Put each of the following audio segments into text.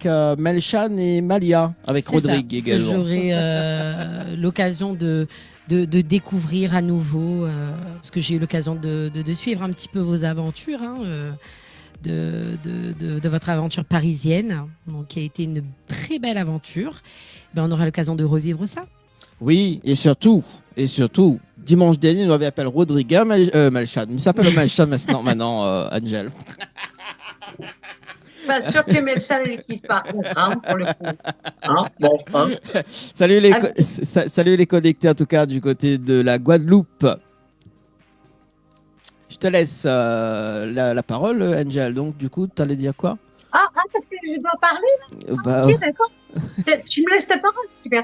avec Melchan et Malia, avec Rodrigue également. J'aurai l'occasion de découvrir à nouveau, parce que j'ai eu l'occasion de suivre un petit peu vos aventures, de votre aventure parisienne, donc qui a été une très belle aventure. On aura l'occasion de revivre ça. Oui, et surtout, dimanche dernier, nous avait appelé Rodrigue Melchan. Il s'appelle Melchan maintenant, Angel. Pas sûr que Melchan le kiffe par contre, pour le coup. Salut les connectés, en tout cas, du côté de la Guadeloupe. Je te laisse la parole, Angel. Donc, du coup, tu allais dire quoi? Parce que je dois parler. Ok, d'accord. Tu me laisses ta parole, super.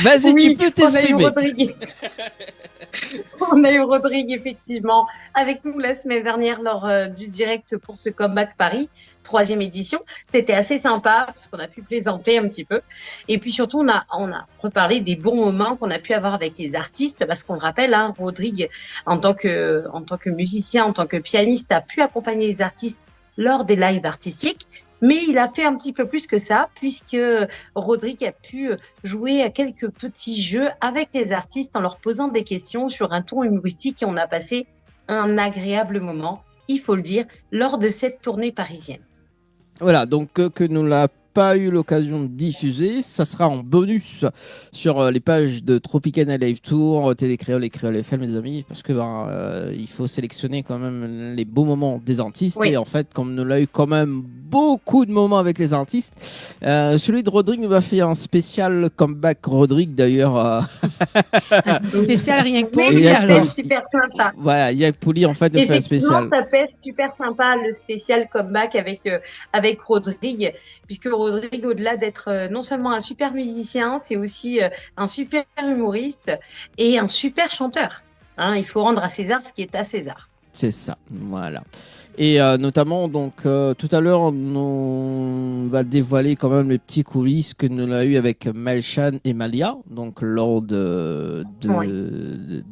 Vas-y, tu peux t'exprimer. On a eu Rodrigue, effectivement, avec nous la semaine dernière lors du direct pour ce Comeback Paris, 3e édition. C'était assez sympa parce qu'on a pu plaisanter un petit peu. Et puis surtout, on a reparlé des bons moments qu'on a pu avoir avec les artistes parce qu'on le rappelle, Rodrigue, en tant que musicien, en tant que pianiste, a pu accompagner les artistes lors des lives artistiques. Mais il a fait un petit peu plus que ça, puisque Rodrigue a pu jouer à quelques petits jeux avec les artistes en leur posant des questions sur un ton humoristique et on a passé un agréable moment, il faut le dire, lors de cette tournée parisienne. Voilà, donc que nous l'a pas eu l'occasion de diffuser, ça sera en bonus sur les pages de Tropicana Live Tour, Télé Créole et Créole FM, mes amis, parce que il faut sélectionner quand même les beaux moments des artistes. Oui. Et en fait, comme nous l'a eu quand même beaucoup de moments avec les artistes, celui de Rodrigue nous va faire un spécial comeback Rodrigue d'ailleurs. Un spécial rien que pour lui. Ça pèse super sympa. Voilà, il y a que pour lui en fait de faire un spécial. Ça pèse super sympa le spécial comeback avec Rodrigue, puisque Rodrigue, au-delà d'être non seulement un super musicien, c'est aussi un super humoriste et un super chanteur. Il faut rendre à César ce qui est à César. C'est ça, voilà. Et notamment, donc, tout à l'heure, on va dévoiler quand même les petits coulisses que nous avons eu avec Melchan et Malia. Donc, lors de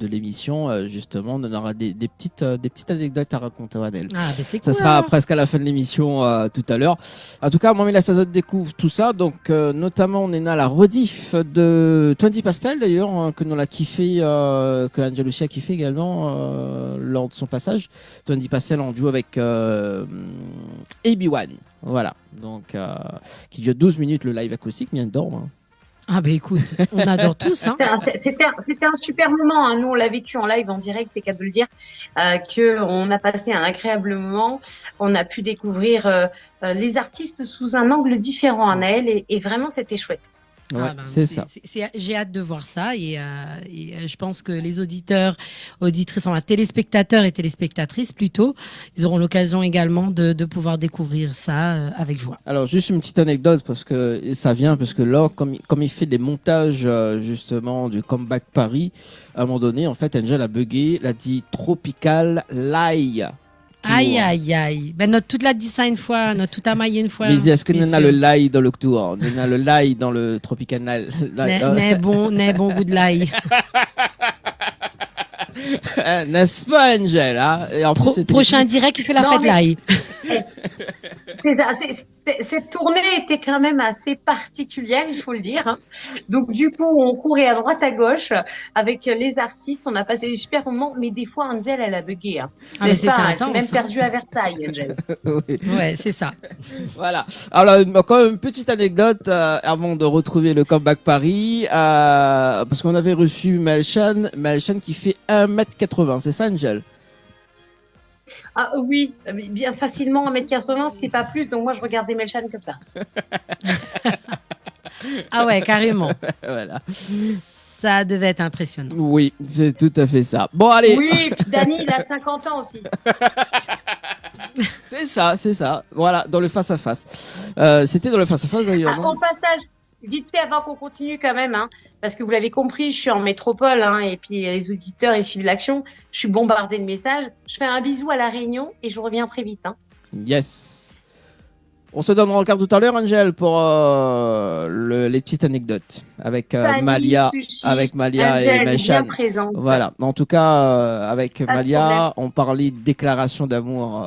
l'émission, justement, on aura des petites anecdotes à raconter, Adèle. C'est cool. Ça sera presque à la fin de l'émission tout à l'heure. En tout cas, moi, la saison découvre tout ça. Donc, notamment, on est à la rediff de 20 Pastel, d'ailleurs, que nous l'a kiffé, que Angel aussi a kiffé également lors de son passage. 20 Pastel en duo avec AB1, voilà, donc qui dure 12 minutes le live acoustique, bien d'or. Écoute, on adore tous. C'était un super moment. Nous, on l'a vécu en live, en direct, c'est qu'à de le dire, qu'on a passé un agréable moment. On a pu découvrir les artistes sous un angle différent, Anaël, et vraiment, c'était chouette. Ouais, c'est ça. J'ai hâte de voir ça et je pense que les auditeurs, auditrices, enfin téléspectateurs et téléspectatrices plutôt, ils auront l'occasion également de pouvoir découvrir ça avec joie. Alors juste une petite anecdote parce que là, comme il fait des montages justement du Comeback Paris, à un moment donné, en fait, Angel a bugué, il a dit Tropical Lie. Aïe. Note toute la dit ça une fois, note tout à mailler une fois. Mais est-ce que nous avons le l'ail dans le tour? Nous avons le l'ail dans le Tropical N'est bon goût de l'ail. N'est-ce pas, Angel, Et en plus, prochain direct, il fait la fête de l'ail. Cette tournée était quand même assez particulière, il faut le dire. Donc du coup, on courait à droite à gauche avec les artistes, on a passé des super moments, mais des fois, Angel, elle a bugué. Mais c'était intense. Elle s'est même perdue à Versailles, Angel. Oui. Ouais, c'est ça. Voilà. Alors, quand même, une petite anecdote avant de retrouver le Comeback Paris, parce qu'on avait reçu Melchan qui fait 1m80, c'est ça, Angel? Oui, bien facilement 1m80, c'est pas plus, donc moi je regardais Melchan comme ça. Ouais, carrément. Voilà. Ça devait être impressionnant. Oui, c'est tout à fait ça. Bon, allez. Oui, Dany, il a 50 ans aussi. C'est ça. Voilà, dans le face-à-face. C'était dans le face-à-face d'ailleurs. Au passage, vite fait avant qu'on continue quand même, parce que vous l'avez compris, je suis en métropole, et puis les auditeurs, ils suivent l'action. Je suis bombardée de messages. Je fais un bisou à La Réunion et je reviens très vite. Yes. On se donne rendez-vous tout à l'heure, Angel, pour les petites anecdotes avec Malia, et Melchan. Voilà. En tout cas, avec Malia, on parlait de déclaration d'amour.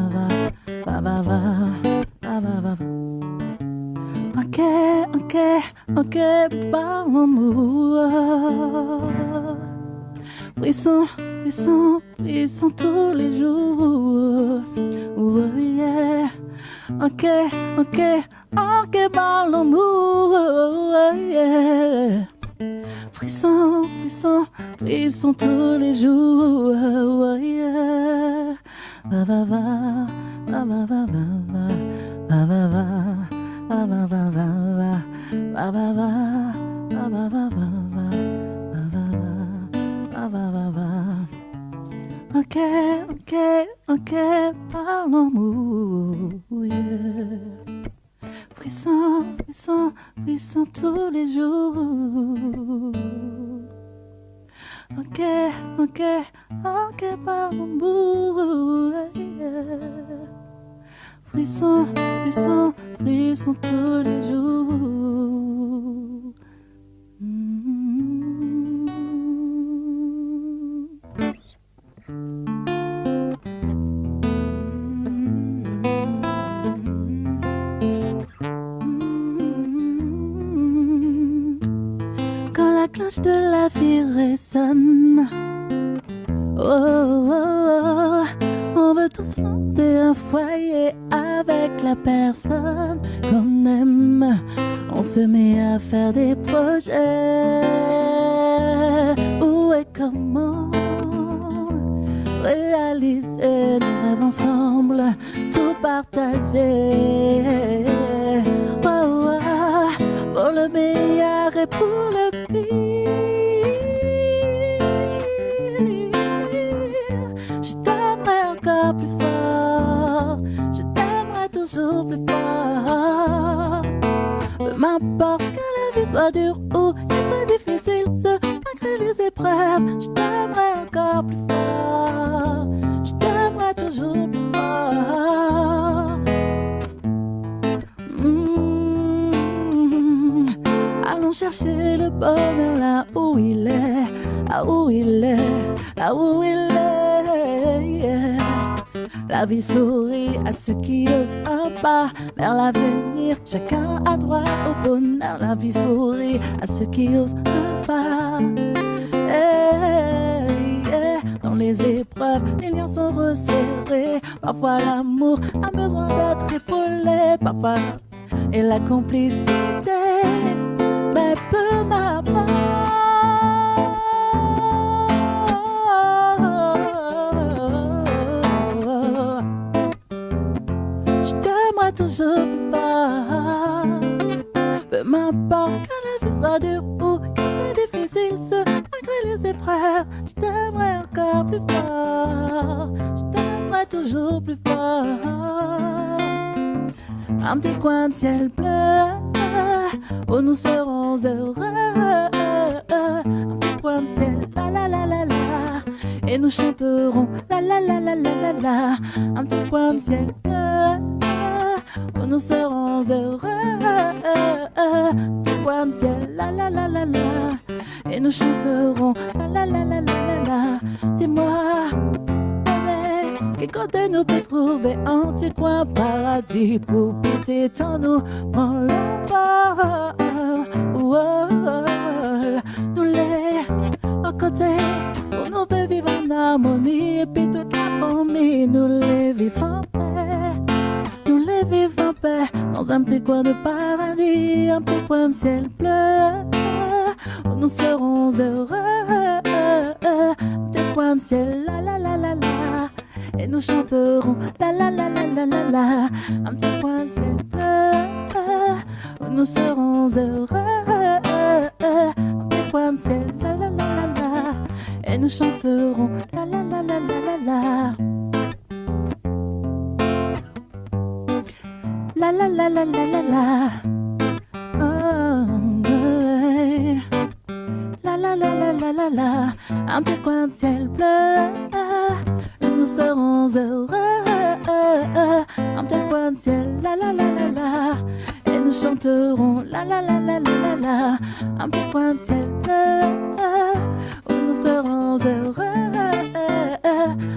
va, va, va, va, va. Ok, parle-moi. Frisson, frisson, frisson tous les jours. Oh yeah. Ok, parle-moi. Oh yeah. Frisson, frisson, frisson tous les jours. Oh yeah. Va, va, va, va, va, va, va, va, va, va. Va va va va va va va va va va va va va va va. Ok, parle-moi, yeah. Frisson, frisson, frisson tous les jours. Ok, parle-moi, yeah. Frisson, frisson, frisson tous les jours. Quand la cloche de la vie résonne, oh, oh, oh, on veut tous fonder un foyer avec la personne qu'on aime. On se met à faire des projets. Où et comment réaliser nos rêves ensemble, tout partager. Oh, oh, pour le meilleur et pour le pire. toujours plus fort. Peu m'importe que la vie soit dure ou qu'elle soit difficile, malgré les épreuves, je t'aimerai encore plus fort. Je t'aimerai toujours plus fort. Allons chercher le bonheur là où il est, là où il est, là où il est. Yeah. La vie sourit à ceux qui osent un pas vers l'avenir. Chacun a droit au bonheur. La vie sourit à ceux qui osent un pas. Hey, yeah. Dans les épreuves, les liens sont resserrés. Parfois l'amour a besoin d'être épaulé. Parfois et la complicité peut m'apprendre. Je t'aimerai toujours plus fort. Peu m'importe que la vie soit dure ou qu'elle soit difficile, malgré les épreuves, je t'aimerai encore plus fort. Je t'aimerai toujours plus fort. Un petit coin de ciel bleu où nous serons heureux. Un petit coin de ciel, la la la la la, et nous chanterons la la la la la la la. Un petit coin de ciel bleu où nous serons heureux. Un petit coin de ciel, la la la la la, et nous chanterons la la la la la la la. Dis-moi, quel côté nous peut trouver un petit coin paradis pour péter en nous, mon lover. Nous les à côté, pour nous peut vivre en harmonie. Et puis toute la famille, nous les vivons en paix. Nous les vivons en paix, dans un petit coin de paradis, un petit coin de ciel bleu, où nous serons heureux. Un petit coin de ciel, la la la la la, et nous chanterons la la la la la la la. Un petit coin de ciel bleu, où nous serons heureux. Un petit coin de ciel, la la la la la, et nous chanterons la la la la la la la. La la la la la la la. Oh, ouais. La la la la la la la. Un petit coin de ciel bleu, nous serons heureux. Un petit coin de ciel, la la la la la, et nous chanterons la la la la la la la. Un petit coin de ciel bleu, où nous serons heureux.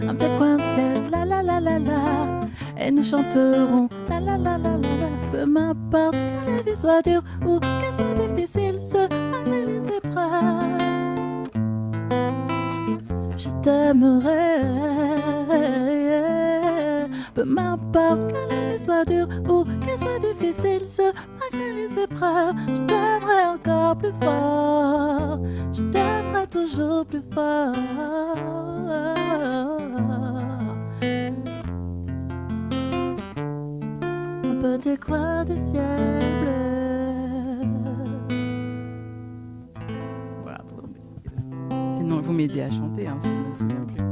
Un petit coin de ciel, la la la la la, et nous chanterons la la la la la la. Peu m'importe que la vie soit dure ou qu'elle soit difficile, malgré les épreuves, je t'aimerai. Peu m'importe que la vie soit dure ou qu'elle soit difficile, malgré les épreuves, je t'aimerai encore plus fort. Je t'aimerai toujours plus fort. Un petit coin de ciel bleu. Voilà, sinon, vous m'aidez à chanter, hein, si je me souviens plus.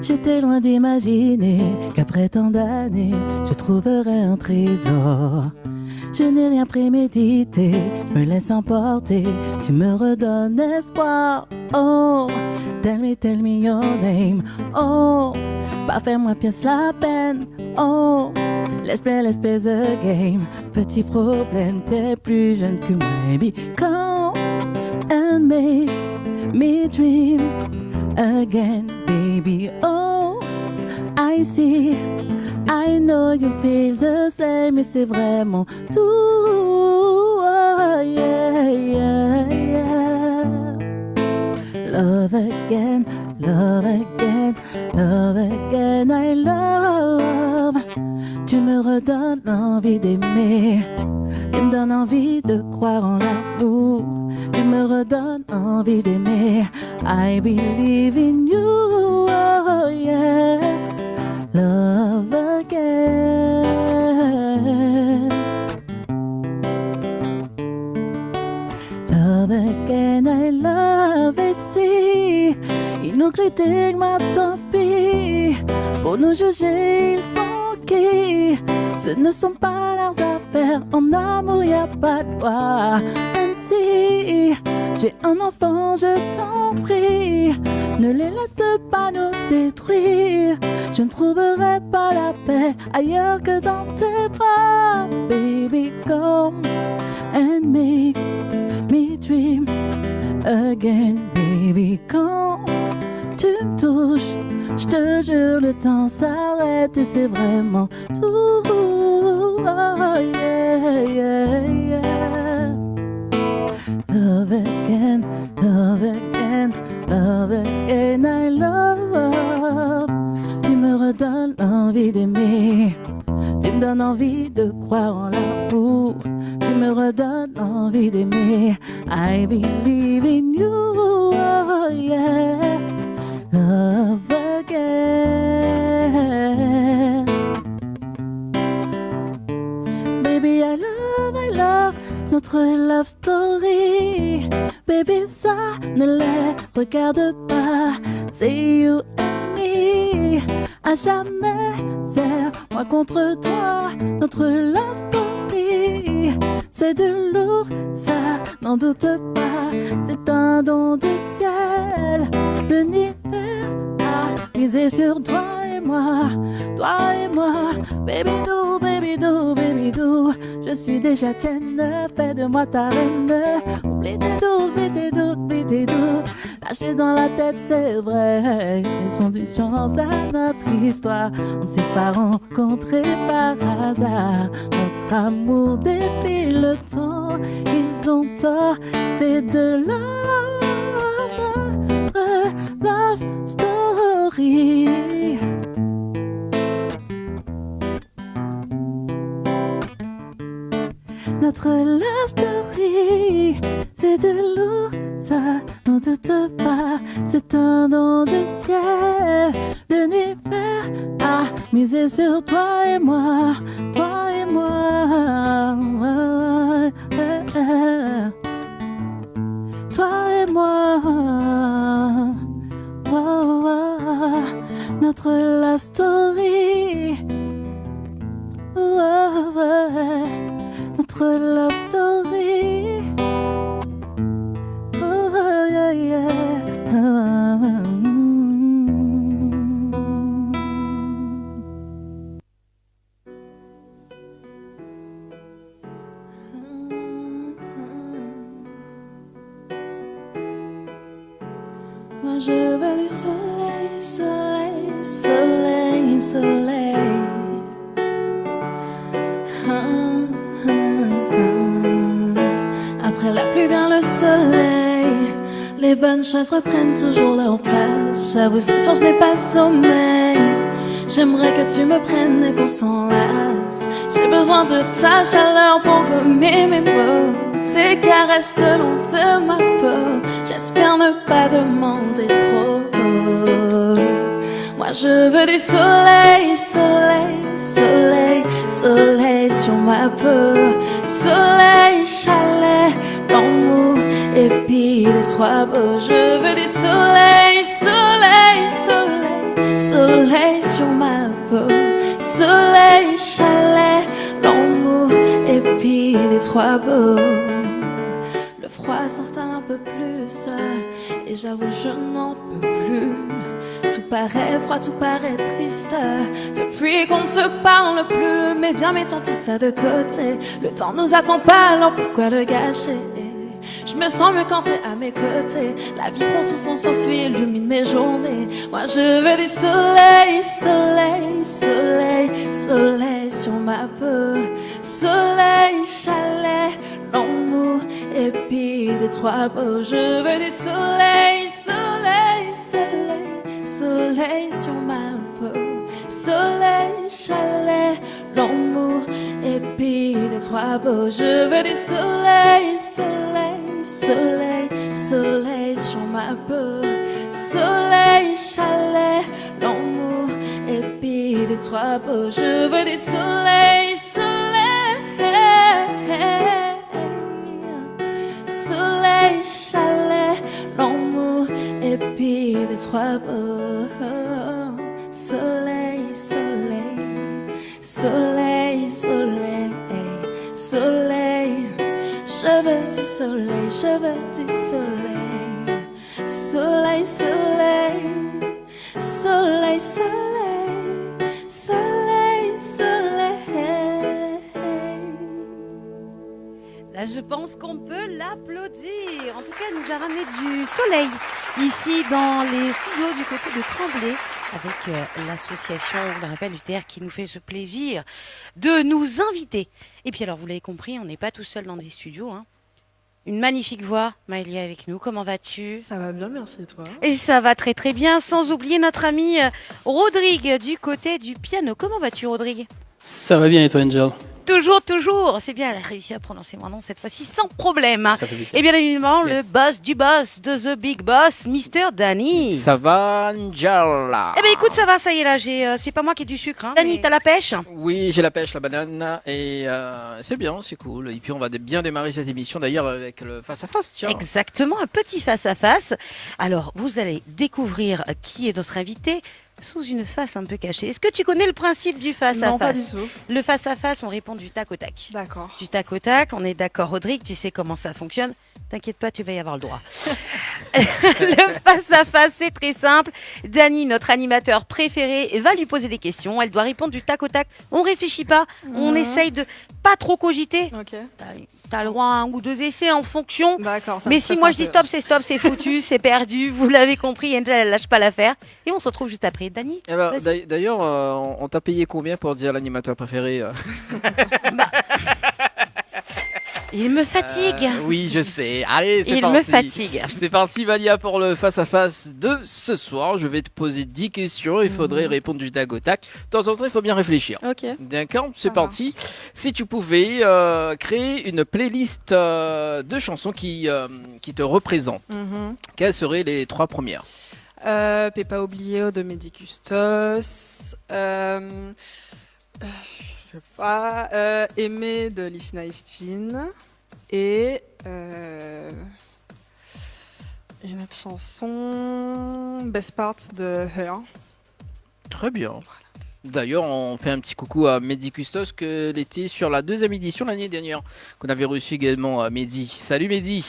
J'étais loin d'imaginer qu'après tant d'années, je trouverais un trésor. Je n'ai rien prémédité, je me laisse emporter, tu me redonnes espoir. Oh, tell me your name. Oh, pas faire moins pièce la peine. Oh, let's play the game. Petit problème, t'es plus jeune que moi. Baby, come and make me dream again, baby. Oh, I see, I know you feel the same. Et c'est vraiment tout. Oh, yeah, yeah, yeah. Love again, love again, love again, I love. Tu me redonnes l'envie d'aimer, tu me donnes envie de croire en l'amour. Tu me redonnes envie d'aimer, I believe in you, oh yeah. Love again, love again, I critiquent, mais tant pis. Pour nous juger, ils sont qui? Ce ne sont pas leurs affaires. En amour, y a pas de loi. Même si j'ai un enfant, je t'en prie, ne les laisse pas nous détruire. Je ne trouverai pas la paix ailleurs que dans tes bras. Baby, come and make me dream again. Baby, quand tu me touches, je te jure, le temps s'arrête et c'est vraiment tout. Oh, yeah, yeah, yeah. Love again, love again, love again, I love. Tu me redonnes l'envie d'aimer, tu me donnes envie de croire en l'amour, tu me redonnes l'envie d'aimer. I believe in you, oh yeah. Love again. Baby, I love notre love story. Baby, ça ne les regarde pas. C'est you and me. À jamais, serre-moi contre toi. Notre love story, c'est de lourd, ça n'en doute pas. C'est un don du ciel. L'univers a misé sur toi et moi. Toi et moi, baby do, baby do, baby do. Je suis déjà tienne, fais de moi ta reine. Oublie tes doutes, oublie tes doutes, oublie tes doutes. Lâcher dans la tête, c'est vrai. Laissons du sens à notre histoire. On ne s'est pas rencontrés par hasard. Notre amour défie le temps. Ils ont tort, c'est de love story. Notre love story, c'est de lourd, ça n'en doute pas. C'est un don du ciel. L'univers a misé sur toi et moi, toi et moi. Toi et moi. Notre love story. Notre love story. Oh yeah, yeah. Moi je veux du soleil, soleil, soleil, soleil. Après la pluie vient le soleil. Les bonnes choses reprennent toujours leur place. J'avoue ce soir je n'ai pas sommeil. J'aimerais que tu me prennes et qu'on s'enlace. J'ai besoin de ta chaleur pour gommer mes mots. Tes caresses le long de ma peau. J'espère ne pas demander trop. Moi je veux du soleil, soleil, soleil, soleil sur ma peau. Soleil, chalet, l'amour et puis les trois beaux. Je veux du soleil, soleil, soleil, soleil sur ma peau. Soleil, chalet, l'amour et puis les trois beaux. Le froid s'installe un peu plus et j'avoue je n'en peux plus. Tout paraît froid, tout paraît triste depuis qu'on ne se parle plus. Mais viens, mettons tout ça de côté. Le temps nous attend pas, alors pourquoi le gâcher? Je me sens mieux quand t'es à mes côtés. La vie prend tout son sens, illumine mes journées. Moi je veux du soleil, soleil, soleil, soleil sur ma peau. Soleil, chalet, l'amour et puis des trois beaux. Je veux du soleil, soleil, soleil, soleil sur ma peau. Soleil, chalet, l'amour et puis des trois beaux. Je veux du soleil, soleil, soleil, soleil sur ma peau. Soleil, chalet, l'amour et puis des trois beaux. Je veux du soleil, soleil, soleil, chalet, l'amour et puis des trois beaux. Soleil, soleil, soleil, soleil, soleil. Je veux du soleil, je veux du soleil. Soleil, soleil, soleil, soleil, soleil, soleil. Là, je pense qu'on peut l'applaudir. En tout cas, elle nous a ramené du soleil ici dans les studios du côté de Tremblay avec l'association, je le rappelle, UTR qui nous fait ce plaisir de nous inviter. Et puis alors, vous l'avez compris, on n'est pas tout seul dans des studios, hein. Une magnifique voix, Maëlia avec nous. Comment vas-tu? Ça va bien, merci et toi. Et ça va très très bien, sans oublier notre ami Rodrigue du côté du piano. Comment vas-tu, Rodrigue? Ça va bien et toi, Angel? Toujours, toujours. C'est bien, elle a réussi à prononcer mon nom cette fois-ci sans problème. Ça fait plaisir. Et bien évidemment, Yes. le boss du boss de The Big Boss, Mr. Danny. Ça va, Angela? Eh ben écoute, ça va, ça y est là, c'est pas moi qui ai du sucre. Hein, Danny, t'as la pêche? Oui, j'ai la pêche, la banane, et c'est bien, c'est cool. Et puis on va bien démarrer cette émission d'ailleurs avec le face-à-face, tiens. Exactement, un petit face-à-face. Alors, vous allez découvrir qui est notre invité sous une face un peu cachée. Est-ce que tu connais le principe du Non, pas du face-à-face? tout. Le face-à-face, on répond du tac au tac. D'accord. Du tac au tac, on est d'accord, Rodrigue, tu sais comment ça fonctionne. T'inquiète pas, tu vas y avoir le droit. Le face-à-face, c'est très simple. Dany, notre animateur préféré, va lui poser des questions. Elle doit répondre du tac au tac. On réfléchit pas, on essaye de pas trop cogiter. Ok. T'as le droit à un ou deux essais en fonction. D'accord. ça Mais me si stresse moi un je dis peu. stop, c'est foutu, c'est perdu. Vous l'avez compris, Angel, elle lâche pas l'affaire. Et on se retrouve juste après. Dany, Eh ben, vas-y. d'ailleurs, on t'a payé combien pour dire l'animateur préféré Il me fatigue. Oui, je sais. Allez, c'est Il parti. me fatigue. C'est parti, Malia, pour le face-à-face de ce soir. Je vais te poser 10 questions. Il faudrait répondre du tac au tac. De temps en temps, il faut bien réfléchir. Ok. D'accord, c'est Ça parti. Si tu pouvais créer une playlist de chansons qui te représentent, quelles seraient les 3 premières? Pepa Oblio de Medicustos. Je sais pas. Aimé de Lissina Istin. Et une autre chanson. Best Part de Her. Très bien. D'ailleurs, on fait un petit coucou à Mehdi Custos, que était sur la 2e édition l'année dernière, qu'on avait reçu également Mehdi. Salut Mehdi.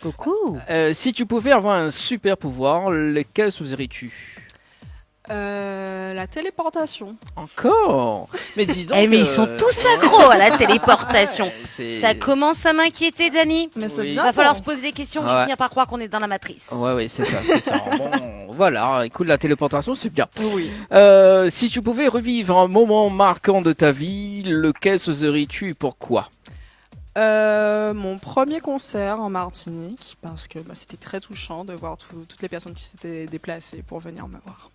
Coucou. Si tu pouvais avoir un super pouvoir, lequel choisirais-tu? La téléportation. Encore? Mais dis donc. Eh mais ils sont tous accros à la téléportation. c'est- Ça commence à m'inquiéter, Dany. Mais c'est Oui. Il bien. va falloir bon. se poser des questions, je Ouais. vais finir par croire qu'on est dans la matrice. Ouais, c'est ça, c'est ça. Bon, voilà, écoute, la téléportation, c'est bien. Oui. Si tu pouvais revivre un moment marquant de ta vie, lequel choisirais-tu et pourquoi? Mon premier concert en Martinique, parce que c'était très touchant de voir toutes les personnes qui s'étaient déplacées pour venir me voir.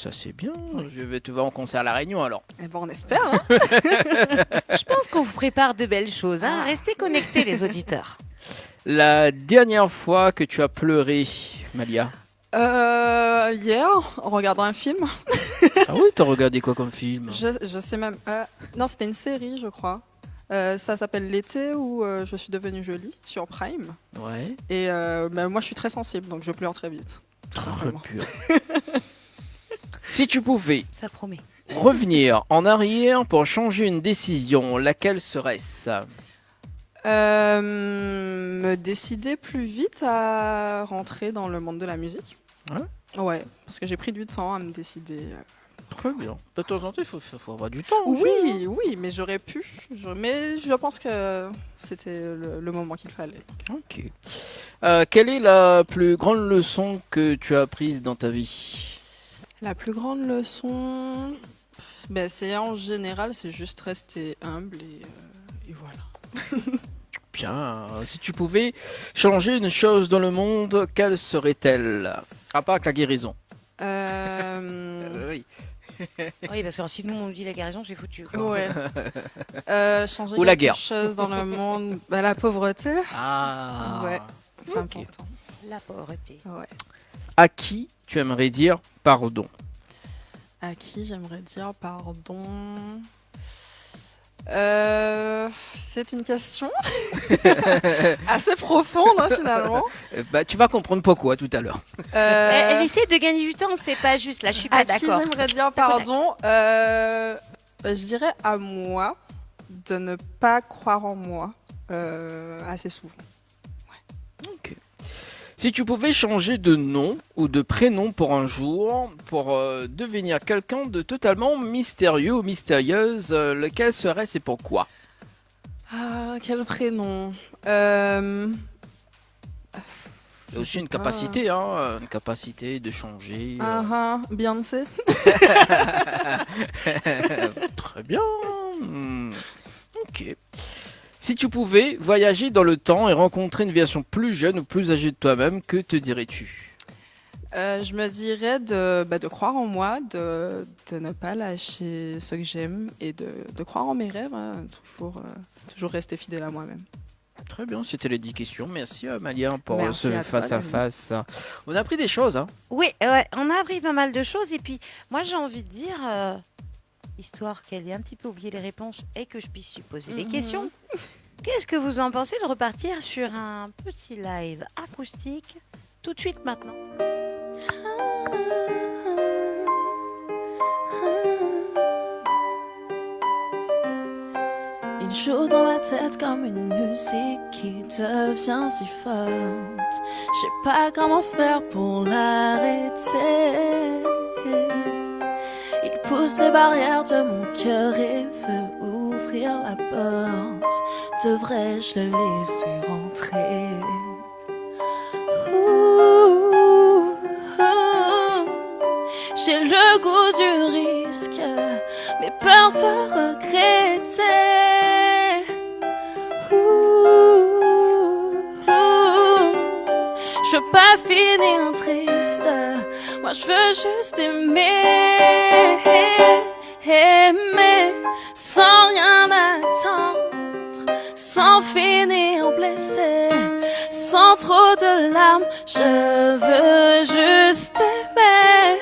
Ça c'est bien, je vais te voir en concert à La Réunion alors. Eh ben, on espère, hein. Je pense qu'on vous prépare de belles choses. Hein. Restez connectés, les auditeurs. La dernière fois que tu as pleuré, Malia? Hier, en regardant un film, Ah oui, t'as regardé quoi comme film? je sais même... non, c'était une série, je crois. Ça s'appelle L'été où je suis devenue jolie, sur Prime. Ouais. Et moi, je suis très sensible, donc je pleure très vite. Tout simplement. Pur. Si tu pouvais Ça promet. revenir en arrière pour changer une décision, laquelle serait-ce? Me décider plus vite à rentrer dans le monde de la musique. Ouais, parce que j'ai pris du temps à me décider. Très bien. De temps en temps, il faut avoir du temps. Oui, mais j'aurais pu. Mais je pense que c'était le moment qu'il fallait. Ok. Quelle est la plus grande leçon que tu as apprise dans ta vie? La plus grande leçon, c'est en général, c'est juste rester humble et voilà. Bien. Si tu pouvais changer une chose dans le monde, quelle serait-elle? À part que la guérison. Oui. Oui, parce que si nous on dit la guérison, c'est foutu. Quoi. Ouais. Changer Ou la quelque guerre. chose dans le monde, la pauvreté, Ah. ouais, c'est Ok. important. La pauvreté. Ouais. À qui tu aimerais dire pardon? À qui j'aimerais dire pardon C'est une question assez profonde, hein, finalement. Tu vas comprendre pourquoi tout à l'heure. Elle essaie de gagner du temps, c'est pas juste. Là, je suis pas À qui d'accord. j'aimerais dire pardon je dirais à moi de ne pas croire en moi assez souvent. Si tu pouvais changer de nom ou de prénom pour un jour, pour devenir quelqu'un de totalement mystérieux ou mystérieuse, lequel serait-ce et pourquoi? Ah, quel prénom Il y a aussi une capacité de changer. Beyoncé. Très bien. Ok. Si tu pouvais voyager dans le temps et rencontrer une version plus jeune ou plus âgée de toi-même, que te dirais-tu? Je me dirais de croire en moi, de ne pas lâcher ce que j'aime et de croire en mes rêves, hein, toujours rester fidèle à moi-même. Très bien, c'était les 10 questions. Merci Amalia pour Merci ce à toi, face-à-face. On a appris des choses. Hein. Oui, ouais, on a appris pas mal de choses. Et puis, moi, j'ai envie de dire, histoire qu'elle ait un petit peu oublié les réponses et que je puisse lui poser des questions, qu'est-ce que vous en pensez de repartir sur un petit live acoustique tout de suite maintenant? Il joue dans ma tête comme une musique qui devient si forte. Je sais pas comment faire pour l'arrêter. Il pousse les barrières de mon cœur et veut ouvrir la porte. Devrais-je le laisser rentrer? J'ai le goût du risque, mais peur de regretter. Je veux pas finir triste, moi je veux juste aimer, aimer sans rien attendre, sans finir blessé, sans trop de larmes. Je veux juste aimer,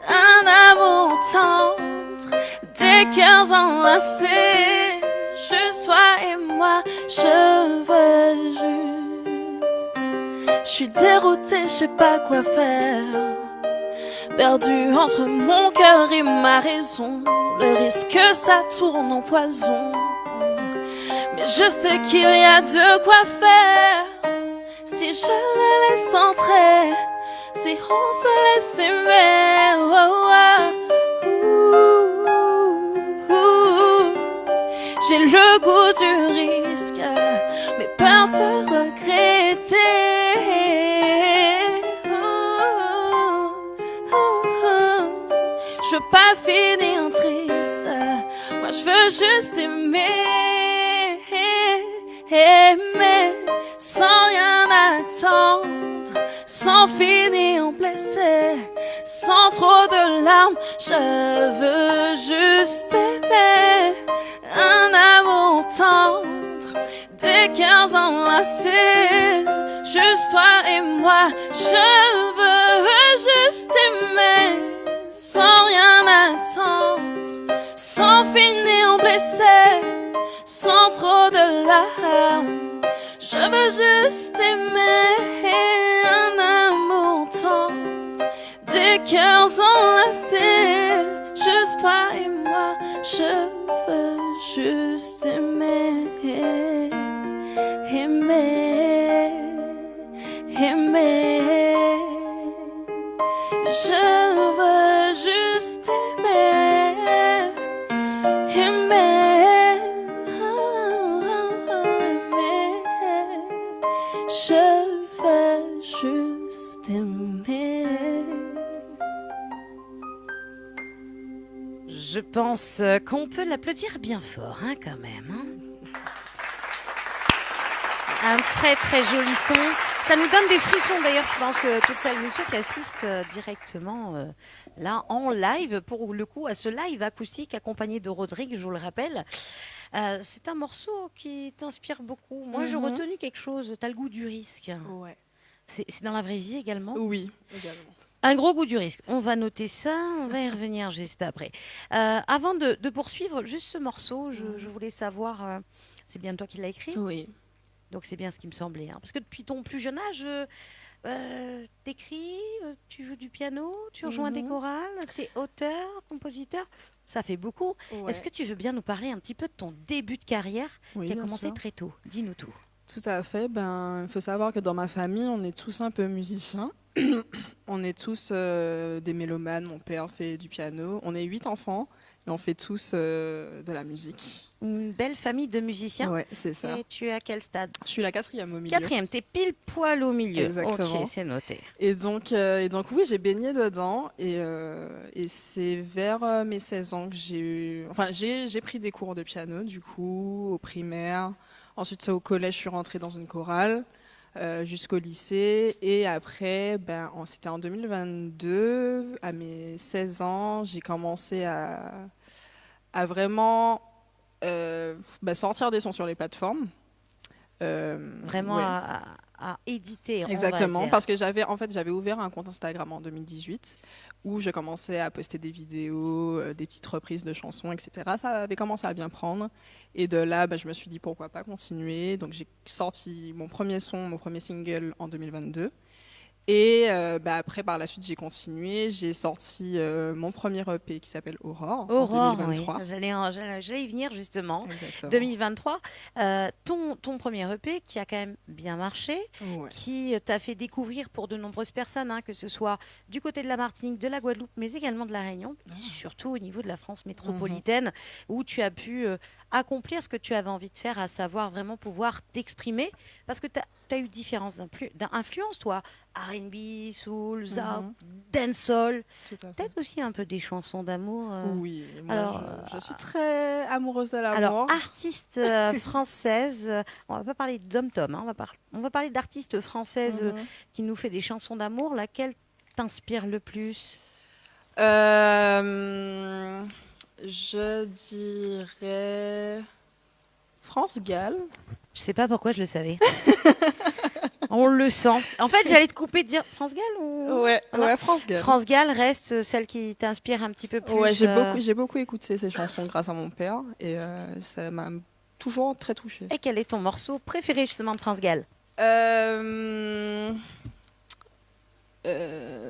un amour tendre, des cœurs enlacés, juste toi et moi. Je veux juste. Je suis déroutée, je sais pas quoi faire, perdue entre mon cœur et ma raison. Le risque que ça tourne en poison, mais je sais qu'il y a de quoi faire. Si je le laisse entrer, si on se laisse aimer, j'ai le goût du risque, mais peur de regretter. Je veux pas finir triste, moi je veux juste aimer, aimer sans rien attendre, sans finir blessé, sans trop de larmes. Je veux juste aimer, un amour tendre, des cœurs enlacés, juste toi et moi. Je veux juste aimer, sans rien attendre, sans finir blessé, sans trop de larmes. Je veux juste aimer, un amour tendre, des cœurs enlacés, juste toi et moi. Je veux juste aimer, aimer, aimer. Je veux juste aimer, aimer, aimer. Je veux juste aimer. Je pense qu'on peut l'applaudir bien fort, hein, quand même. Hein. Un très très joli son. Ça nous donne des frissons d'ailleurs. Je pense que toutes celles et ceux qui assistent directement là en live, pour le coup, à ce live acoustique accompagné de Rodrigue, je vous le rappelle. C'est un morceau qui t'inspire beaucoup. Moi, j'ai retenu quelque chose. Tu as le goût du risque. Ouais. C'est dans la vraie vie également? Oui, également. Un gros goût du risque. On va noter ça, on va y revenir juste après. Avant de poursuivre, juste ce morceau, je voulais savoir C'est bien toi qui l'as écrit? Oui. Donc c'est bien ce qui me semblait. Parce que depuis ton plus jeune âge, t'écris, tu joues du piano, tu rejoins des chorales, t'es auteur, compositeur. Ça fait beaucoup. Ouais. Est-ce que tu veux bien nous parler un petit peu de ton début de carrière Oui, qui a bien commencé sûr. très tôt? Dis-nous tout. Tout à fait. Il faut savoir que dans ma famille, on est tous un peu musiciens. On est tous des mélomanes. Mon père fait du piano. On est 8 enfants et on fait tous de la musique. Une belle famille de musiciens. Ouais, c'est ça. Et tu es à quel stade? Je suis la 4e au milieu. 4e, t'es pile poil au milieu. Exactement. Ok, c'est noté. Et donc, oui, j'ai baigné dedans. Et c'est vers mes 16 ans que j'ai pris des cours de piano, du coup, au primaire. Ensuite, au collège, je suis rentrée dans une chorale jusqu'au lycée. Et après, c'était en 2022, à mes 16 ans, j'ai commencé à vraiment sortir des sons sur les plateformes. Vraiment ouais. à éditer. on va Exactement, dire. parce que j'avais ouvert un compte Instagram en 2018 où je commençais à poster des vidéos, des petites reprises de chansons, etc. Ça avait commencé à bien prendre. Et de là, je me suis dit pourquoi pas continuer. Donc j'ai sorti mon premier single en 2022. Et après, par la suite, j'ai continué. J'ai sorti mon premier EP qui s'appelle Aurore en 2023. Oui. J'allais y venir justement. Exactement. 2023, ton premier EP qui a quand même bien marché, Ouais. qui t'a fait découvrir pour de nombreuses personnes, que ce soit du côté de la Martinique, de la Guadeloupe, mais également de la Réunion, et surtout au niveau de la France métropolitaine, où tu as pu accomplir ce que tu avais envie de faire, à savoir vraiment pouvoir t'exprimer, parce que tu as eu différentes influences, toi, R&B, soul, zarb, dancehall, Tout à fait. peut-être aussi un peu des chansons d'amour. Oui, moi alors, je suis très amoureuse de l'amour. Alors, artiste française, on va pas parler de Dom-Tom, on va parler d'artistes françaises qui nous fait des chansons d'amour. Laquelle t'inspire le plus? Je dirais France Gall. Je sais pas pourquoi je le savais. On le sent. En fait, j'allais te couper de dire France Gall ou... Ouais, Voilà. France Gall. France Gall reste celle qui t'inspire un petit peu plus. Ouais, j'ai beaucoup écouté ces chansons grâce à mon père et ça m'a toujours très touchée. Et quel est ton morceau préféré justement de France Gall?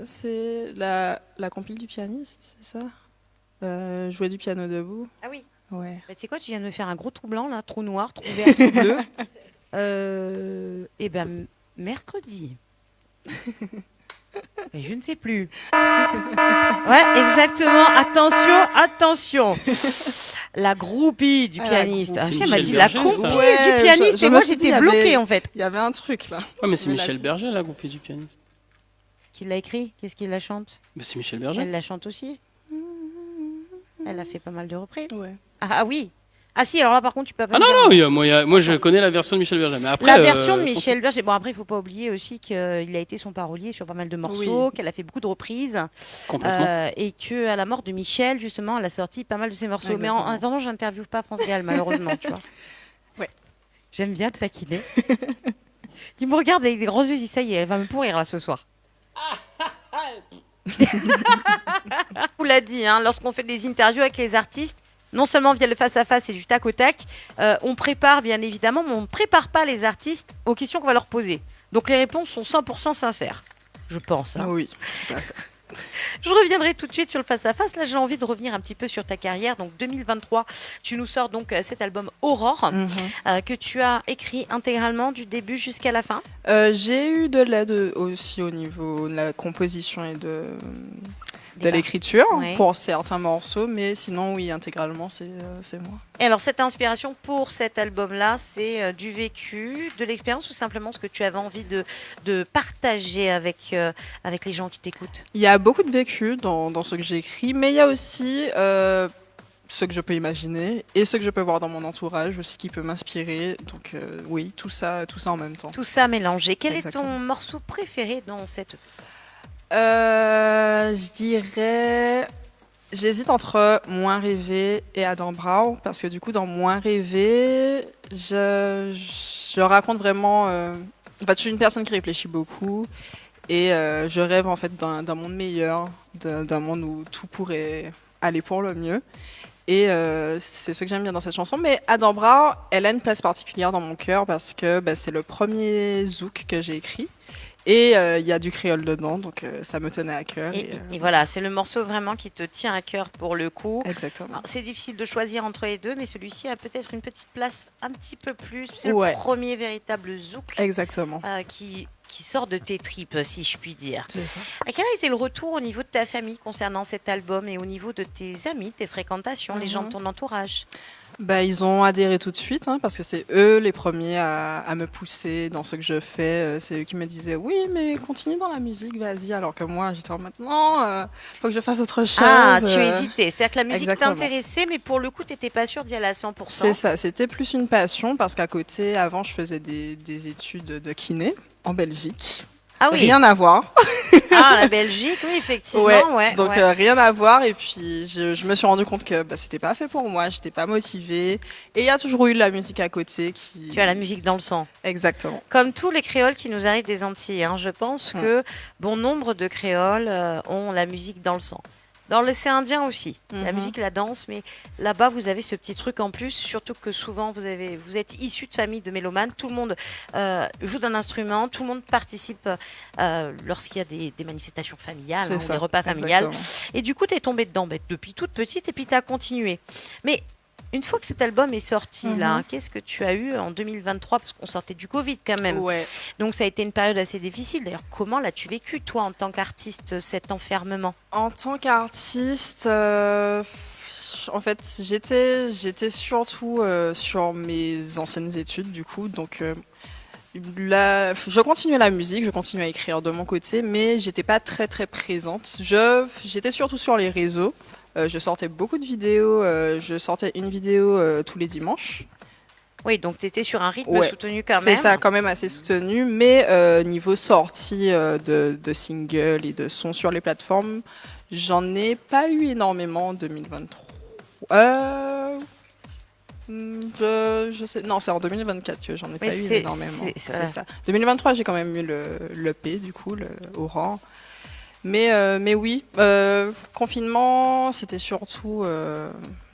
C'est la compile du pianiste, c'est ça? Jouer du piano debout. Ah oui. Ouais. Tu sais quoi, tu viens de me faire un gros trou blanc là, trou noir, trou vert, trou bleu. Eh ben mercredi. Mais je ne sais plus. Ouais, exactement. Attention. La groupie du pianiste. groupie. Elle C'est m'a Michel dit la Berger, groupie ça. du pianiste et moi j'étais bloquée en fait. Il y avait un truc là. Ouais, mais c'est Mais Michel Berger, la groupie du pianiste. Qui l'a écrit? Qu'est-ce qu'il la chante? Mais c'est Michel Berger. Elle la chante aussi. Elle a fait pas mal de reprises. Ouais. Ah oui. Ah si, alors là par contre tu peux pas. Ah me non, dire- non, moi je connais la version de Michel Berger. Mais après, La version de Michel Berger. Bon, après, il ne faut pas oublier aussi qu'il a été son parolier sur pas mal de morceaux, Oui. qu'elle a fait beaucoup de reprises. Complètement. Et qu'à la mort de Michel, justement, elle a sorti pas mal de ses morceaux. Mais en Exactement. attendant, je n'interviewe pas France Gall, malheureusement, tu vois. Ouais. J'aime bien te taquiner. Il me regarde avec des grands yeux, il dit, ça y est, elle va me pourrir là ce soir. On vous l'a dit, lorsqu'on fait des interviews avec les artistes, non seulement via le face-à-face et du tac au tac, on prépare bien évidemment, mais on ne prépare pas les artistes aux questions qu'on va leur poser. Donc les réponses sont 100% sincères, je pense. Oui, tout à fait. Je reviendrai tout de suite sur le face-à-face. Là, j'ai envie de revenir un petit peu sur ta carrière. Donc 2023, tu nous sors donc cet album Aurore, que tu as écrit intégralement du début jusqu'à la fin. J'ai eu de l'aide aussi au niveau de la composition et de l'écriture Ouais. pour certains morceaux, mais sinon oui, intégralement c'est moi. Et alors, cette inspiration pour cet album-là, c'est du vécu, de l'expérience ou simplement ce que tu avais envie de partager avec les gens qui t'écoutent? Il y a beaucoup de vécu dans ce que j'écris, mais il y a aussi ce que je peux imaginer et ce que je peux voir dans mon entourage aussi qui peut m'inspirer. Donc oui, tout ça en même temps. Tout ça mélangé. Quel Exactement. est ton morceau préféré dans cette... Je dirais... J'hésite entre Moins rêvé et Adam Brown, parce que du coup, dans Moins rêvé, je raconte vraiment... En fait, je suis une personne qui réfléchit beaucoup et je rêve en fait d'un monde meilleur, d'un monde où tout pourrait aller pour le mieux. Et c'est ce que j'aime bien dans cette chanson. Mais Adambra, elle a une place particulière dans mon cœur parce que c'est le premier zouk que j'ai écrit. Et il y a du créole dedans, donc ça me tenait à cœur. Et voilà, c'est le morceau vraiment qui te tient à cœur pour le coup. Exactement. Alors, c'est difficile de choisir entre les deux, mais celui-ci a peut-être une petite place un petit peu plus. C'est Ouais. le premier véritable zouk Exactement. qui sort de tes tripes, si je puis dire. C'est ça. Quel a été le retour au niveau de ta famille concernant cet album et au niveau de tes amis, tes fréquentations, les gens de ton entourage? Ils ont adhéré tout de suite, parce que c'est eux les premiers à me pousser dans ce que je fais. C'est eux qui me disaient oui, mais continue dans la musique, vas-y. Alors que moi, j'étais en mode non, faut que je fasse autre chose. Ah, tu hésitais. C'est-à-dire que la musique Exactement. t'intéressait, mais pour le coup, tu n'étais pas sûre d'y aller à 100%. C'est ça, c'était plus une passion parce qu'à côté, avant, je faisais des études de kiné en Belgique. Ah oui. Rien à voir. Ah, la Belgique, oui, effectivement. Ouais, donc ouais. rien à voir. Et puis je me suis rendu compte que c'était pas fait pour moi, j'étais pas motivée. Et il y a toujours eu de la musique à côté qui. Tu as la musique dans le sang. Exactement. Comme tous les créoles qui nous arrivent des Antilles, je pense que bon nombre de créoles ont la musique dans le sang. Dans l'océan Indien aussi, la musique, la danse, mais là-bas vous avez ce petit truc en plus, surtout que souvent vous êtes issus de familles de mélomanes, tout le monde joue d'un instrument, tout le monde participe lorsqu'il y a des manifestations familiales, ou des repas familiales. Et du coup tu es tombée dedans depuis toute petite et puis tu as continué. Mais une fois que cet album est sorti, là, qu'est-ce que tu as eu en 2023? Parce qu'on sortait du Covid quand même. Ouais. Donc ça a été une période assez difficile. D'ailleurs, comment l'as-tu vécu, toi, en tant qu'artiste, cet enfermement? En tant qu'artiste, en fait, j'étais surtout sur mes anciennes études, du coup. Donc, je continuais la musique, je continuais à écrire de mon côté, mais j'étais pas très, très présente. J'étais surtout sur les réseaux. Je sortais beaucoup de vidéos. Je sortais une vidéo tous les dimanches. Oui, donc tu étais sur un rythme soutenu quand même. C'est ça, quand même assez soutenu. Mais niveau sortie de singles et de sons sur les plateformes, j'en ai pas eu énormément en 2023. Je sais, non, c'est en 2024 que j'en ai pas eu énormément. C'est ça. 2023, j'ai quand même eu l'EP, du coup, le Oran. Mais oui, confinement, c'était surtout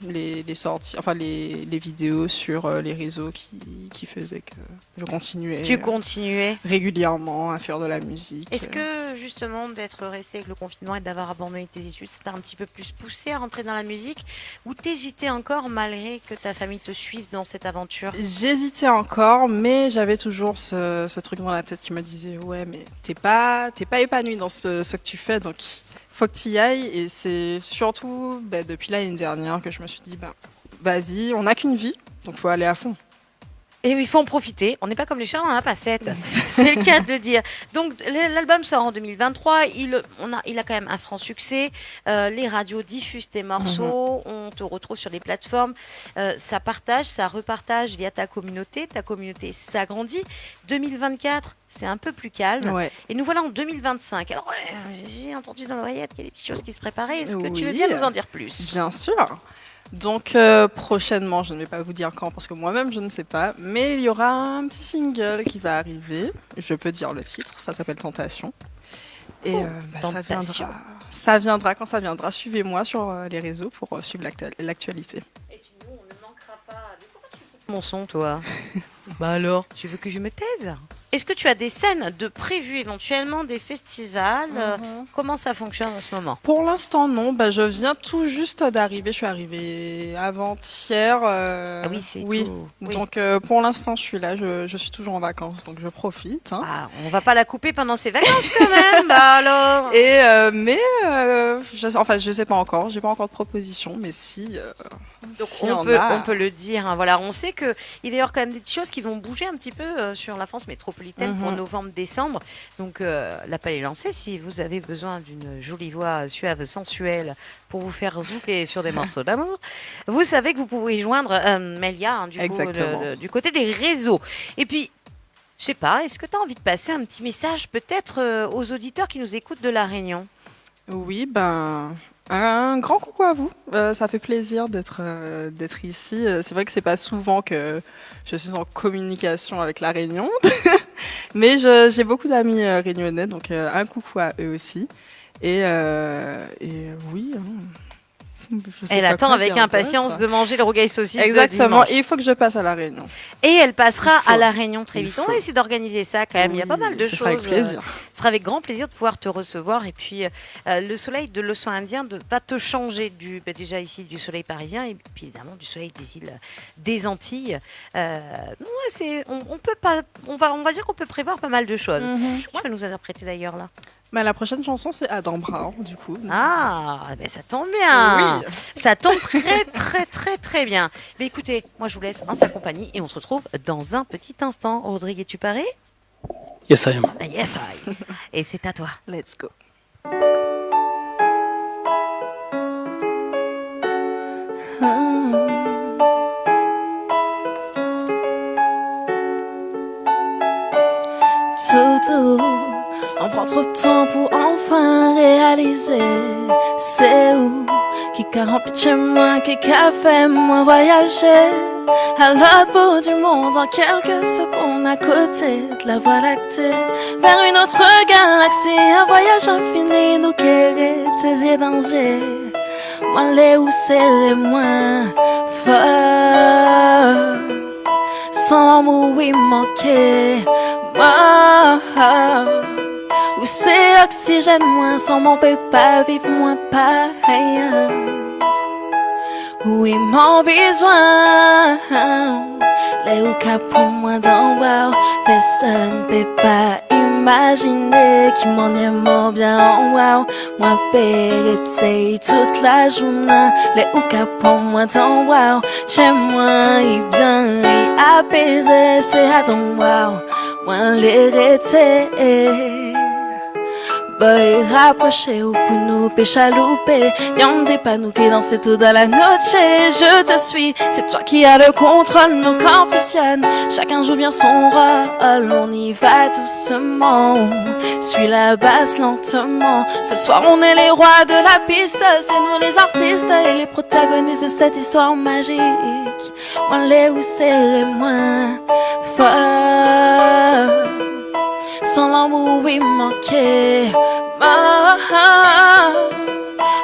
les sorties, enfin les vidéos sur les réseaux qui faisaient que je continuais. Tu continuais régulièrement à faire de la musique. Est-ce que justement d'être resté avec le confinement et d'avoir abandonné tes études, ça t'a un petit peu plus poussé à rentrer dans la musique, ou t'hésitais encore malgré que ta famille te suive dans cette aventure? J'hésitais encore, mais j'avais toujours ce truc dans la tête qui me disait ouais, mais t'es pas épanoui dans ce que tu fais, donc faut que tu y ailles. Et c'est surtout depuis l'année dernière que je me suis dit vas-y, on n'a qu'une vie, donc faut aller à fond. Et il faut en profiter. On n'est pas comme les chats, on n'en a pas 7. C'est le cas de le dire. Donc l'album sort en 2023. Il a quand même un franc succès. Les radios diffusent tes morceaux. On te retrouve sur les plateformes. Ça partage, ça repartage via ta communauté. Ta communauté s'agrandit. 2024, c'est un peu plus calme. Ouais. Et nous voilà en 2025. Alors j'ai entendu dans l'oreillette qu'il y a des petites choses qui se préparaient. Est-ce que tu veux bien nous en dire plus? Bien sûr. Donc prochainement, je ne vais pas vous dire quand parce que moi-même je ne sais pas, mais il y aura un petit single qui va arriver. Je peux dire le titre, ça s'appelle Tentation. Et ça viendra quand ça viendra. Suivez-moi sur les réseaux pour suivre l'actualité. Et puis nous, on ne manquera pas. Mais pourquoi tu coupes mon son, toi? Bah alors, tu veux que je me taise? Est-ce que tu as des scènes de prévues éventuellement, des festivals? Comment ça fonctionne en ce moment? Pour l'instant, non. Je viens tout juste d'arriver. Je suis arrivée avant-hier. Ah oui, c'est tout. Donc, pour l'instant, je suis là. Je suis toujours en vacances, donc je profite. Ah, on va pas la couper pendant ses vacances quand même. Bah alors. Et je sais pas encore. J'ai pas encore de proposition, mais si. Donc si on peut le dire. Voilà, on sait que il va y avoir quand même des choses qui vont bouger un petit peu sur la France métropolitaine pour novembre-décembre. Donc l'appel est lancé. Si vous avez besoin d'une jolie voix suave, sensuelle, pour vous faire zouker sur des morceaux d'amour, vous savez que vous pouvez joindre Mélia du côté des réseaux. Et puis, je sais pas, est-ce que tu as envie de passer un petit message peut-être aux auditeurs qui nous écoutent de La Réunion? Oui, un grand coucou à vous. Ça fait plaisir d'être ici. C'est vrai que c'est pas souvent que je suis en communication avec La Réunion, mais j'ai beaucoup d'amis réunionnais, donc un coucou à eux aussi. Et oui, Je sais Elle pas attend quoi avec dire impatience d'autre. de manger le rougail saucisse. de Exactement, dimanche. et il faut que je passe à La Réunion. Et elle passera Il faut. à La Réunion très Il vite. On faut. va essayer d'organiser ça quand même. Il y a pas mal de Ce choses. sera avec plaisir. Ce sera avec grand plaisir de pouvoir te recevoir. Et puis, le soleil de l'océan Indien va te changer déjà ici du soleil parisien et puis évidemment du soleil des îles des Antilles. On va dire qu'on peut prévoir pas mal de choses. Tu vas nous interpréter d'ailleurs là. La prochaine chanson, c'est Adam Brown, du coup. Ah, ben ça tombe bien. Oui. Ça tombe très, très, très, très bien. Mais écoutez, moi je vous laisse en sa compagnie et on se retrouve dans un petit instant. Rodrigue, es-tu paré? Yes, I am. Yes, I. Et c'est à toi. Let's go. Tout, on prend trop de temps pour enfin réaliser. C'est où qui a rempli de chez moi, qui a fait moi voyager à l'autre bout du monde en quelques secondes à côté de la Voie lactée, vers une autre galaxie, un voyage infini, nous quérir tes dangers. Moi les où c'est moins fort, sans l'amour oui manquer. Où c'est oxygène moins, sans mon peut pas vivre moins pas rien. Oui mon besoin, les ou cas pour moi d'en bas, personne peut pas imaginer qui m'en aime bien en wow. Moi périté toute la journée, les ou cas pour moi d'en wow. Chez moi il bien il apaisé, c'est à ton wow. Moi l'hérité, boy rapproché ou pour nous pécha loupé. Y'en des pas nous qui dansent tout dans la noche. Je te suis, c'est toi qui as le contrôle. Nos corps fusionnent, chacun joue bien son rôle. On y va doucement, suis la basse lentement. Ce soir on est les rois de la piste, c'est nous les artistes et les protagonistes de cette histoire magique. On les où c'est moins fort, sans l'amour oui manquer.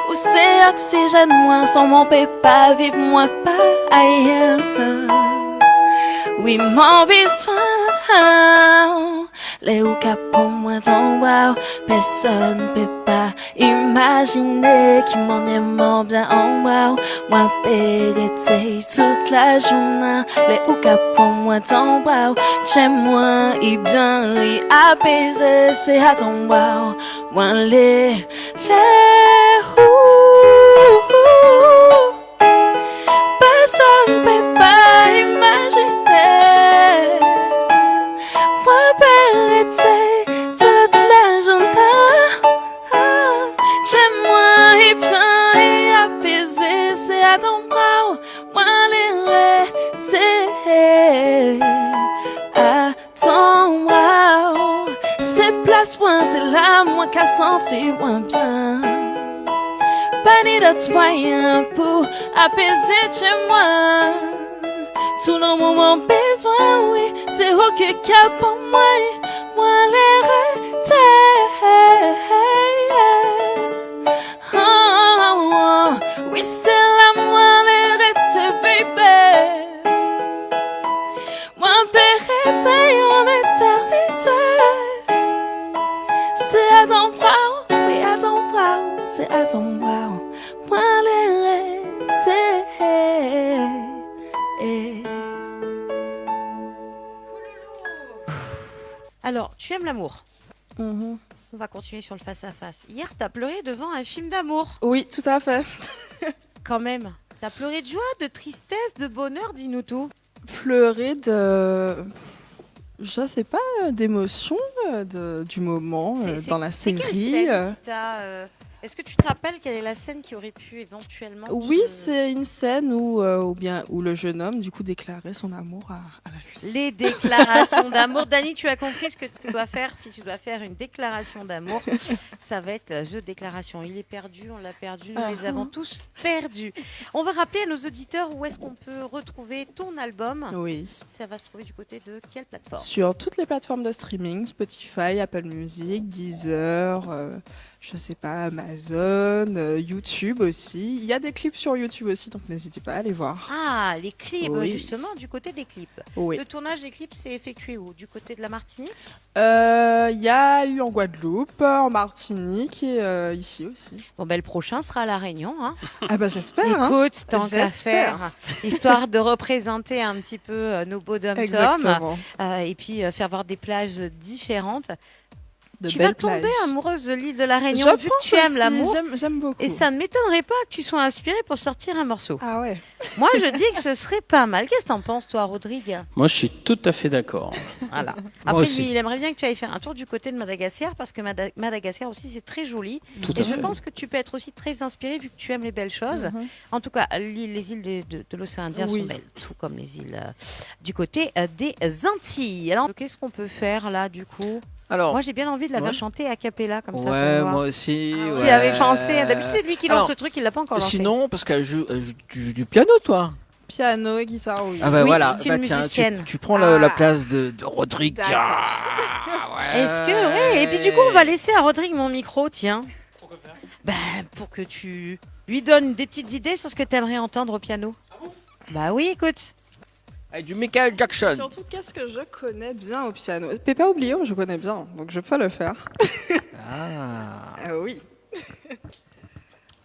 Où c'est oxygène moins, sans mon peut pas vivre moins pas ailleurs. Oui mon besoin, les ou cap pour moi ton wow. Personne peut pas imaginer qui m'en aime bien en wow. Moi périté toute la journée, les ou cap pour moi ton wow. Chez moi il bien il apaisé, c'est à ton wow. Moi les personne peut pas imaginer. Moi périté toute la journée, chez moi il bien il apaisé, c'est à ton bras. Moi l'hérité à ton bras. C'est place moi, c'est là moi qu'a senti moins bien. Pas ni de moyen pour apaiser chez moi. Tout le moment besoin, oui, c'est où que qu'a pour moi. Moi l'hérité, oui c'est là moi l'hérité, baby. Moi périté en éternité. C'est à ton bras, oui à ton bras, c'est à ton bras. Moi l'hérité. Alors, tu aimes l'amour? On va continuer sur le face-à-face. Hier, t'as pleuré devant un film d'amour. Oui, tout à fait. Quand même. T'as pleuré de joie, de tristesse, de bonheur, dis-nous tout. Pleurer de... Je sais pas, d'émotion du moment dans la c'est quelle série. scène qui t'a, est-ce que tu te rappelles quelle est la scène qui aurait pu éventuellement Oui, c'est une scène où le jeune homme du coup déclarait son amour à la fille. Les déclarations d'amour. Dani, tu as compris ce que tu dois faire. Si tu dois faire une déclaration d'amour, ça va être The Déclaration. Il est perdu, on l'a perdu, nous les avons tous perdus. On va rappeler à nos auditeurs où est-ce qu'on peut retrouver ton album. Oui. Ça va se trouver du côté de quelle plateforme? Sur toutes les plateformes de streaming, Spotify, Apple Music, Deezer, je sais pas, ma Amazon, YouTube aussi. Il y a des clips sur YouTube aussi, donc n'hésitez pas à aller voir. Ah, les clips, Oui. justement, du côté des clips. Oui. Le tournage des clips s'est effectué où? Du côté de la Martinique? Il y a eu en Guadeloupe, en Martinique et ici aussi. Bon, ben le prochain sera à La Réunion. Hein. Ah bah j'espère. Hein. Écoute, tant qu'à J'espère. faire, histoire de représenter un petit peu nos beaux dom-toms Exactement. et puis faire voir des plages différentes. De Tu vas belles tomber plages. amoureuse de l'île de la Réunion Je vu que pense tu aimes aussi, l'amour. J'aime beaucoup. Et ça ne m'étonnerait pas que tu sois inspiré pour sortir un morceau. Ah ouais. Moi, je dis que ce serait pas mal. Qu'est-ce que t'en penses, toi, Rodrigue? Moi, je suis tout à fait d'accord. Voilà. Moi Après, aussi. lui, il aimerait bien que tu ailles faire un tour du côté de Madagascar parce que Madagascar aussi, c'est très joli. Tout Et à je fait. pense que tu peux être aussi très inspiré vu que tu aimes les belles choses. En tout cas, les îles de l'océan Indien Oui. sont belles, tout comme les îles du côté des Antilles. Alors, qu'est-ce qu'on peut faire là, du coup? Alors, Moi, j'ai bien envie de la faire ouais. chanter a cappella comme ça. pour ouais, voir. moi aussi. Tu ouais. avais pensé. D'habitude, c'est lui qui lance Alors, le truc, il l'a pas encore lancé. Sinon, parce qu'elle joue du piano, toi. Piano et guitare, oui. Ah bah Oui, voilà, c'est une bah, tiens, musicienne. tu prends la place de Rodrigue. D'accord. Ah, ouais. Est-ce que ouais. Et puis du coup, on va laisser à Rodrigue mon micro, tiens. Pourquoi faire? Pour que tu lui donnes des petites idées sur ce que tu aimerais entendre au piano. Ah bon? Bah oui, écoute. Avec du Michael Jackson. Surtout, qu'est-ce que je connais bien au piano? Pépé Oublio, je connais bien, donc je peux le faire. Ah. Oui.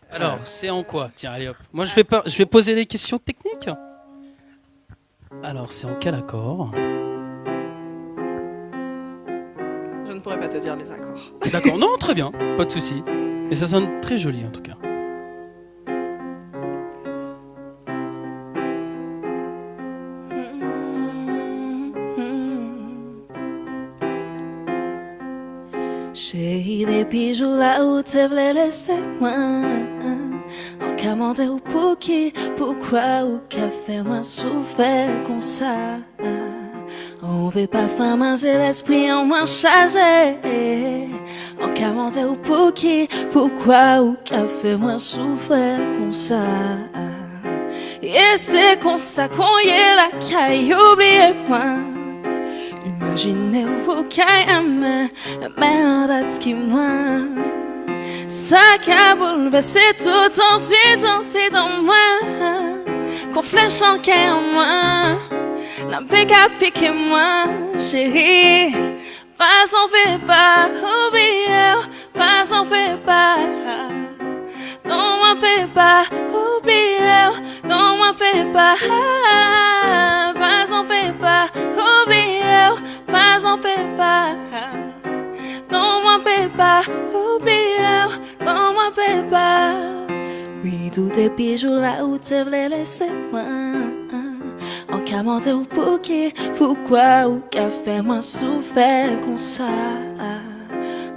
Alors, c'est en quoi? Tiens, allez hop. Moi, je vais poser des questions techniques. Alors, c'est en quel accord? Je ne pourrais pas te dire les accords. D'accord, non, très bien, pas de souci. Et ça sonne très joli en tout cas. Chérie, depuis jour là où tu voulais laisser moi. En commandé ou pour qui, pourquoi ou qu'a fait moi souffert comme ça. On veut pas faire manger l'esprit en moins chargé. En commandé ou pour qui, pourquoi ou qu'a fait moi souffert comme ça. Et c'est comme ça qu'on y est la caille, oubliez-moi. Imaginez où qu'aime, mais en date qui moi. Ça a bouleversé tout entier dans moi. Qu'on flèche en cœur en moi. La pique à piquer moi, chérie. Pas en fait pas, oublier, pas en fait pas. Non, m'en fais pas, oublier, non, m'en fais pas. Pas en fait pas, oublier, pas en fait pas. Non, m'en fais pas, oublier, non, m'en fais pas. Oui, tout est pigeon là où tu voulais laisser moi. En commenter ou pour qui, pourquoi ou qu'a fait moi souffert comme ça.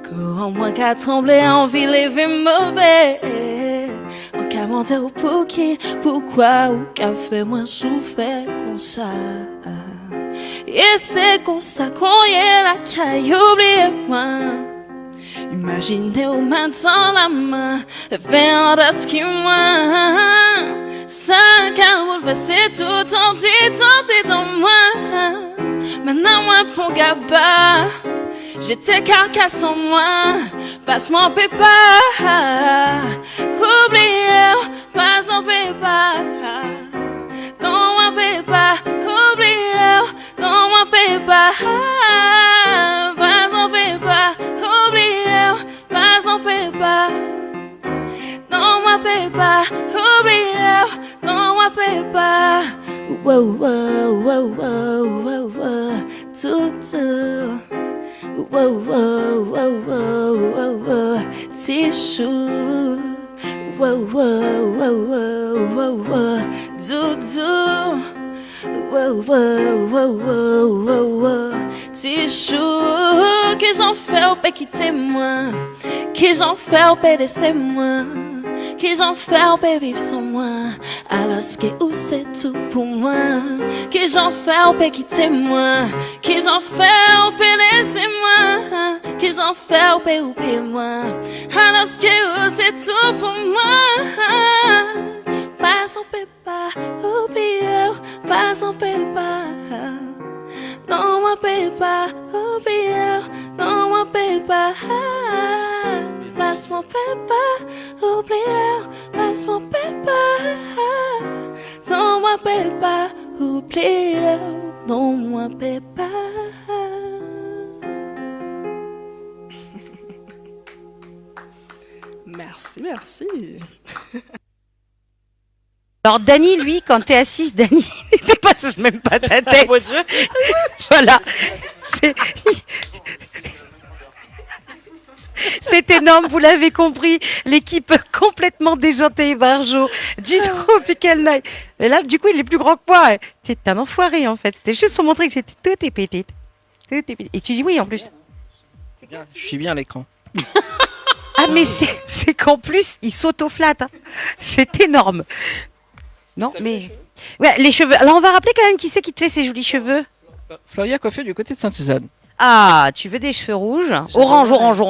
Courant moi qu'a tremblé, envie lever mauvais. En commenter ou pour qui, pourquoi ou qu'a fait moi souffert comme ça. Et c'est comme ça qu'on y est la caille, oubliez-moi. Imaginez au maintenant la main, fait en date qui moi. Ça a bouleversé tout entier dans moi. Maintenant moi pour gaba, j'étais carcasse en moi. Passe-moi pépa, oubliez, pas en pépa. Non moi pépa, oubliez, non moi pépa. Pas en pépa, oubliez, pas en pépa. Non moi pépa, oubliez, non moi pépa. Wow wow wow wow wow wow, tout tout. Wow wow wow wow wow wow, tichou. Wow wow wow wow wow wow, doudou. Wow wow wow wow wow wow, tichou. Que j'en fais au pays quitter moi, que j'en fais au pays laisser moi. Que j'en fais au pays vivre sans moi. Alors que où c'est tout pour moi. Que j'en fais au pays quitter moi. Que j'en fais au pays laisser moi. Que j'en fais au pays oublier moi. Alors que où c'est tout pour moi. Pas en paix pas oublier. Pas en paix pas. Non m'en paie pas oublier. Non m'en paie pas. Passe mon pépé, oublier, laisse mon pépé. Non, mon pépé, oublier, non, mon pépé. Merci. Alors Dany, lui, quand t'es assise, Dany, il ne dépasse même pas ta tête. Voilà. C'est énorme, vous l'avez compris. L'équipe complètement déjantée et barjo du Tropical Night. Et là, du coup, il est plus grand que moi. C'est un enfoiré, en fait. C'était juste pour montrer que j'étais toute et petite. Et tu dis oui, en plus. Je suis bien à l'écran. Ah, mais c'est qu'en plus, il s'auto-flatte. Hein. C'est énorme. Non, mais... Ouais, les cheveux. Alors, on va rappeler quand même qui c'est qui te fait ces jolis cheveux. Floria coiffée du côté de Sainte-Suzanne. Ah, tu veux des cheveux rouges? Orange,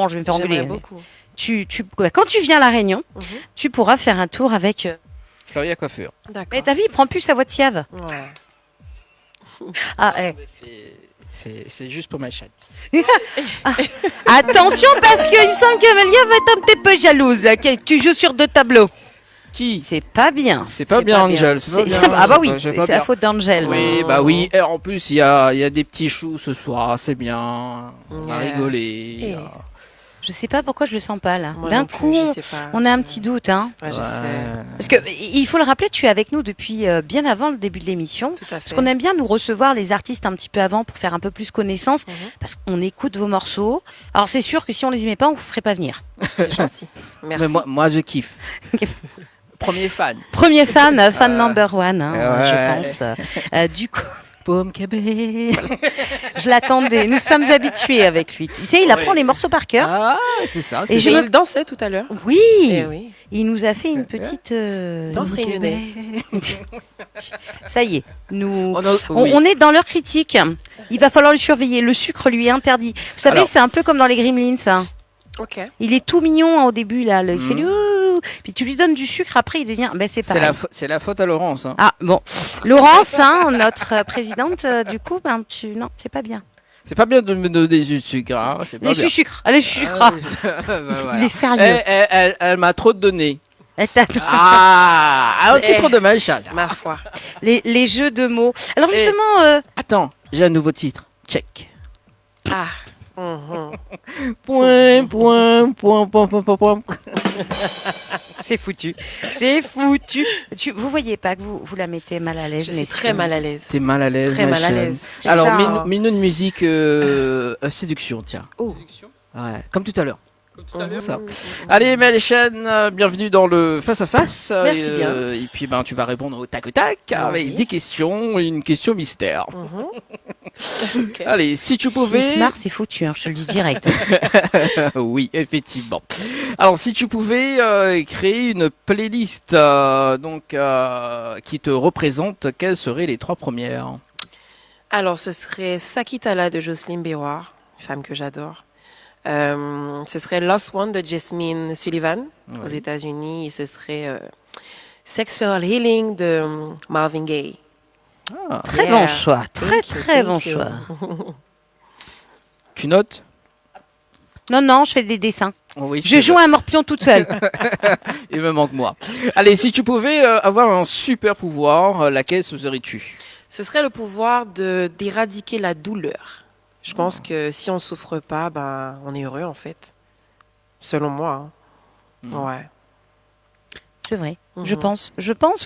je vais me faire engueuler. Beaucoup. Quand tu viens à La Réunion, tu pourras faire un tour avec... Floria coiffure. D'accord. Mais t'as vu, il prend plus sa voix de Siave. Ouais. Ah, C'est juste pour ma chaîne. Attention, parce qu'il me semble que Amélia va être un petit peu jalouse. Là, que tu joues sur deux tableaux. Qui? C'est pas bien. C'est pas bien, Angel. Ah bah oui, c'est la faute d'Angel. Oui, bah oui. Et en plus, il y a des petits choux ce soir. C'est bien. On va rigoler. Je sais pas pourquoi je le sens pas là. Moi D'un non plus, coup, je sais pas. on a un petit doute. Hein. Ouais, je sais. Parce que il faut le rappeler, tu es avec nous depuis bien avant le début de l'émission. Tout à fait. Parce qu'on aime bien nous recevoir les artistes un petit peu avant pour faire un peu plus connaissance. Parce qu'on écoute vos morceaux. Alors c'est sûr que si on les aimait pas, on vous ferait pas venir. C'est gentil. Merci. Mais moi, je kiffe. Premier fan. Premier fan, fan number one, hein, ouais. je pense. Du coup, Pomme Cabé. Je l'attendais. Nous sommes habitués avec lui. Tu sais, il apprend les morceaux par cœur. Ah, c'est ça. Et il dansait tout à l'heure. Oui. Eh oui. Il nous a fait une petite danse réunionnaise. Ça y est, nous, oui. on est dans l'heure critique. Il va falloir le surveiller. Le sucre lui est interdit. Vous savez, Alors. c'est un peu comme dans les Gremlins. Hein. Ok. Il est tout mignon hein, au début là. Il fait puis tu lui donnes du sucre. Après, il devient. Ben c'est pareil. C'est la faute à Laurence. Hein. Ah bon, Laurence, hein, notre présidente, du coup, ben non, c'est pas bien. C'est pas bien de me donner du sucre. Hein. C'est pas Les bien. sucres, allez sucre. Voilà. Il est sérieux. Elle m'a trop donné. Elle t'a- Un petit trop de mal, Charles. Ma foi. les jeux de mots. Alors justement, Attends, j'ai un nouveau titre. Check. Ah. Point. c'est foutu. C'est foutu. Vous voyez pas que vous la mettez mal à l'aise. Je suis très mal à l'aise. T'es mal à l'aise. Très ma mal à chaîne. l'aise. C'est Alors, ça, mets-nous hein. mets-nous une musique séduction, tiens. Oh. Ouais, comme tout à l'heure. Ça. Allez, Melchen, bienvenue dans le face-à-face. Merci bien. Et puis, ben, tu vas répondre au tac-tac avec 10 questions et une question mystère. Okay. Allez, si tu pouvais... C'est smart, c'est foutu, hein, je te le dis direct. Oui, effectivement. Alors, si tu pouvais créer une playlist qui te représente, quelles seraient les 3 premières? Alors, ce serait Sakitala de Jocelyne Béroir, une femme que j'adore. Ce serait Lost One de Jasmine Sullivan aux États-Unis. Et ce serait Sexual Healing de Marvin Gaye. Ah. Très bon choix, très bon choix. Tu notes? Non, je fais des dessins. Oh oui, je joue un morpion toute seule. Il me manque moi. Allez, si tu pouvais avoir un super pouvoir, laquelle serais-tu? Ce serait le pouvoir d'éradiquer la douleur. Je pense que si on souffre pas, ben, on est heureux en fait. Selon moi. Hein. Ouais. C'est vrai. Je pense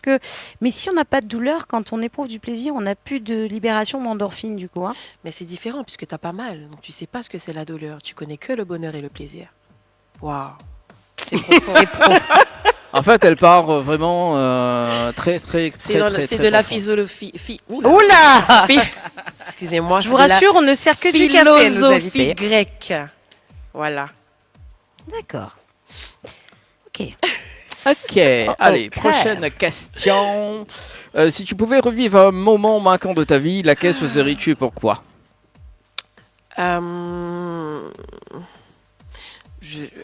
que... Mais si on n'a pas de douleur, quand on éprouve du plaisir, on n'a plus de libération d'endorphine du coup. Hein. Mais c'est différent puisque t'as pas mal. Donc tu sais pas ce que c'est la douleur. Tu connais que le bonheur et le plaisir. Waouh. C'est profond. En fait, elle part vraiment très. C'est de la physiologie. Oula. Excusez-moi. Je vous rassure, on ne sert que du café, nos invités. Philosophie grecque. Voilà. D'accord. Ok. Ok, allez, prochaine question. Si tu pouvais revivre un moment marquant de ta vie, laquelle serais-tu et pourquoi?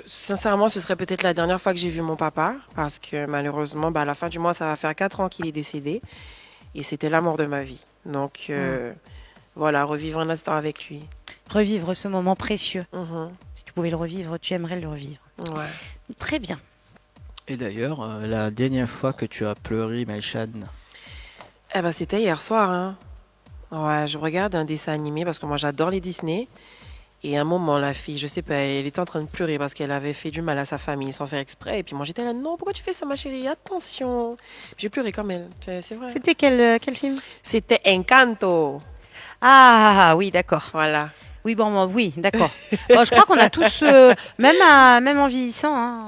Sincèrement, ce serait peut-être la dernière fois que j'ai vu mon papa, parce que malheureusement, à la fin du mois, ça va faire 4 ans qu'il est décédé, et c'était l'amour de ma vie. Donc, voilà, revivre un instant avec lui. Revivre ce moment précieux. Mhm. Si tu pouvais le revivre, tu aimerais le revivre. Ouais. Très bien. Et d'ailleurs, la dernière fois que tu as pleuré, Maïchan, Eh ben, c'était hier soir. Hein. Ouais, je regarde un dessin animé parce que moi j'adore les Disney. Et à un moment, la fille, je sais pas, elle était en train de pleurer parce qu'elle avait fait du mal à sa famille sans faire exprès. Et puis moi j'étais là, non, pourquoi tu fais ça, ma chérie? Attention. J'ai pleuré comme elle. C'est vrai. C'était quel film? C'était Encanto. Ah oui, d'accord. Voilà. Oui, bon, oui, d'accord. Bon, je crois qu'on a tous, même en vieillissant, hein,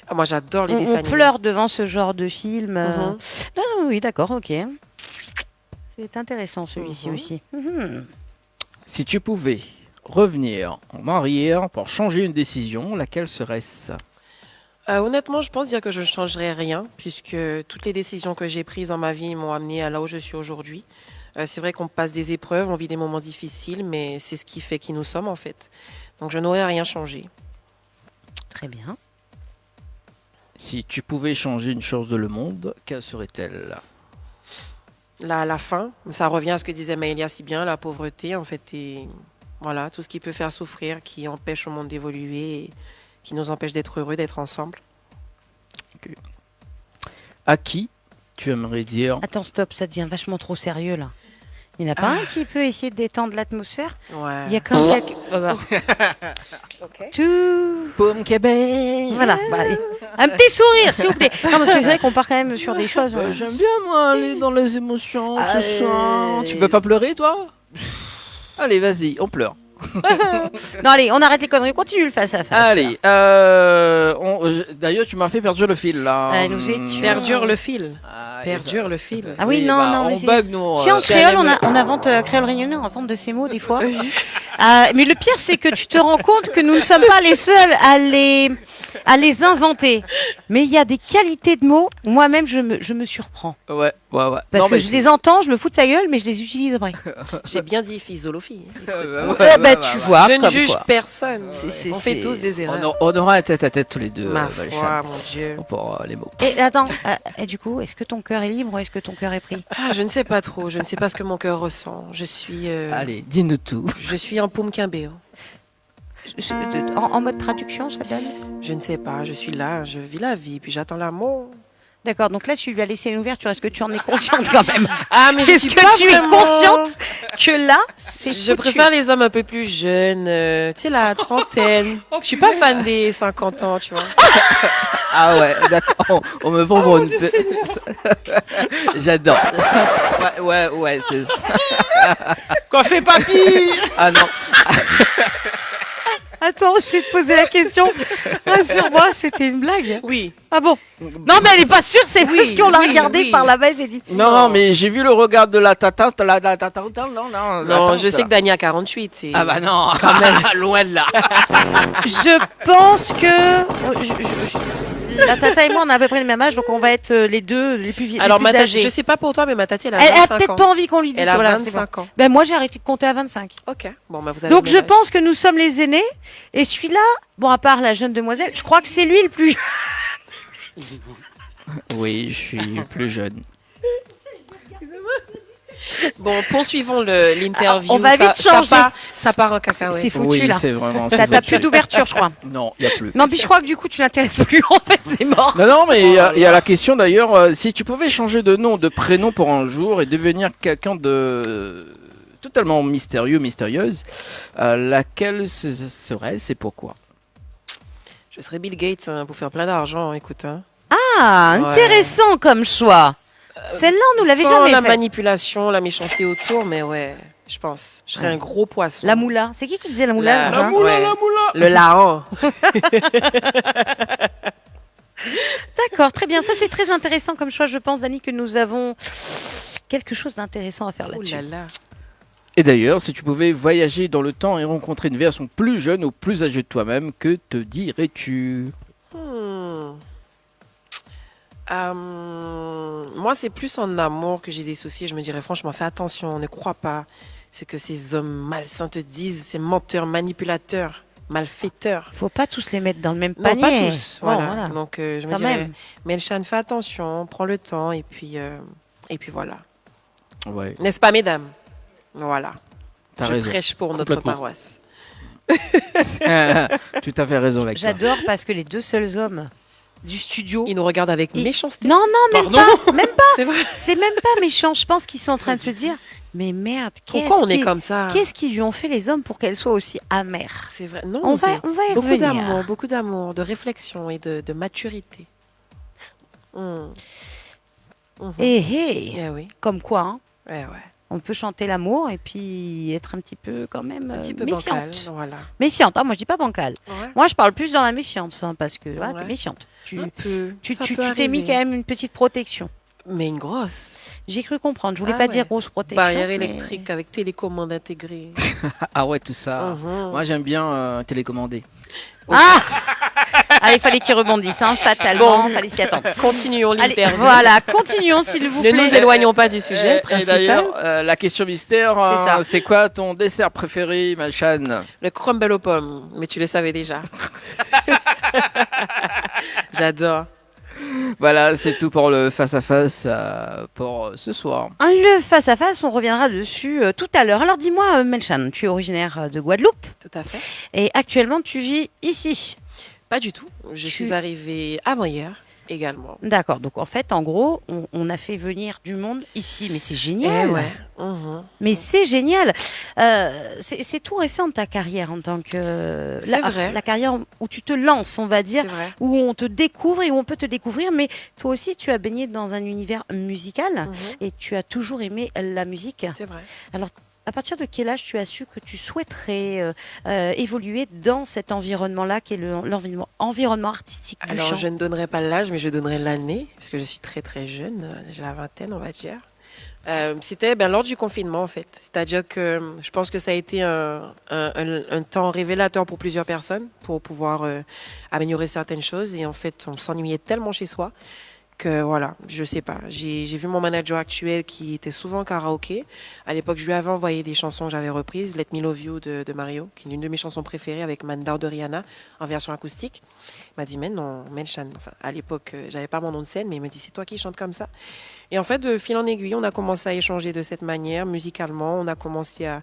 Ah, moi j'adore les on dessins animés. pleure devant ce genre de film. Mhm. Non, oui, d'accord, ok. C'est intéressant celui-ci aussi. Mhm. si tu pouvais revenir en arrière pour changer une décision, laquelle serait-ce? Honnêtement, je pense dire que je ne changerai rien, puisque toutes les décisions que j'ai prises dans ma vie m'ont amené à là où je suis aujourd'hui. C'est vrai qu'on passe des épreuves, on vit des moments difficiles, mais c'est ce qui fait qui nous sommes en fait. Donc je n'aurais rien changé. Très bien. Si tu pouvais changer une chose dans le monde, quelle serait-elle? La faim, ça revient à ce que disait Maëlia si bien, la pauvreté en fait, et voilà, tout ce qui peut faire souffrir, qui empêche au monde d'évoluer, et qui nous empêche d'être heureux, d'être ensemble. À qui tu aimerais dire? Attends, stop, ça devient vachement trop sérieux là. Il n'y en a pas un qui peut essayer de détendre l'atmosphère? Ouais. Il y a quand même quelques... Oh, bah. Tout... Pomme Québec. Voilà. Bah, un petit sourire, s'il vous plaît. Non, parce que c'est vrai qu'on part quand même sur des choses... J'aime bien, moi, aller dans les émotions ce soir. Tu veux pas pleurer, toi? Allez, vas-y, on pleure. Non, allez, on arrête les conneries, on continue le face-à-face. Allez, d'ailleurs, tu m'as fait perdre le fil, là. Nous étions... Perdure le fil. Perdure le fil. Ah oui, non, non. On bug, nous. Si en créole, on invente, créole réunionnais, on invente de ces mots des fois. Mais le pire, c'est que tu te rends compte que nous ne sommes pas les seuls à les inventer. Mais il y a des qualités de mots, moi-même, je me surprends. Ouais. Parce Non, que mais je les entends, je me fous de sa gueule, mais je les utilise après. J'ai bien dit physologie. Tu vois, je ne comme juge quoi. personne. On fait tous des erreurs. On aura un tête-à-tête tous les deux. Ma Maïchan, foi, mon Dieu. pour les mots. Et attends, et du coup, est-ce que ton cœur est libre ou est-ce que ton cœur est pris? Ah, je ne sais pas trop. Je ne sais pas ce que mon cœur ressent. Je suis. Allez, dis-nous tout. Je suis en poum quimbéo. En mode traduction, ça donne? Je ne sais pas. Je suis là. Je vis la vie. Puis j'attends l'amour. D'accord, donc là, tu lui as laissé une ouverture. Est-ce que tu en es consciente quand même? Ah, mais est-ce que tu es consciente que là, c'est Je préfère les hommes un peu plus jeunes. Tu sais, la trentaine. Je suis pas fan des 50 ans, tu vois. Ah ouais, d'accord. On me prend pour une... J'adore. Ouais, c'est ça. Coiffé papy. Ah non. Attends, je vais te poser la question. Rassure-moi, c'était une blague. Oui. Ah bon? Non, mais elle est pas sûre, c'est parce qu'on l'a regardé par la base et dit. Non, mais j'ai vu le regard de la tata. Non, je sais que Dani a 48. C'est... Ah bah non, quand même. loin de là. Je pense que la tata et moi, on a à peu près le même âge, donc on va être les deux les plus vieux. Alors, les plus âgés. je sais pas pour toi, mais ma tati, elle a Elle 25 a peut-être ans. pas envie qu'on lui dise. Elle a voilà, 25 ans. Ben moi, j'ai arrêté de compter à 25. Ok. Bon, bah vous avez Donc le je même âge. pense que nous sommes les aînés. Et celui-là, bon, à part la jeune demoiselle, je crois que c'est lui le plus jeune. Oui, je suis plus jeune. Bon, poursuivons l'interview. On va vite changer. Ça part en cacahuète. C'est foutu Oui, là. c'est vraiment... Ça t'as plus d'ouverture, je crois. Non, il n'y a plus. Non, puis je crois que du coup, tu l'intéresses plus. En fait, c'est mort. Non, mais il y a la question d'ailleurs, si tu pouvais changer de nom, de prénom pour un jour et devenir quelqu'un de totalement mystérieux, mystérieuse, laquelle ce serait, c'est pourquoi? Je serais Bill Gates hein, pour faire plein d'argent, écoute. Hein. Ah, intéressant comme choix. Celle-là, on nous l'avait Sans jamais la fait. manipulation, la méchanceté autour, mais ouais, je pense. Je serais un gros poisson. La moula. C'est qui disait la moula? La moula. Le larron. D'accord, très bien. Ça, c'est très intéressant comme choix. Je pense, Dani, que nous avons quelque chose d'intéressant à faire Oh là-dessus. là là. Et d'ailleurs, si tu pouvais voyager dans le temps et rencontrer une version plus jeune ou plus âgée de toi-même, que te dirais-tu? Moi, c'est plus en amour que j'ai des soucis. Je me dirais, franchement, fais attention, ne crois pas ce que ces hommes malsains te disent, ces menteurs, manipulateurs, malfaiteurs. Faut pas tous les mettre dans le même Non, panier. pas tous. Bon, Voilà. Donc, je me Quand dirais, même. Melchan, fais attention, prends le temps, et puis voilà. Ouais. N'est-ce pas, mesdames? Voilà. T'as Je raison. prêche pour notre Complètement. paroisse. Tout à fait raison avec ça. J'adore parce que les deux seuls hommes du studio. Ils nous regardent avec Ils- méchanceté. Non, non, même Pardon pas. Même pas. C'est vrai. C'est même pas méchant. Je pense qu'ils sont en train de se dire, mais merde, Pourquoi on est comme ça? qu'est-ce qu'ils lui ont fait les hommes pour qu'elle soit aussi amère? C'est vrai. Non, On va y beaucoup d'amour, revenir. beaucoup d'amour, de réflexion et de maturité. Mhm. Mhm. Eh oui. comme quoi, hein, Ouais. on peut chanter l'amour et puis être un petit peu quand même Un petit peu méfiante. bancal, voilà. Méfiante. Ah, moi je dis pas bancale. Ouais. Moi je parle plus dans la méfiance hein, parce que voilà, Ouais. t'es méfiante. Tu Un peu. tu Ça tu- peut tu t'es mis arriver. quand même une petite protection. Mais une grosse. J'ai cru comprendre. Je voulais Ah pas ouais. dire grosse protection. Barrière mais- électrique avec télécommande intégrée. Ah ouais, tout ça. Mhm. Moi, j'aime bien télécommander. Ah Ah, il fallait qu'il rebondisse, hein, fatalement, Bon. il fallait s'y attendre. Continuons Allez, l'interview. voilà, continuons s'il vous Ne plaît. nous éloignons pas du sujet Et principal. d'ailleurs, la question mystère, C'est ça. c'est quoi ton dessert préféré, Malchan? Le crumble aux pommes, mais tu le savais déjà. J'adore. Voilà, c'est tout pour le face-à-face pour ce soir. Le face-à-face, on reviendra dessus tout à l'heure. Alors dis-moi, Melchan, tu es originaire de Guadeloupe Tout à fait. et actuellement tu vis ici. Pas du tout. Je suis arrivée avant-hier également. D'accord, donc en fait, en gros, on a fait venir du monde ici, mais c'est génial. Eh ouais. Mhm. Mais c'est génial. C'est tout récent ta carrière en tant que C'est vrai. la carrière où tu te lances, on va dire, C'est vrai. où on te découvre et où on peut te découvrir. Mais toi aussi, tu as baigné dans un univers musical Mhm. et tu as toujours aimé la musique. C'est vrai. Alors, à partir de quel âge tu as su que tu souhaiterais évoluer dans cet environnement-là, qui est l'environnement artistique du Alors, chant? je ne donnerai pas l'âge, mais je donnerai l'année, puisque je suis très très jeune. J'ai la vingtaine, on va dire. C'était lors du confinement, en fait. C'est-à-dire que je pense que ça a été un temps révélateur pour plusieurs personnes pour pouvoir améliorer certaines choses. Et en fait, on s'ennuyait tellement chez soi que voilà, je sais pas. J'ai vu mon manager actuel qui était souvent en karaoké. À l'époque, je lui avais envoyé des chansons que j'avais reprises. Let Me Love You de Mario, qui est l'une de mes chansons préférées, avec Mandar de Rihanna en version acoustique. Il m'a dit, mais non, Melchan. Enfin, à l'époque, j'avais pas mon nom de scène, mais il me dit, c'est toi qui chantes comme ça. Et en fait, de fil en aiguille, on a commencé à échanger de cette manière, musicalement. On a commencé à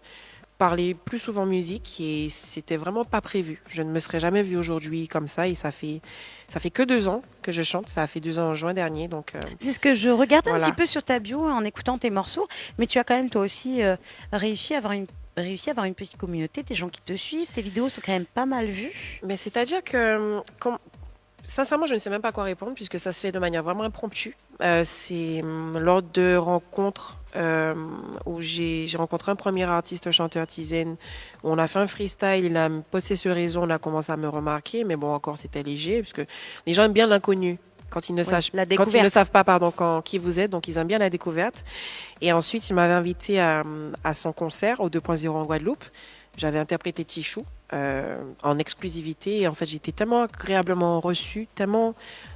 parler plus souvent musique et c'était vraiment pas prévu. Je ne me serais jamais vue aujourd'hui comme ça et ça fait que 2 ans que je chante. Ça a fait 2 ans en juin dernier, donc. C'est ce que je regarde Voilà. un petit peu sur ta bio en écoutant tes morceaux, mais tu as quand même toi aussi réussi à avoir une petite communauté, des gens qui te suivent, tes vidéos sont quand même pas mal vues. Mais c'est-à-dire que, sincèrement, je ne sais même pas quoi répondre puisque ça se fait de manière vraiment impromptue. C'est lors de rencontres où j'ai rencontré un premier artiste, chanteur Tizen, où on a fait un freestyle, il a posté sur le réseau, on a commencé à me remarquer, mais bon, encore c'était léger puisque les gens aiment bien l'inconnu. Quand ils ne, Oui, sachent, la quand ils découverte. ne savent pas qui vous êtes, donc ils aiment bien la découverte. Et ensuite, il m'avait invité à son concert au 2.0 en Guadeloupe. J'avais interprété Tichou en exclusivité et en fait j'ai été tellement agréablement reçue,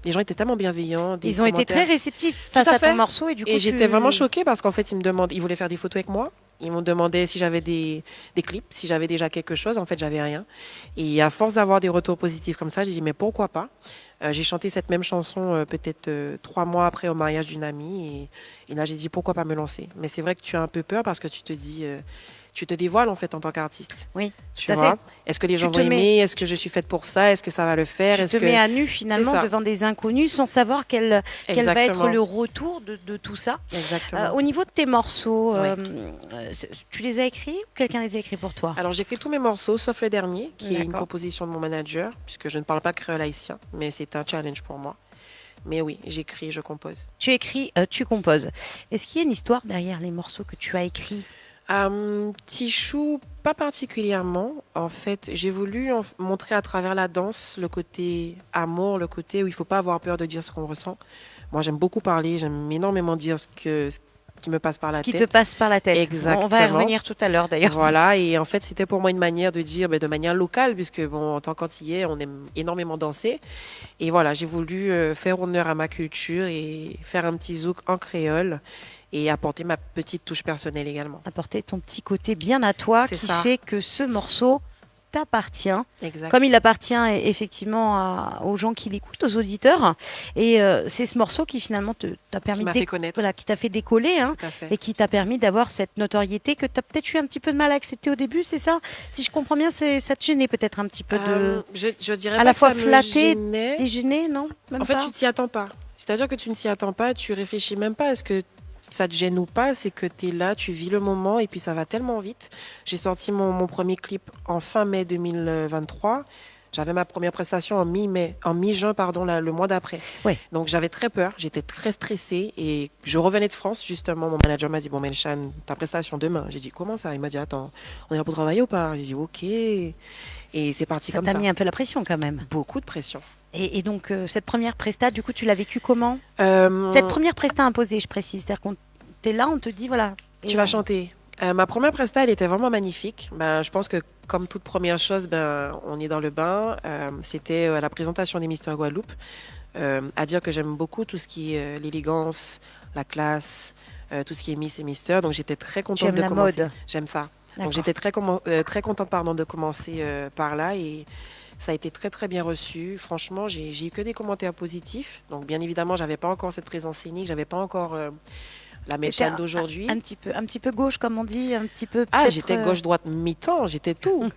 les gens étaient tellement bienveillants. Des Ils ont été commentaires. très réceptifs Tout face à à ton fait. morceau et du coup Et j'étais tu- vraiment choquée parce qu'en fait ils voulaient faire des photos avec moi. Ils m'ont demandé si j'avais des clips, si j'avais déjà quelque chose. En fait, j'avais rien. Et à force d'avoir des retours positifs comme ça, j'ai dit mais pourquoi pas. J'ai chanté cette même chanson peut-être 3 mois après au mariage d'une amie et là j'ai dit pourquoi pas me lancer. Mais c'est vrai que tu as un peu peur parce que tu te dis tu te dévoiles en fait en tant qu'artiste. Oui, tu tout à vois. fait. Est-ce que les Tu gens te vont mets- aimer? Est-ce que je suis faite pour ça? Est-ce que ça va le faire? Tu Est-ce te que mets à nu finalement C'est ça. devant des inconnus sans savoir quel va être Exactement. le retour de tout ça. Exactement. Au niveau de tes morceaux, Ouais. tu les as écrits ou quelqu'un les a écrits pour toi? Alors j'écris tous mes morceaux sauf le dernier qui est une D'accord. proposition de mon manager puisque je ne parle pas créole haïtien mais c'est un challenge pour moi. Mais oui, j'écris, je compose. Tu écris, tu composes. Est-ce qu'il y a une histoire derrière les morceaux que tu as écrits? Tichou, pas particulièrement. En fait, j'ai voulu montrer à travers la danse le côté amour, le côté où il faut pas avoir peur de dire ce qu'on ressent. Moi, j'aime beaucoup parler, j'aime énormément dire ce qui me passe par la Ce qui tête. te passe par la tête. Exactement. On va y revenir tout à l'heure d'ailleurs. Voilà, et en fait, c'était pour moi une manière de dire de manière locale, puisque bon, en tant qu'antillais, on aime énormément danser. Et voilà, j'ai voulu faire honneur à ma culture et faire un petit zouk en créole et apporter ma petite touche personnelle également. Apporter ton petit côté bien à toi C'est qui ça. fait que ce morceau t'appartient, Exact. comme il appartient effectivement aux gens qui l'écoutent, aux auditeurs. Et c'est ce morceau qui finalement t'a permis m'a fait connaître. voilà, qui t'a fait décoller, hein, Tout à fait. et qui t'a permis d'avoir cette notoriété que tu as peut-être eu un petit peu de mal à accepter au début, c'est ça? Si je comprends bien, ça te gênait peut-être un petit peu de... Je dirais à pas la que fois ça me flatté gênait. et gêné, non? Même En fait, pas tu t'y attends pas. C'est-à-dire que tu ne t'y attends pas, tu réfléchis même pas à ce que ça te gêne ou pas, c'est que tu es là, tu vis le moment et puis ça va tellement vite. J'ai sorti mon premier clip en fin mai 2023. J'avais ma première prestation en mi-juin, pardon, le mois d'après. Ouais. Donc j'avais très peur, j'étais très stressée et je revenais de France justement. Mon manager m'a dit bon Melchan, ta prestation demain. J'ai dit comment ça? Il m'a dit attends, on est là pour travailler ou pas? J'ai dit ok. Et c'est parti Ça comme t'a ça. mis un peu la pression quand même. Beaucoup de pression. Et donc, cette première presta, du coup, tu l'as vécue comment? Euh, Cette première presta imposée, je précise. C'est-à-dire qu'on t'es là, on te dit, voilà. Tu vas chanter. Ma première presta, elle était vraiment magnifique. Ben, je pense que comme toute première chose, on est dans le bain. C'était la présentation des Mister Guadeloupe. À dire que j'aime beaucoup tout ce qui est l'élégance, la classe, tout ce qui est Miss et Mister. Donc j'étais très contente de la commencer. mode. J'aime ça. D'accord. Donc j'étais très contente de commencer par là et ça a été très très bien reçu. Franchement, j'ai eu que des commentaires positifs. Donc bien évidemment, j'avais pas encore cette présence scénique, j'avais pas encore la Melchan d'aujourd'hui. Un petit peu gauche, comme on dit, un petit peu. Ah, peut-être, j'étais gauche-droite mi-temps, j'étais tout.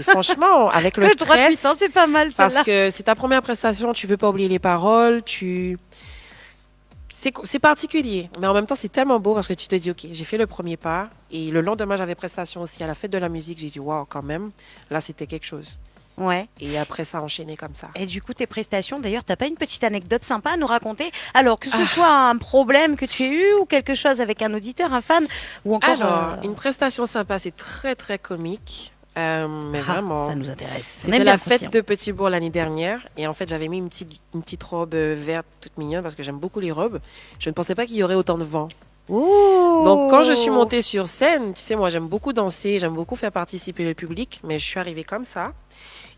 Franchement, avec le Gauche-droite stress. mi-temps, c'est pas mal, Parce celle-là. que c'est ta première prestation, tu veux pas oublier les paroles, c'est particulier, mais en même temps, c'est tellement beau parce que tu te dis, OK, j'ai fait le premier pas. Et le lendemain, j'avais prestation aussi à la fête de la musique. J'ai dit, waouh, quand même, là, c'était quelque chose. Ouais. Et après, ça a enchaîné comme ça. Et du coup, tes prestations, d'ailleurs, t'as pas une petite anecdote sympa à nous raconter? Alors, que ce soit un problème que tu aies eu ou quelque chose avec un auditeur, un fan, ou encore. Alors, une prestation sympa, c'est très, très comique. Mais vraiment. Ça nous intéresse. On C'était aime la bien fête croustillant. de Petit-Bourg l'année dernière. Et en fait, j'avais mis une petite robe verte toute mignonne parce que j'aime beaucoup les robes. Je ne pensais pas qu'il y aurait autant de vent. Ouh. Donc, quand je suis montée sur scène, tu sais, moi, j'aime beaucoup danser, j'aime beaucoup faire participer le public. Mais je suis arrivée comme ça.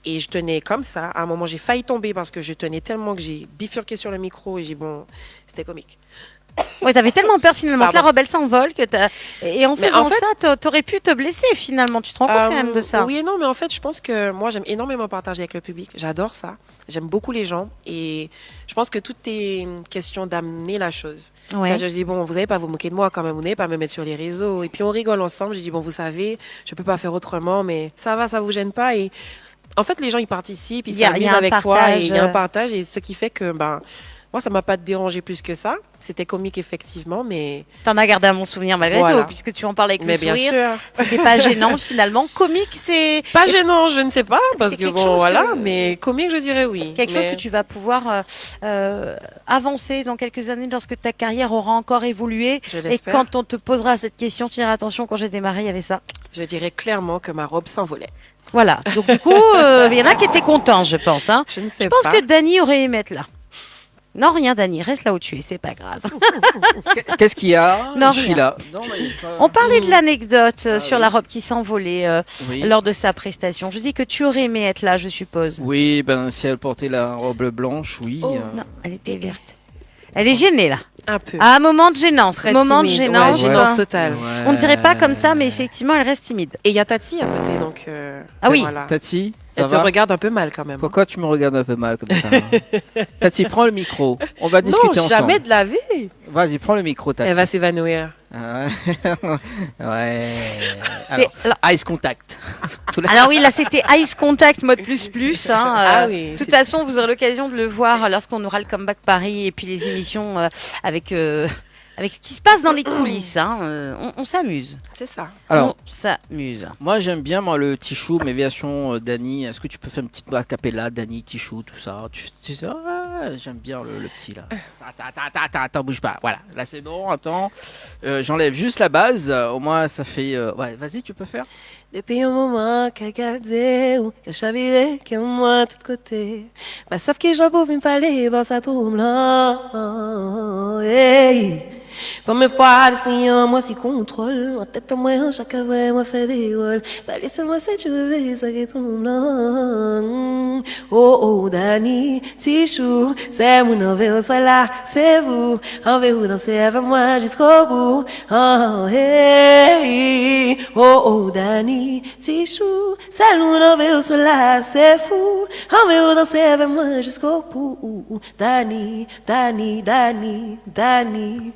Et je tenais comme ça. À un moment, j'ai failli tomber parce que je tenais tellement que j'ai bifurqué sur le micro et c'était comique. Ouais, t'avais tellement peur finalement que la Pardon. robe elle s'envole que et en Mais faisant en fait- ça, t'aurais pu te blesser finalement. Tu te rends compte quand même de ça? Oui et non, mais en fait, je pense que moi, j'aime énormément partager avec le public. J'adore ça. J'aime beaucoup les gens. Et je pense que tout est une question d'amener la chose. Ouais. Enfin, je dis, bon, vous n'allez pas vous moquer de moi quand même, vous n'allez pas me mettre sur les réseaux. Et puis, on rigole ensemble. Je dis, bon, vous savez, je peux pas faire autrement, mais ça va, ça vous gêne pas. Et en fait, les gens, ils participent, ils Il y a s'amusent un avec toi. partage, Et il y a un partage. Et ce qui fait que, moi, ça m'a pas dérangé plus que ça. C'était comique, effectivement, mais... T'en as gardé un bon souvenir malgré Voilà. tout, puisque tu en parles avec Mais le bien sourire. sûr. C'était pas gênant finalement. Comique, c'est Pas gênant, je ne sais pas, parce c'est que quelque bon, chose voilà, que- mais comique, je dirais oui. quelque Mais- chose que tu vas pouvoir avancer dans quelques années lorsque ta carrière aura encore évolué. Je Et l'espère. quand on te posera cette question, tu diras attention, quand j'ai démarré, il y avait ça. Je dirais clairement que ma robe s'envolait. Voilà. Donc du coup, il y en a qui étaient contents, je pense. Hein. Je ne sais Je pense pas. que Dany aurait aimé être là. Non, rien, Dany, reste là où tu es, c'est pas grave. Qu'est-ce qu'il y a? Non, Je suis rien. là. Non, mais j'ai pas- On parlait de l'anecdote sur oui. la robe qui s'envolait Oui. lors de sa prestation. Je dis que tu aurais aimé être là, je suppose. Oui, si elle portait la robe blanche, oui. Oh, non, elle était verte. Elle est gênée là. Un peu. À un moment de gênance. Très Moment de timide. gênance. Ouais, gênance totale. On ne dirait pas comme ça, mais effectivement, elle reste timide. Et il y a Tati à côté, donc. Ah oui. Voilà. Tati, ça Elle te va? regarde un peu mal quand même. Pourquoi tu me regardes un peu mal comme ça? Tati, prends le micro. On va discuter Non, ensemble. jamais de la vie. Vas-y, prends le micro, Tati. Elle va s'évanouir. Ah ouais. Ouais. Alors, Ice Contact. Alors oui, là c'était Ice Contact mode plus. Hein, Ah oui, de toute façon, vous aurez l'occasion de le voir lorsqu'on aura le Comeback Paris et puis les émissions avec ce qui se passe dans les coulisses. Hein, on s'amuse. C'est ça. Alors, on s'amuse. moi j'aime bien le Tichou, mes versions Dany. Est-ce que tu peux faire une petite a cappella, Dany, Tichou, tout ça? Tu sais, j'aime bien le petit là. Attends, bouge pas. Voilà, là c'est bon, attends. J'enlève juste la base, au moins ça fait. Ouais, vas-y, tu peux faire. Depuis un moment qu'à garder ou que j'avais que moi tout côté. Bah, sauf que j'en pouvais me parler, bon, ça tombe là. Hey. Première fois, l'esprit en moi s'y contrôle. En tête à moi, chaque fois, moi fait des rôles. Bah, laissez-moi si tu veux, ça qui est ton nom. Oh, oh, Dani, Tichou, c'est mon envers, soit là, c'est vous. Envers, danser avec moi jusqu'au bout. Oh, hey, oh, oh, Dani, Tichou, c'est mon envers, soit là, c'est fou. Envers, danser avec moi jusqu'au bout. Dani, Dani, Dani, Dani.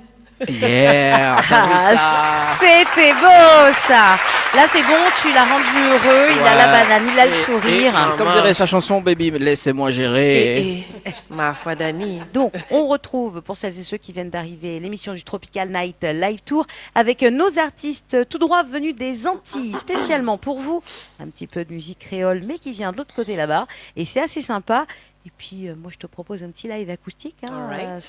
Yeah, t'as vu ça? C'était beau ça. Là c'est bon, tu l'as rendu heureux, il a la Ouais. banane, il a le sourire. Comme dirait sa chanson, baby, laissez-moi gérer. Ma foi, Dani. Donc on retrouve pour celles et ceux qui viennent d'arriver l'émission du Tropical Night Live Tour avec nos artistes tout droit venus des Antilles, spécialement pour vous. Un petit peu de musique créole mais qui vient de l'autre côté là-bas et c'est assez sympa. Et puis, moi, je te propose un petit live acoustique. Hein. Alright.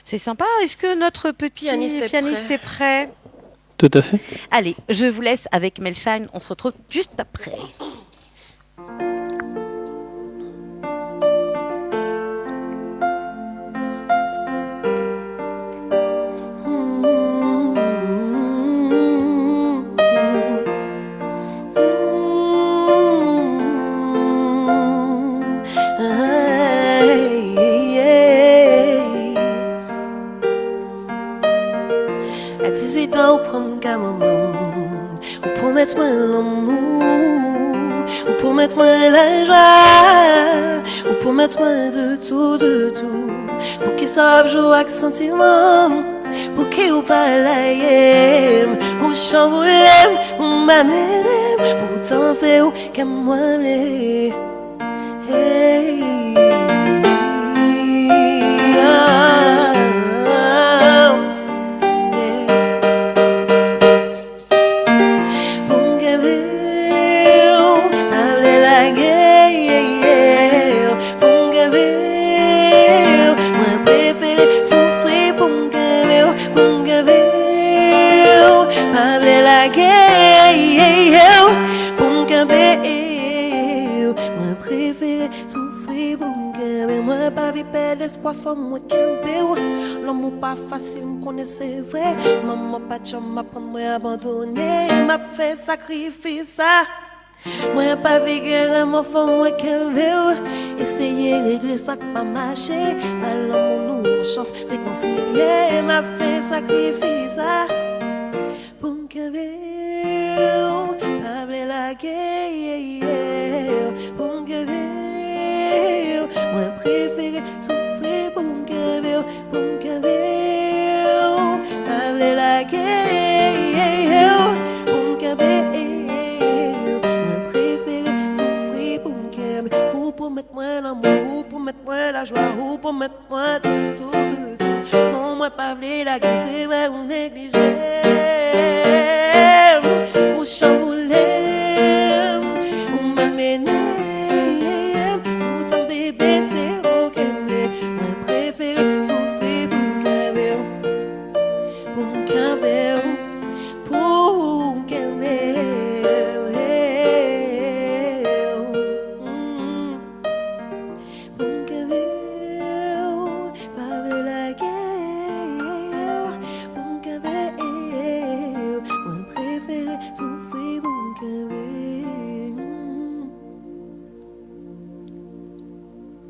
C'est sympa. Est-ce que notre petit pianiste est prêt? Tout à fait. Allez, je vous laisse avec Melshine. On se retrouve juste après. À 18 ans, ou prendre camomille, ou pour mettre moi l'amour, ou pour mettre moi la joie, ou pour mettre moi de tout, pour qu'il sache jouer avec sentiment, pour qu'il ou pas l'aime, ou chant vous l'aime, ou m'amène, pourtant c'est où qu'à moi l'est. Hey. L'espoir femme moi qu'un l'amour pas facile me connaît c'est vrai maman pas de chambre m'apprendre moi abandonner m'a fait sacrifice ça moi pas vécu mon femme moi qu'un essayer régler ça pas marcher alors nous chance réconcilier m'a fait sacrifice ça pour qu'un pas la guerre pour qu'un moi préféré souffrir pour me caver, parler la guerre, pour me caver, moi préféré souffrir pour me caver, ou pour mettre moi l'amour, ou pour mettre moi la joie, ou pour mettre moi tout. Non, moi pas parler la guerre, c'est vrai ou négligé, ou chamboulé, ou m'amener.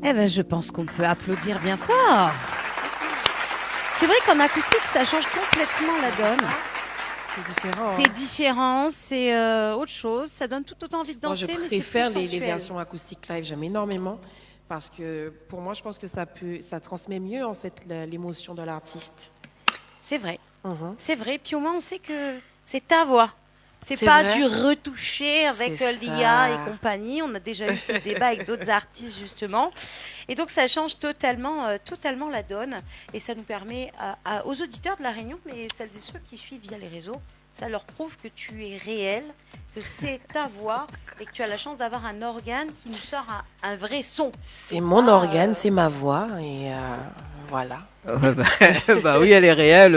Eh ben, je pense qu'on peut applaudir bien fort. C'est vrai qu'en acoustique, ça change complètement la donne. C'est différent. C'est différent, c'est autre chose. Ça donne tout autant envie de danser. Moi, je préfère les versions acoustiques live. J'aime énormément parce que pour moi, je pense que ça transmet mieux en fait l'émotion de l'artiste. C'est vrai. C'est vrai. Puis au moins, on sait que c'est ta voix. C'est pas du retouché avec l'IA et compagnie. On a déjà eu ce débat avec d'autres artistes justement. Et donc ça change totalement la donne. Et ça nous permet aux auditeurs de La Réunion, mais celles et ceux qui suivent via les réseaux, ça leur prouve que tu es réel, que c'est ta voix et que tu as la chance d'avoir un organe qui nous sort un vrai son. C'est mon organe, c'est ma voix et voilà. Bah oui, elle est réelle.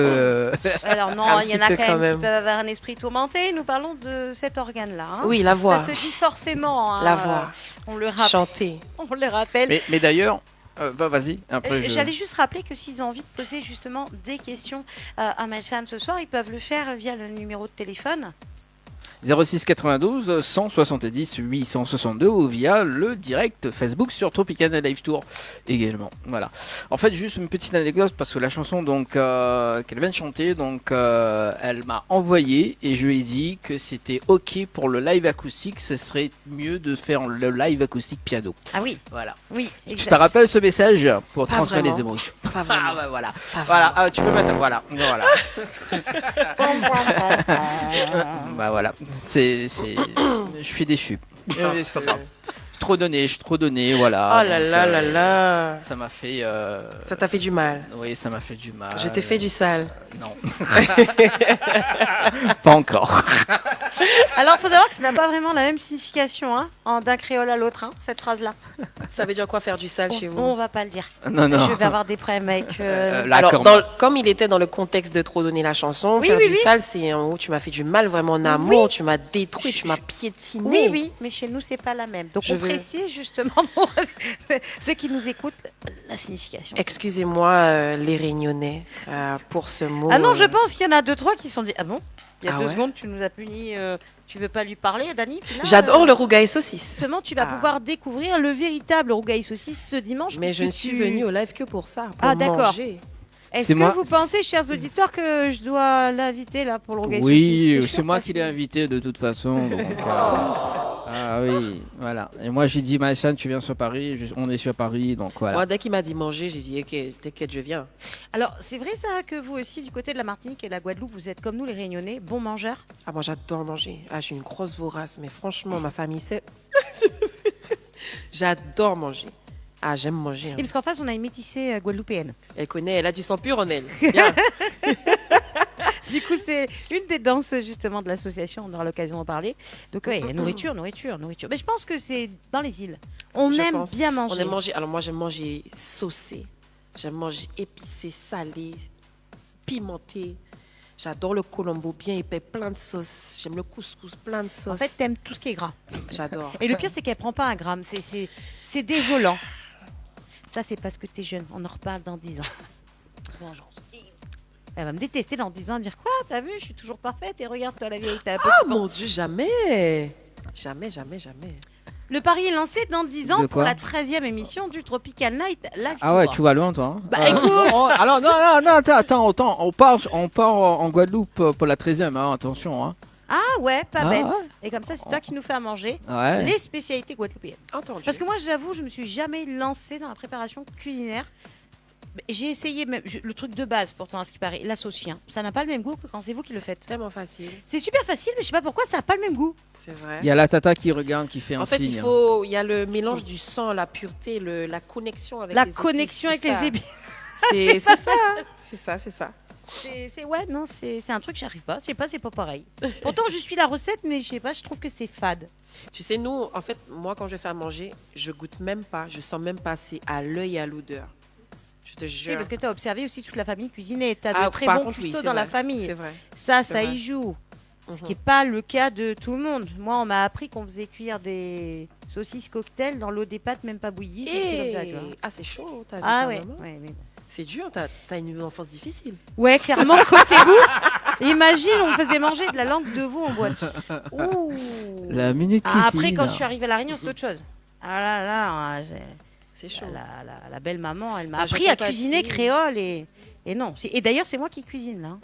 Alors non, il y en a quand même qui peuvent avoir un esprit tourmenté. Nous parlons de cet organe-là. Hein. Oui, la voix. Ça se dit forcément. Hein. La voix. On le rappelle. Chanter. On le rappelle. Mais d'ailleurs, Vas-y. Après, J'allais juste rappeler que s'ils ont envie de poser justement des questions à Melchan ce soir, ils peuvent le faire via le numéro de téléphone. 06 92 170 862 ou via le direct Facebook sur Tropicana Live Tour également. Voilà. En fait, juste une petite anecdote parce que la chanson donc qu'elle vient de chanter, donc elle m'a envoyé et je lui ai dit que c'était ok pour le live acoustique, ce serait mieux de faire le live acoustique piano. Ah oui. Voilà. Oui. Je te rappelle ce message pour Pas transmettre vraiment. les émotions. Pas vraiment. Ah bah voilà. Pas Voilà. Ah, tu peux mettre. Voilà. Voilà. Bah voilà. Je suis déçu. Mais c'est pas grave. Trop donné, je suis trop donné, voilà. Oh là Donc, là là là. Ça m'a fait. Ça t'a fait du mal. Oui, ça m'a fait du mal. Je t'ai fait du sale. Non. Pas encore. Alors, il faut savoir que ça n'a pas vraiment la même signification d'un créole à l'autre, cette phrase-là. Ça veut dire quoi faire du sale chez vous? On va pas le dire. Non, non. Je vais avoir des problèmes avec. Alors, comme il était dans le contexte de trop donner la chanson, Oui, faire oui, du oui. sale, c'est en haut, tu m'as fait du mal vraiment en amour, Oui. tu m'as détruit, tu m'as piétiné. Oui, oui, mais chez nous, c'est pas la même. Donc, Je on veux- précise justement pour ceux qui nous écoutent la signification. Excusez-moi, les Réunionnais, pour ce mot. Ah non, je pense qu'il y en a 2-3 qui se sont dit ah bon. Il y a Ah 2 ouais secondes, tu nous as puni. Tu veux pas lui parler, Dani? Puis là, J'adore le rougail saucisse. Justement, tu vas pouvoir découvrir le véritable rougail saucisse ce dimanche. Mais je ne puisque suis venue au live que pour ça, pour Ah, d'accord. manger. Est-ce C'est que moi- vous pensez, chers auditeurs, que je dois l'inviter là pour le rougail saucisse? Oui, sûr c'est moi parce qui que- l'ai invité de toute façon. Donc, ah oui, voilà. Et moi j'ai dit, Maïsan, tu viens sur Paris, on est sur Paris, donc voilà. Moi, dès qu'il m'a dit manger, j'ai dit, ok, t'inquiète, je viens. Alors, c'est vrai ça que vous aussi, du côté de la Martinique et de la Guadeloupe, vous êtes comme nous les Réunionnais, bons mangeurs? Ah, moi, j'adore manger. Ah, je suis une grosse vorace, mais franchement, ma famille, c'est. J'adore manger. Ah, j'aime manger. hein. Et parce qu'en face, on a une métissée guadeloupéenne. Elle connaît, elle a du sang pur en elle. Bien. Du coup, c'est une des danses justement de l'association, on aura l'occasion d'en parler. Donc, oui, nourriture. Mais je pense que c'est dans les îles. On Je aime pense. bien manger. On aime manger. Alors, moi, j'aime manger saucé. J'aime manger épicé, salé, pimenté. J'adore le colombo bien épais, plein de sauce. J'aime le couscous, plein de sauce. En fait, t'aimes tout ce qui est gras. J'adore. Et le pire, c'est qu'elle prend pas un gramme. C'est désolant. Ça, c'est parce que t'es jeune. On en reparle dans 10 ans. Vengeance. Elle va me détester dans 10 ans, dire quoi? T'as vu, je suis toujours parfaite et regarde-toi la vieille. T'as un peu Ah, de mon Dieu, jamais. Jamais, jamais, jamais. Le pari est lancé dans 10 ans De pour quoi la 13e émission du Tropical Night Live Ah ouais, Tour. tu vas loin toi. Hein. Bah, écoute. Alors non, attends, on part en Guadeloupe pour la 13e, hein, attention. Hein. Ah ouais, pas Ah bête. ouais. Et comme ça, c'est toi qui nous fais à manger Ouais. les spécialités guadeloupéennes. Entendu. Parce que moi, j'avoue, je me suis jamais lancée dans la préparation culinaire. J'ai essayé même le truc de base, pourtant, à ce qui paraît, la sauce chien. Ça n'a pas le même goût que quand c'est vous qui le faites. Tellement facile. C'est super facile, mais je sais pas pourquoi ça n'a pas le même goût. C'est vrai. Il y a la tata qui regarde, qui fait un En fait, signe. il y a le mélange du sang, la pureté, la connexion avec La les connexion avec épices, les épices. C'est ça. C'est ça, c'est ça. Ouais, non, c'est un truc, j'arrive pas. Je sais pas, c'est pas pareil. Pourtant, je suis la recette, mais je sais pas, je trouve que c'est fade. Tu sais, nous, en fait, moi, quand je fais à manger, je goûte même pas, je sens même pas, c'est à l'œil et à l'odeur. Je te Oui, jure. parce que tu as observé aussi toute la famille cuisiner. Tu as Ah, de très par bons contre, oui, cuistots c'est dans la vrai. famille. C'est vrai. Ça C'est vrai. y joue. Ce Mhm. qui n'est pas le cas de tout le monde. Moi, on m'a appris qu'on faisait cuire des saucisses cocktail dans l'eau des pâtes, même pas bouillie. des trucs comme ça, tu vois. Ah, c'est chaud, t'as vu Ah ta ouais, maman ouais, mais bon. C'est dur, t'as une enfance difficile. Ouais, clairement, côté bouffe. Imagine, on me faisait manger de la langue de veau en boîte. Ouh. La minute Ah, cuisine. après, quand je suis arrivée à La Réunion, c'est autre chose. Ah là là, C'est chaud. la belle maman, elle m'a Ah, appris je à compatis. cuisiner créole et non. Et d'ailleurs, c'est moi qui cuisine là.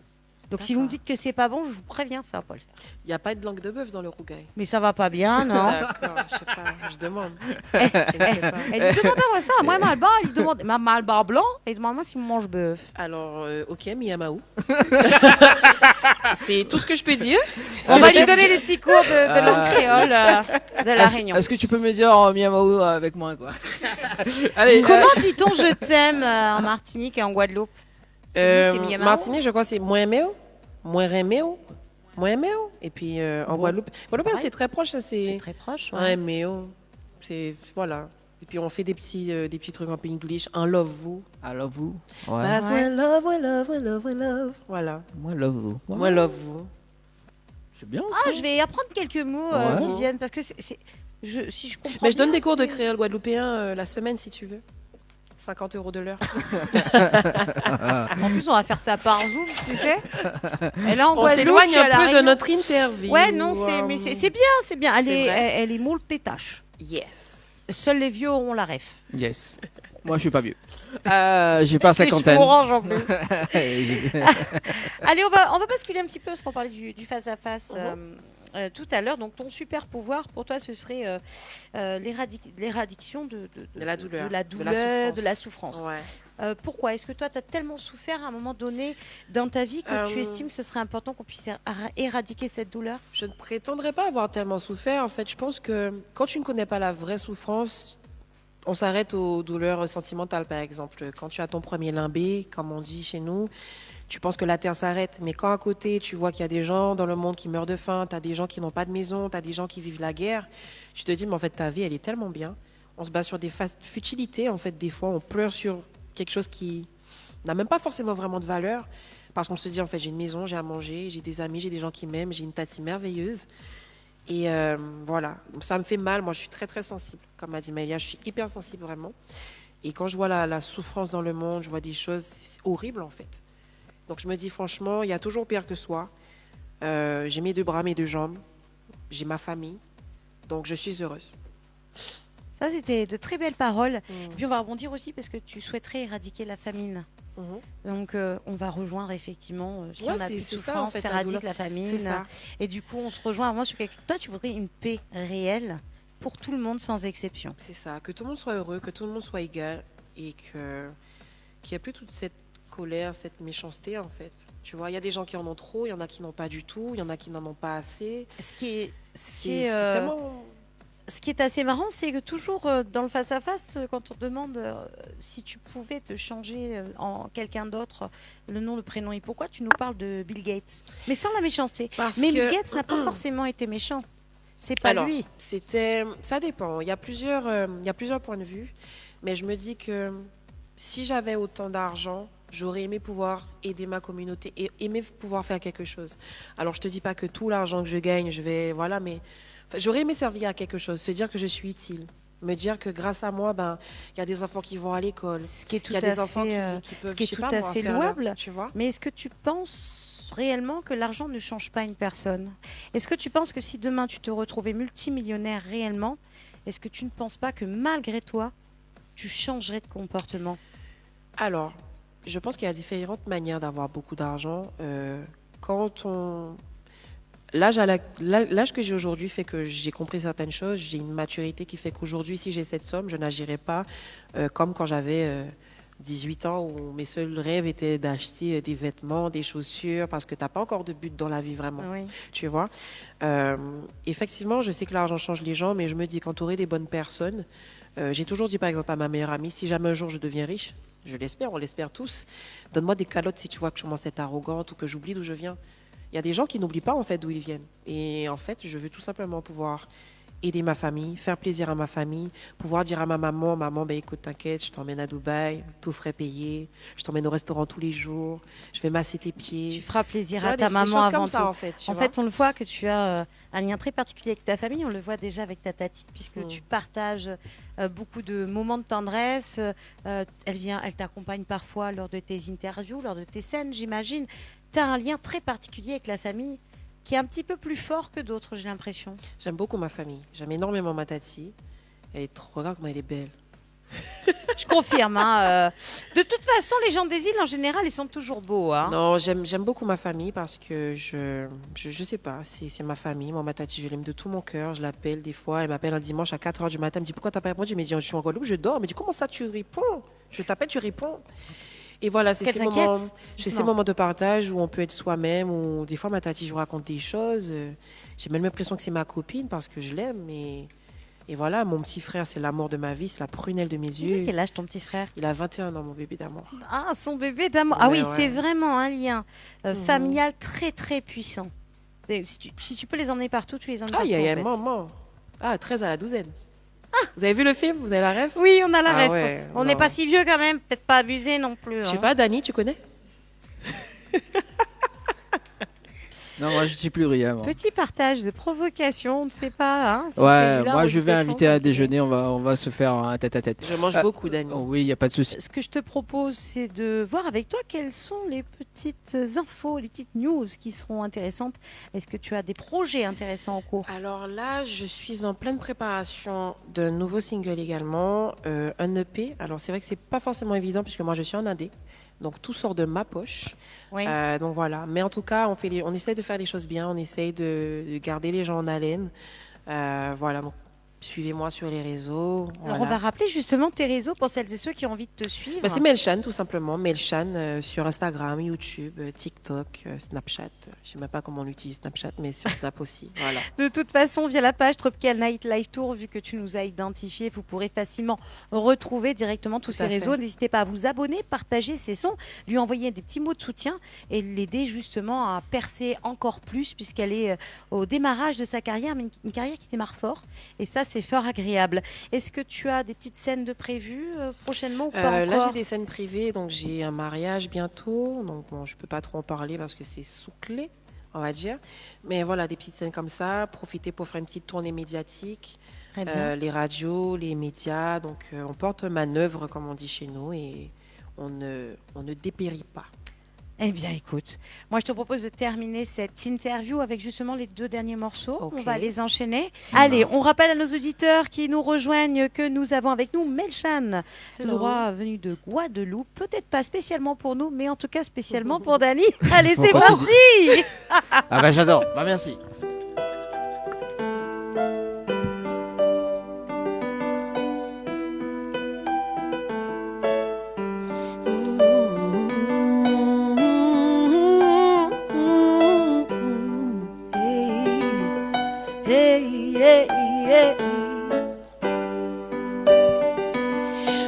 Donc si vous me dites que c'est pas bon, je vous préviens, ça va pas le faire. Il n'y a pas de langue de bœuf dans le rougail. Mais ça va pas bien, non? D'accord, je sais pas, je demande. Elle lui demande à moi ça. Moi, Malba, elle lui demande ma Malba blanc et demande-moi si on mange bœuf. Alors, ok, Miyamaou. C'est tout ce que je peux dire. On va lui donner des petits cours de langue créole de la Réunion. Est-ce que tu peux me dire Miyamaou avec moi quoi? Allez, Comment dit-on je t'aime en Martinique et en Guadeloupe? c'est Miyamaou. Martinique, je crois que c'est moins méo, moins réméo, moins méo. Et puis en Guadeloupe, c'est très proche, ça c'est. C'est très proche. Un méo, c'est voilà. Et puis on fait des petits trucs un peu English, en love vous. I love you. Ouais. That's when love, when love, when love, when love. Voilà. Moi love you. Ouais. Moi love vous. C'est bien. Ah, je vais apprendre quelques mots Ouais. qui viennent parce que si je comprends. Mais je donne bien, des cours de c'est- créole guadeloupéen la semaine si tu veux. 50 € de l'heure. En plus, on va faire ça par Zoom, tu sais. Et là, On s'éloigne un peu de notre interview. Ouais, non, mais c'est bien, c'est bien. Elle est multitâche. Yes. Seuls les vieux auront la ref. Yes. Moi, je suis pas vieux. J'ai pas 50 ans. Orange en plus. Allez, on va basculer un petit peu parce qu'on parlait du face-à-face tout à l'heure. Donc, ton super pouvoir, pour toi, ce serait l'éradication de la douleur, de la souffrance. Ouais. Pourquoi? Est-ce que toi, tu as tellement souffert à un moment donné dans ta vie que tu estimes que ce serait important qu'on puisse éradiquer cette douleur? Je ne prétendrai pas avoir tellement souffert. En fait, je pense que quand tu ne connais pas la vraie souffrance, on s'arrête aux douleurs sentimentales, par exemple. Quand tu as ton premier limbé, comme on dit chez nous, tu penses que la terre s'arrête. Mais quand à côté, tu vois qu'il y a des gens dans le monde qui meurent de faim, tu as des gens qui n'ont pas de maison, tu as des gens qui vivent la guerre, tu te dis, mais en fait, ta vie, elle est tellement bien. On se base sur des futilités, en fait, des fois, on pleure sur quelque chose qui n'a même pas forcément vraiment de valeur, parce qu'on se dit, en fait, j'ai une maison, j'ai à manger, j'ai des amis, j'ai des gens qui m'aiment, j'ai une tati merveilleuse. Et voilà, ça me fait mal. Moi, je suis très, très sensible. Comme a dit Maëlia, je suis hyper sensible, vraiment. Et quand je vois la souffrance dans le monde, je vois des choses horribles, en fait. Donc, je me dis, franchement, il y a toujours pire que soi. J'ai mes 2 bras, mes 2 jambes. J'ai ma famille. Donc, je suis heureuse. Ça, c'était de très belles paroles. Et puis, on va rebondir aussi parce que tu souhaiterais éradiquer la famine. Donc, on va rejoindre effectivement, si on a plus de souffrance, t'éradiques la famine. C'est ça. Et du coup, on se rejoint vraiment sur quelque chose. Toi, tu voudrais une paix réelle pour tout le monde sans exception. C'est ça, que tout le monde soit heureux, que tout le monde soit égal et qu'il n'y ait plus toute cette colère, cette méchanceté en fait. Tu vois, il y a des gens qui en ont trop, il y en a qui n'ont pas du tout, il y en a qui n'en ont pas assez. Ce qui est assez marrant, c'est que toujours dans le face-à-face, quand on demande si tu pouvais te changer en quelqu'un d'autre, le nom, le prénom et pourquoi, tu nous parles de Bill Gates. Mais sans la méchanceté. Mais Bill Gates n'a pas forcément été méchant. C'est pas lui. Ça dépend. Il y a plusieurs points de vue. Mais je me dis que si j'avais autant d'argent, j'aurais aimé pouvoir aider ma communauté et aimé pouvoir faire quelque chose. Alors, je te dis pas que tout l'argent que je gagne, voilà, mais j'aurais aimé servir à quelque chose, se dire que je suis utile, me dire que grâce à moi, il y a des enfants qui vont à l'école, ce qui est tout il y a des enfants qui peuvent, ce qui est tout à fait louable. Tu vois. Mais est-ce que tu penses réellement que l'argent ne change pas une personne? Est-ce que tu penses que si demain tu te retrouvais multimillionnaire réellement, est-ce que tu ne penses pas que malgré toi, tu changerais de comportement? Alors, je pense qu'il y a différentes manières d'avoir beaucoup d'argent. L'âge que j'ai aujourd'hui fait que j'ai compris certaines choses. J'ai une maturité qui fait qu'aujourd'hui, si j'ai cette somme, je n'agirai pas comme quand j'avais 18 ans où mes seuls rêves étaient d'acheter des vêtements, des chaussures, parce que tu n'as pas encore de but dans la vie vraiment. Oui. Tu vois. Effectivement, je sais que l'argent change les gens, mais je me dis qu'entourer des bonnes personnes, j'ai toujours dit par exemple à ma meilleure amie, si jamais un jour je deviens riche, je l'espère, on l'espère tous, donne-moi des calottes si tu vois que je commence à être arrogante ou que j'oublie d'où je viens. Il y a des gens qui n'oublient pas en fait d'où ils viennent. Et en fait, je veux tout simplement pouvoir aider ma famille, faire plaisir à ma famille, pouvoir dire à ma maman, écoute, t'inquiète, je t'emmène à Dubaï, tout frais payé, je t'emmène au restaurant tous les jours, je vais masser tes pieds. Tu feras plaisir à ta maman avant tout. En fait, on le voit que tu as un lien très particulier avec ta famille, on le voit déjà avec ta tati, puisque tu partages beaucoup de moments de tendresse. Elle t'accompagne parfois lors de tes interviews, lors de tes scènes, j'imagine. Tu as un lien très particulier avec la famille qui est un petit peu plus fort que d'autres, j'ai l'impression. J'aime beaucoup ma famille. J'aime énormément ma tati. Regarde comment elle est belle. Je confirme. De toute façon, les gens des îles, en général, ils sont toujours beaux. Non, j'aime beaucoup ma famille parce que je sais pas, c'est ma famille. Moi, ma tati, je l'aime de tout mon cœur. Je l'appelle des fois. Elle m'appelle un dimanche à 4h du matin. Elle me dit, pourquoi t'as pas répondu? Je me dis, je suis en Guadeloupe, je dors. Elle me dit, comment ça, tu réponds? Je t'appelle, tu réponds. Et voilà, c'est ces moments de partage où on peut être soi-même, où des fois ma tati, je vous raconte des choses. J'ai même l'impression que c'est ma copine parce que je l'aime. Et voilà, mon petit frère, c'est l'amour de ma vie, c'est la prunelle de mes yeux. Quel âge ton petit frère? Il a 21 ans, mon bébé d'amour. Ah, son bébé d'amour. Ah oui, c'est vraiment un lien familial très, très puissant. Si tu peux les emmener partout, tu les emmènes partout. Maman. 13 à la douzaine. Vous avez vu le film? Vous avez la ref? Oui, on a la ref. Ouais, on n'est pas si vieux quand même, peut-être pas abusé non plus. Je sais pas, Dani, tu connais? Non, moi je suis plus rien. Moi. Petit partage de provocation, on ne sait pas. Hein, si Ouais, celui-là moi ou je vais le inviter à déjeuner, on va se faire un tête-à-tête. Je mange beaucoup, Dani. Oui, il n'y a pas de souci. Ce que je te propose, c'est de voir avec toi quelles sont les petites infos, les petites news qui seront intéressantes. Est-ce que tu as des projets intéressants en cours? Alors là, je suis en pleine préparation d'un nouveau single également, un EP. Alors c'est vrai que c'est pas forcément évident puisque moi je suis en indé. Donc tout sort de ma poche. Oui. Donc voilà. Mais en tout cas, on essaie de faire les choses bien, on essaye de garder les gens en haleine. Voilà. Donc suivez-moi sur les réseaux. Alors voilà. on va rappeler justement tes réseaux pour celles et ceux qui ont envie de te suivre. Bah, c'est Melchan tout simplement. Melchan sur Instagram, YouTube, TikTok, Snapchat. Je sais même pas comment on utilise Snapchat, mais sur Snap aussi. Voilà. De toute façon, via la page Tropical Night Live Tour, vu que tu nous as identifiés, vous pourrez facilement retrouver directement tous Tout ces à fait. réseaux. N'hésitez pas à vous abonner, partager ses sons, lui envoyer des petits mots de soutien et l'aider justement à percer encore plus puisqu'elle est au démarrage de sa carrière, mais une carrière qui démarre fort. Et ça, c'est fort agréable. Est-ce que tu as des petites scènes de prévues prochainement ou pas Là, encore? j'ai des scènes privées, donc j'ai un mariage bientôt. Donc bon, je peux pas trop en parler parce que c'est sous clé, on va dire. Mais voilà, des petites scènes comme ça. Profitez pour faire une petite tournée médiatique. Très bien. Les radios, les médias. Donc on porte manœuvre, comme on dit chez nous, et on ne dépérit pas. Eh bien, écoute, moi je te propose de terminer cette interview avec justement les 2 derniers morceaux. Ok. On va les enchaîner. Allez, on rappelle à nos auditeurs qui nous rejoignent que nous avons avec nous Melchan, tout Hello. droit venu de Guadeloupe. Peut-être pas spécialement pour nous, mais en tout cas spécialement pour Dani. Allez, c'est Pourquoi tu parti. Ah bah j'adore, bah merci.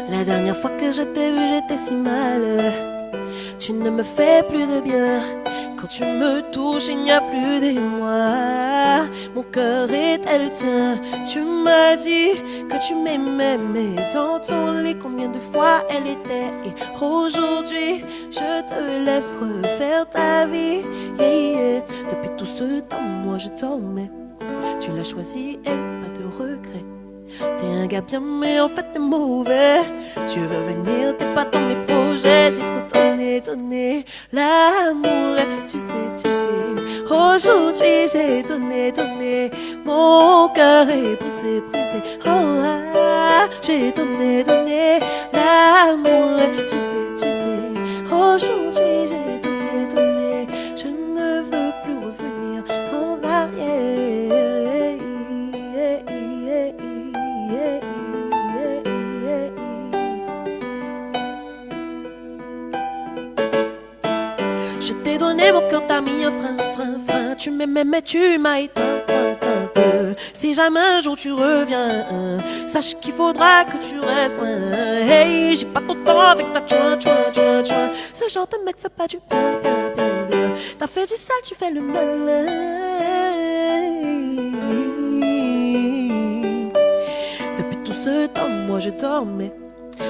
La dernière fois que je t'ai vu, j'étais si mal. Tu ne me fais plus de bien. Quand tu me touches, il n'y a plus d'émoi. Mon cœur est le tien. Tu m'as dit que tu m'aimais, mais dans ton lit, combien de fois elle était. Et aujourd'hui, je te laisse refaire ta vie. Yeah, yeah. Depuis tout ce temps, moi je dormais. Tu l'as choisi, elle, pas de regret. T'es un gars bien, mais en fait t'es mauvais. Tu veux venir, t'es pas dans mes projets. J'ai trop donné l'amour. Tu sais. Aujourd'hui j'ai donné. Mon cœur est brisé. Oh ah, j'ai donné l'amour. Tu sais. Aujourd'hui j'ai donné. Je ne veux plus revenir en arrière. Je t'ai donné mon cœur, t'as mis un frein. Tu m'aimais, mais tu m'as éteint. Si jamais un jour tu reviens, sache qu'il faudra que tu restes loin. Hey, j'ai pas ton temps avec ta chouin. Ce genre de mec fait pas du bien. T'as fait du sale, tu fais le malin. Depuis tout ce temps, moi je dormais.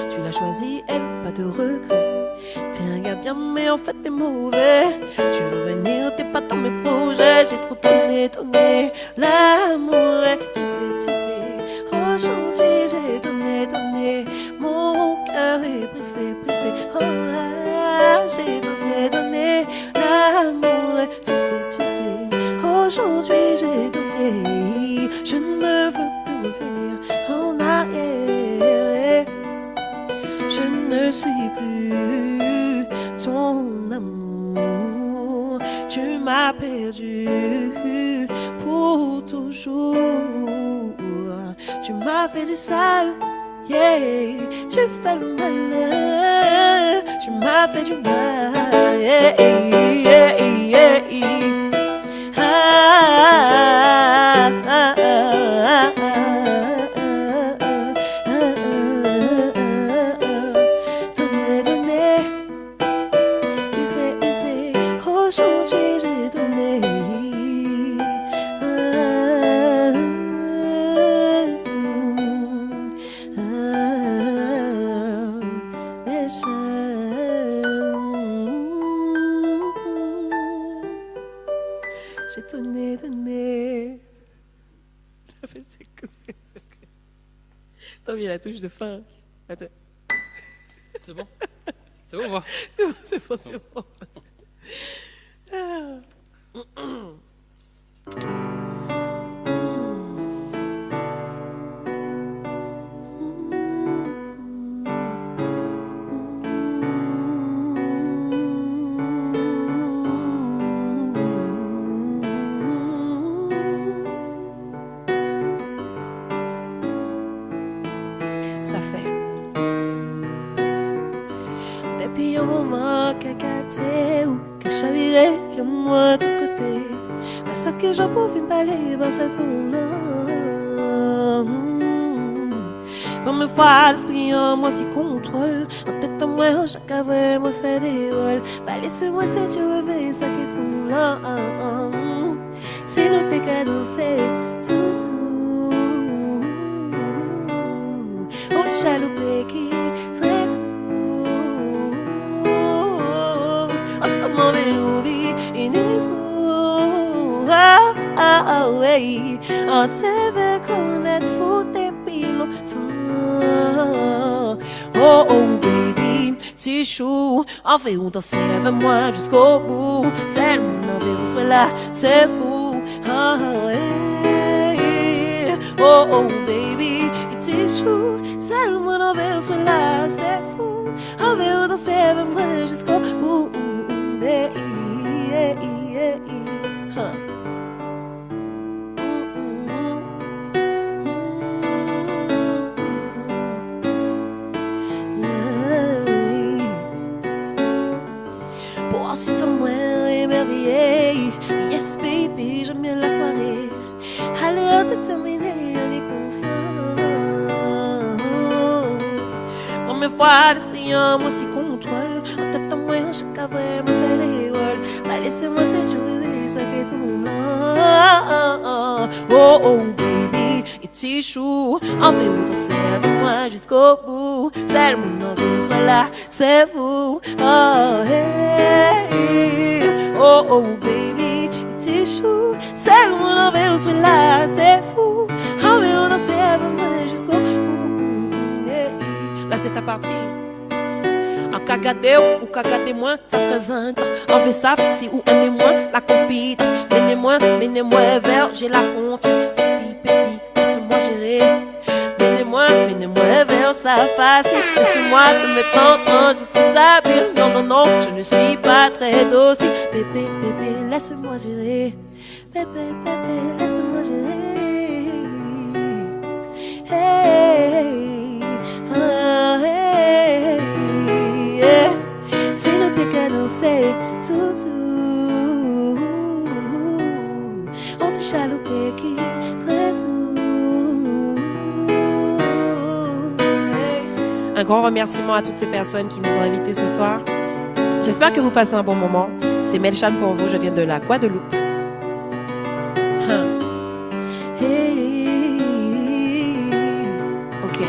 Tu l'as choisi, elle, pas de regret. T'es un gars bien, mais en fait t'es mauvais. Tu veux venir, t'es pas dans mes projets. J'ai trop donné l'amour. Tu sais. Aujourd'hui j'ai donné. Mon cœur est brisé. Oh ah, j'ai donné l'amour. Tu sais. Aujourd'hui j'ai donné. Je ne veux plus revenir en arrière. Je ne suis plus ton amour. Tu m'as perdu pour toujours. Tu m'as fait du sale, yeah. Tu fais le malin. Tu m'as fait du mal, yeah. Donné. Tu sais. Aujourd'hui j'ai donné. T'as mis la touche de fin. Attends. C'est bon. C'est bon, moi. C'est bon. Ça fait. Depuis un moment qu'à gâter ou que chavirait que moi de tout côté. Mais savent que j'en pouvais me parler, ben ça tourne là. Pour me voir l'esprit en moi si contrôle. En tête en moi, chaque avoué me fait des rôles. Pas laissez-moi cette journée, ça qui tourne là. Si nous t'es cadeau, c'est tout. On te chaloupé qui très tout. Ensemble, on est l'oubli, il nous faut. Ouais. On te veut connaître, faut tes pilons. Oh, baby, petit chou. En fait, on danse avec moi jusqu'au bout. C'est le monde en verre, soit là, c'est fou. Oh, baby, petit chou. C'est le monde en verre, soit là, c'est fou. En verre, on danse avec moi jusqu'au bout. Pour si t'en moins émerveillé. Yes, baby, j'aime bien la soirée. Allez, on te terminer, on est confiant. Première fois, l'esprit en moi si contrôle. En tête en moi, chaque avoué me fait des rôles. Bah, laissez-moi cette journée, ça fait tout là. Oh, baby, et petit chou. En fait, vous dansez avec moi jusqu'au bout. C'est le monde en veut, soit là, c'est vous. Oh, hey. Oh, baby, et petit chou. C'est le monde en veut, soit là, c'est fou. En veut danser avec moi jusqu'au bout. Là, c'est ta partie. En cagadé ou cagadé moins, ça présente. En fait ça, si ou aimez-moi, la confidence. Menez-moi vers, j'ai la confiance. Baby, laisse-moi gérer. Menez-moi vers sa face. Laisse-moi que maintenant, je suis habile. Non, je ne suis pas très docile. Bébé, laisse-moi gérer. Bébé, laisse-moi gérer. Hey, hey. C'est le décalon, c'est tout. On te chaloupé qui très tout. Un grand remerciement à toutes ces personnes qui nous ont invités ce soir. J'espère que vous passez un bon moment. C'est Melchan pour vous, je viens de la Guadeloupe. Ok.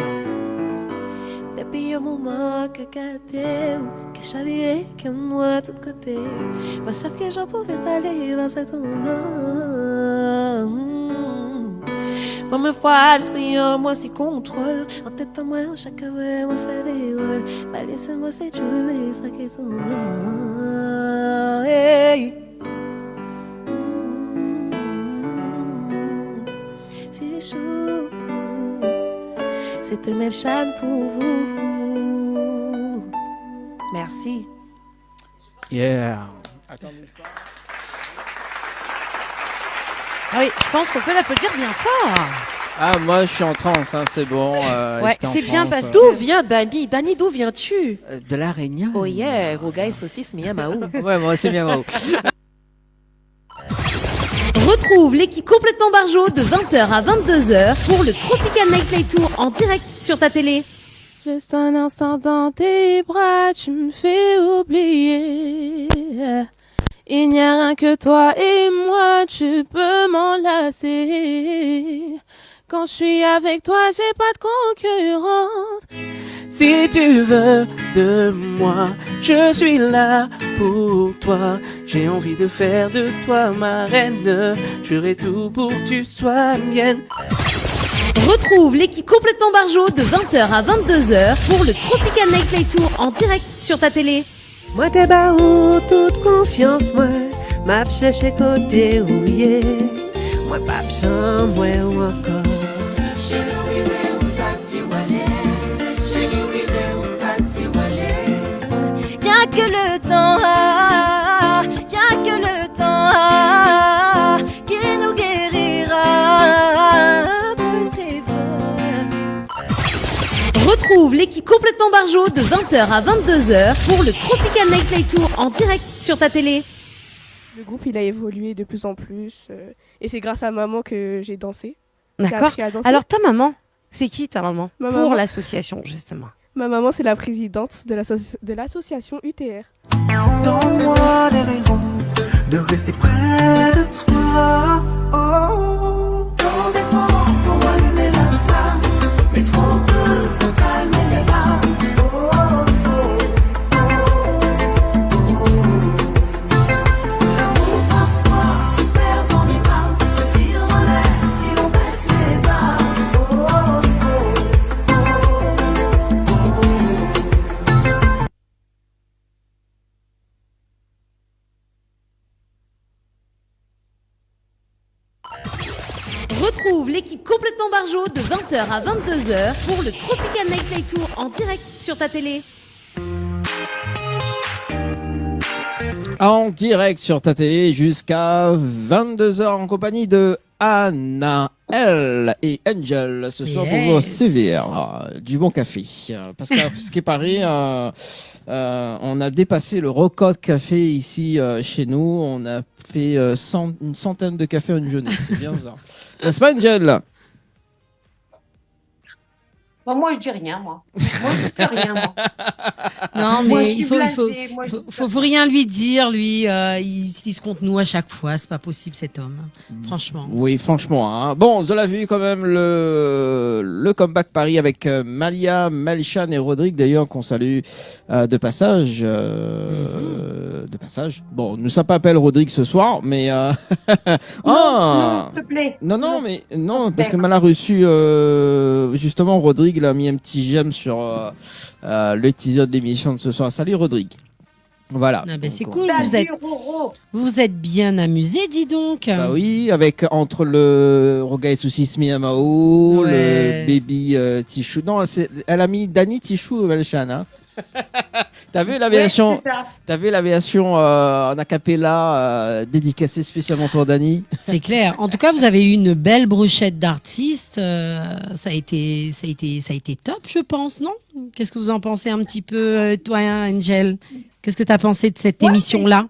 Depuis un moment que gâté ou que chavirait que moi de tout côté. Moi savent que j'en pouvais parler vers ce ton-là. Pour me voir l'esprit en moi si contrôle. En tête en moi, chaque avoué me fait des rôles. Bah laissez-moi cette journée, ça qui sont là. Hey. C'est chaud. C'était Melchan pour vous. Merci. Yeah. Ah oui, je pense qu'on peut l'applaudir bien fort. Ah, moi je suis en transe, hein, c'est bon. Ouais, j'étais en c'est bien transe, parce D'où vient Dani? Dani, d'où viens-tu? De la Réunion. Oh yeah, Rogaï, saucisse, miamaou. Ouais, moi c'est bien Mao. Retrouve l'équipe complètement barjo de 20h à 22h pour le Tropical Nightlife Tour en direct sur ta télé. Juste un instant dans tes bras, tu me fais oublier. Il n'y a rien que toi et moi, tu peux m'enlacer. Quand je suis avec toi, j'ai pas de concurrente. Si tu veux de moi, je suis là pour toi. J'ai envie de faire de toi ma reine. Je ferai tout pour que tu sois mienne. Retrouve l'équipe complètement barjo de 20h à 22h pour le Tropical Nightlife Tour en direct sur ta télé. Moi t'es baou, toute confiance, moi m'a cherché côté rouillé. Moi pas besoin, moi ou encore. Y'a que le temps, y'a que le temps qui nous guérira. Petit frère. Retrouve l'équipe complètement barjo de 20h à 22h pour le Tropical Nightlife Tour en direct sur ta télé. Le groupe, il a évolué de plus en plus. Et c'est grâce à maman que j'ai dansé. D'accord. Alors ta maman, c'est qui ta maman Ma pour maman. l'association justement? Ma maman, c'est la présidente de l'association UTR. Donne-moi des raisons de rester près de toi. Oh, tant d'efforts pour allumer la flamme, mais trop peu pour calmer les larmes. Oh, oh, oh, oh. L'amour parfois se perd dans les bras. Si on relève, si on baisse les armes. Oh, oh, oh. Retrouve l'équipe complètement barjo de 20h à 22h pour le Tropical Nightlife Tour en direct sur ta télé. En direct sur ta télé jusqu'à 22h en compagnie de Anna, Elle et Angel ce soir pour vous servir du bon café. Parce que ce qui est pareil, on a dépassé le record de café ici chez nous. On a fait une centaine de cafés en une journée. C'est bien ça. N'est-ce pas, Angel? Bon, moi, je dis rien, moi. Moi, je dis plus rien, moi. Non, Moi, je mais suis il faut blasée, moi, je dis faut rien lui dire. Lui, il utilise contre nous à chaque fois. C'est pas possible, cet homme. Franchement. Oui, franchement. Hein. Bon, je l'ai vu quand même le comeback Paris avec Malia, Melchan et Rodrigue d'ailleurs qu'on salue de passage. De passage. Bon, nous sommes pas appelé Rodrigue ce soir, mais non, s'il te plaît. Non, mais non, parce que mal a reçu justement Rodrigue, il a mis un petit j'aime sur le teaser de l'émission de ce soir. Salut Rodrigue. Voilà. Ah ben c'est Donc, cool. Vous êtes bien amusé, dis donc. Bah oui, avec entre le Rogai Soucis Miyamao, Ouais. le Baby Tichou. Non, elle a mis Dani Tichou Melchan. Hein. T'as vu l'aviation Ouais, c'est ça. T'as vu l'aviation en acapella dédicacée spécialement pour Dani? C'est clair. En tout cas, vous avez eu une belle brochette d'artistes. Ça a été top, je pense, non? Qu'est-ce que vous en pensez un petit peu, toi, Angel? Qu'est-ce que tu as pensé de cette émission-là?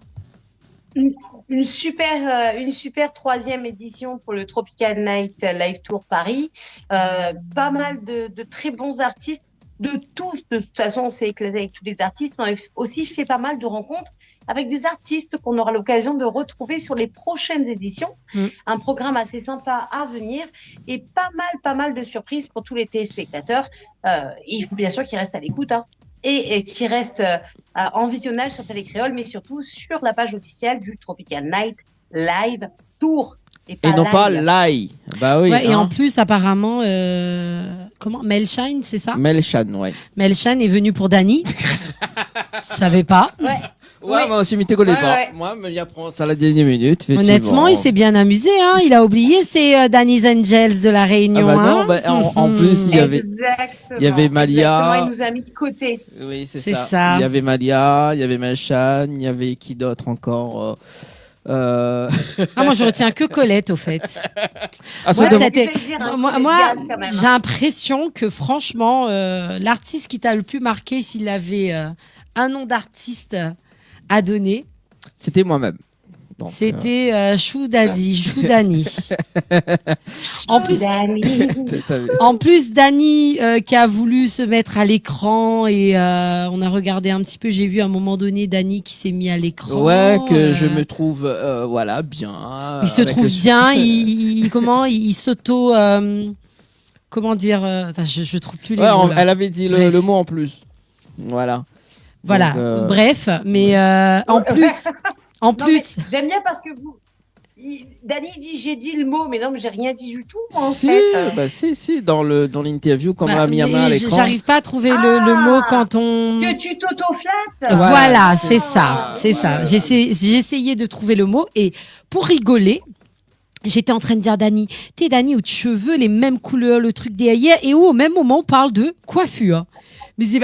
Une super troisième édition pour le Tropical Night Live Tour Paris. Pas mal de très bons artistes. De tous, de toute façon, on s'est éclaté avec tous les artistes. On a aussi fait pas mal de rencontres avec des artistes qu'on aura l'occasion de retrouver sur les prochaines éditions. Un programme assez sympa à venir et pas mal de surprises pour tous les téléspectateurs. Il faut bien sûr qu'ils restent à l'écoute et qu'ils restent en visionnage sur Télécréole, mais surtout sur la page officielle du Tropical Night Live Tour. Et non pas Lai. Bah oui. Ouais, et hein. en plus, apparemment, comment Melchan, c'est ça? Melchan, ouais. Melchan est venu pour Dani. Je savais pas. Ouais, moi aussi, mais t'es connais pas. ouais. Moi, me y apprend ça à la dernière minute. Honnêtement, il s'est bien amusé. Hein. Il a oublié ses Danny's Angels de la Réunion. Ah bah non, hein. bah, en plus, il y avait Malia. Exactement, il nous a mis de côté. Oui, c'est C'est ça. ça. Il y avait Malia, il y avait Melchan, il y avait qui d'autre encore Ah, moi, je retiens que Colette, au fait. Ah, Moi, c'est c'était- Moi, moi, j'ai l'impression que, franchement, l'artiste qui t'a le plus marqué, s'il avait un nom d'artiste à donner, C'était moi-même. Donc, c'était Choudani. En plus, t'as vu. en plus, Dani qui a voulu se mettre à l'écran et on a regardé un petit peu. J'ai vu à un moment donné Dani qui s'est mis à l'écran. Ouais, que je me trouve, voilà, bien. Il se avec trouve le- bien. Il s'auto. Comment dire attends, je trouve plus les Ouais, mots. là. elle avait dit Bref. le mot en plus. Voilà. Voilà. Donc, Bref, mais en plus. En Non, mais plus, j'aime bien parce que vous. Dany dit j'ai dit le mot, mais non, mais j'ai rien dit du tout, moi, en Si, fait. si, dans l'interview, quand on Bah, a mis la main à mais l'écran. j'arrive pas à trouver le mot quand on. Que tu t'auto-flattes. Voilà, c'est ça, c'est ça. J'ai essayé de trouver le mot et pour rigoler, j'étais en train de dire Dany, t'es Dany, aux cheveux, les mêmes couleurs, le truc des hier, et où au même moment on parle de coiffure. Mais je dis,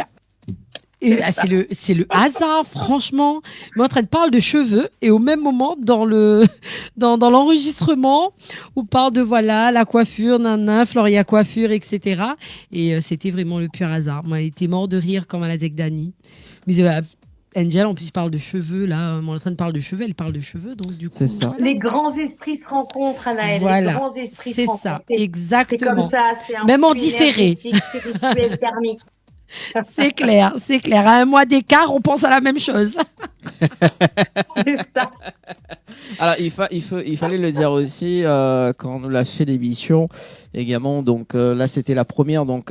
c'est le hasard, franchement. Mais en train de parler de cheveux et au même moment dans l'enregistrement, on parle de voilà la coiffure, Floria coiffure, etc. Et c'était vraiment le pur hasard. Moi, elle était mort de rire quand elle a dit que Dany. Mais Angel, en plus, il parle de cheveux. Là, on est en train de parler de cheveux. Elle parle de cheveux, donc du coup. C'est ça. Les grands esprits se rencontrent, Anaëlle. Voilà, Les grands esprits se c'est rencontrent. ça, exactement. C'est comme ça. C'est un Même en flux différé. énergétique, spirituel, karmique. C'est clair, c'est clair. À un mois d'écart, on pense à la même chose. C'est ça. Alors, il fallait le dire aussi quand on a fait l'émission également. Donc là, c'était la première dans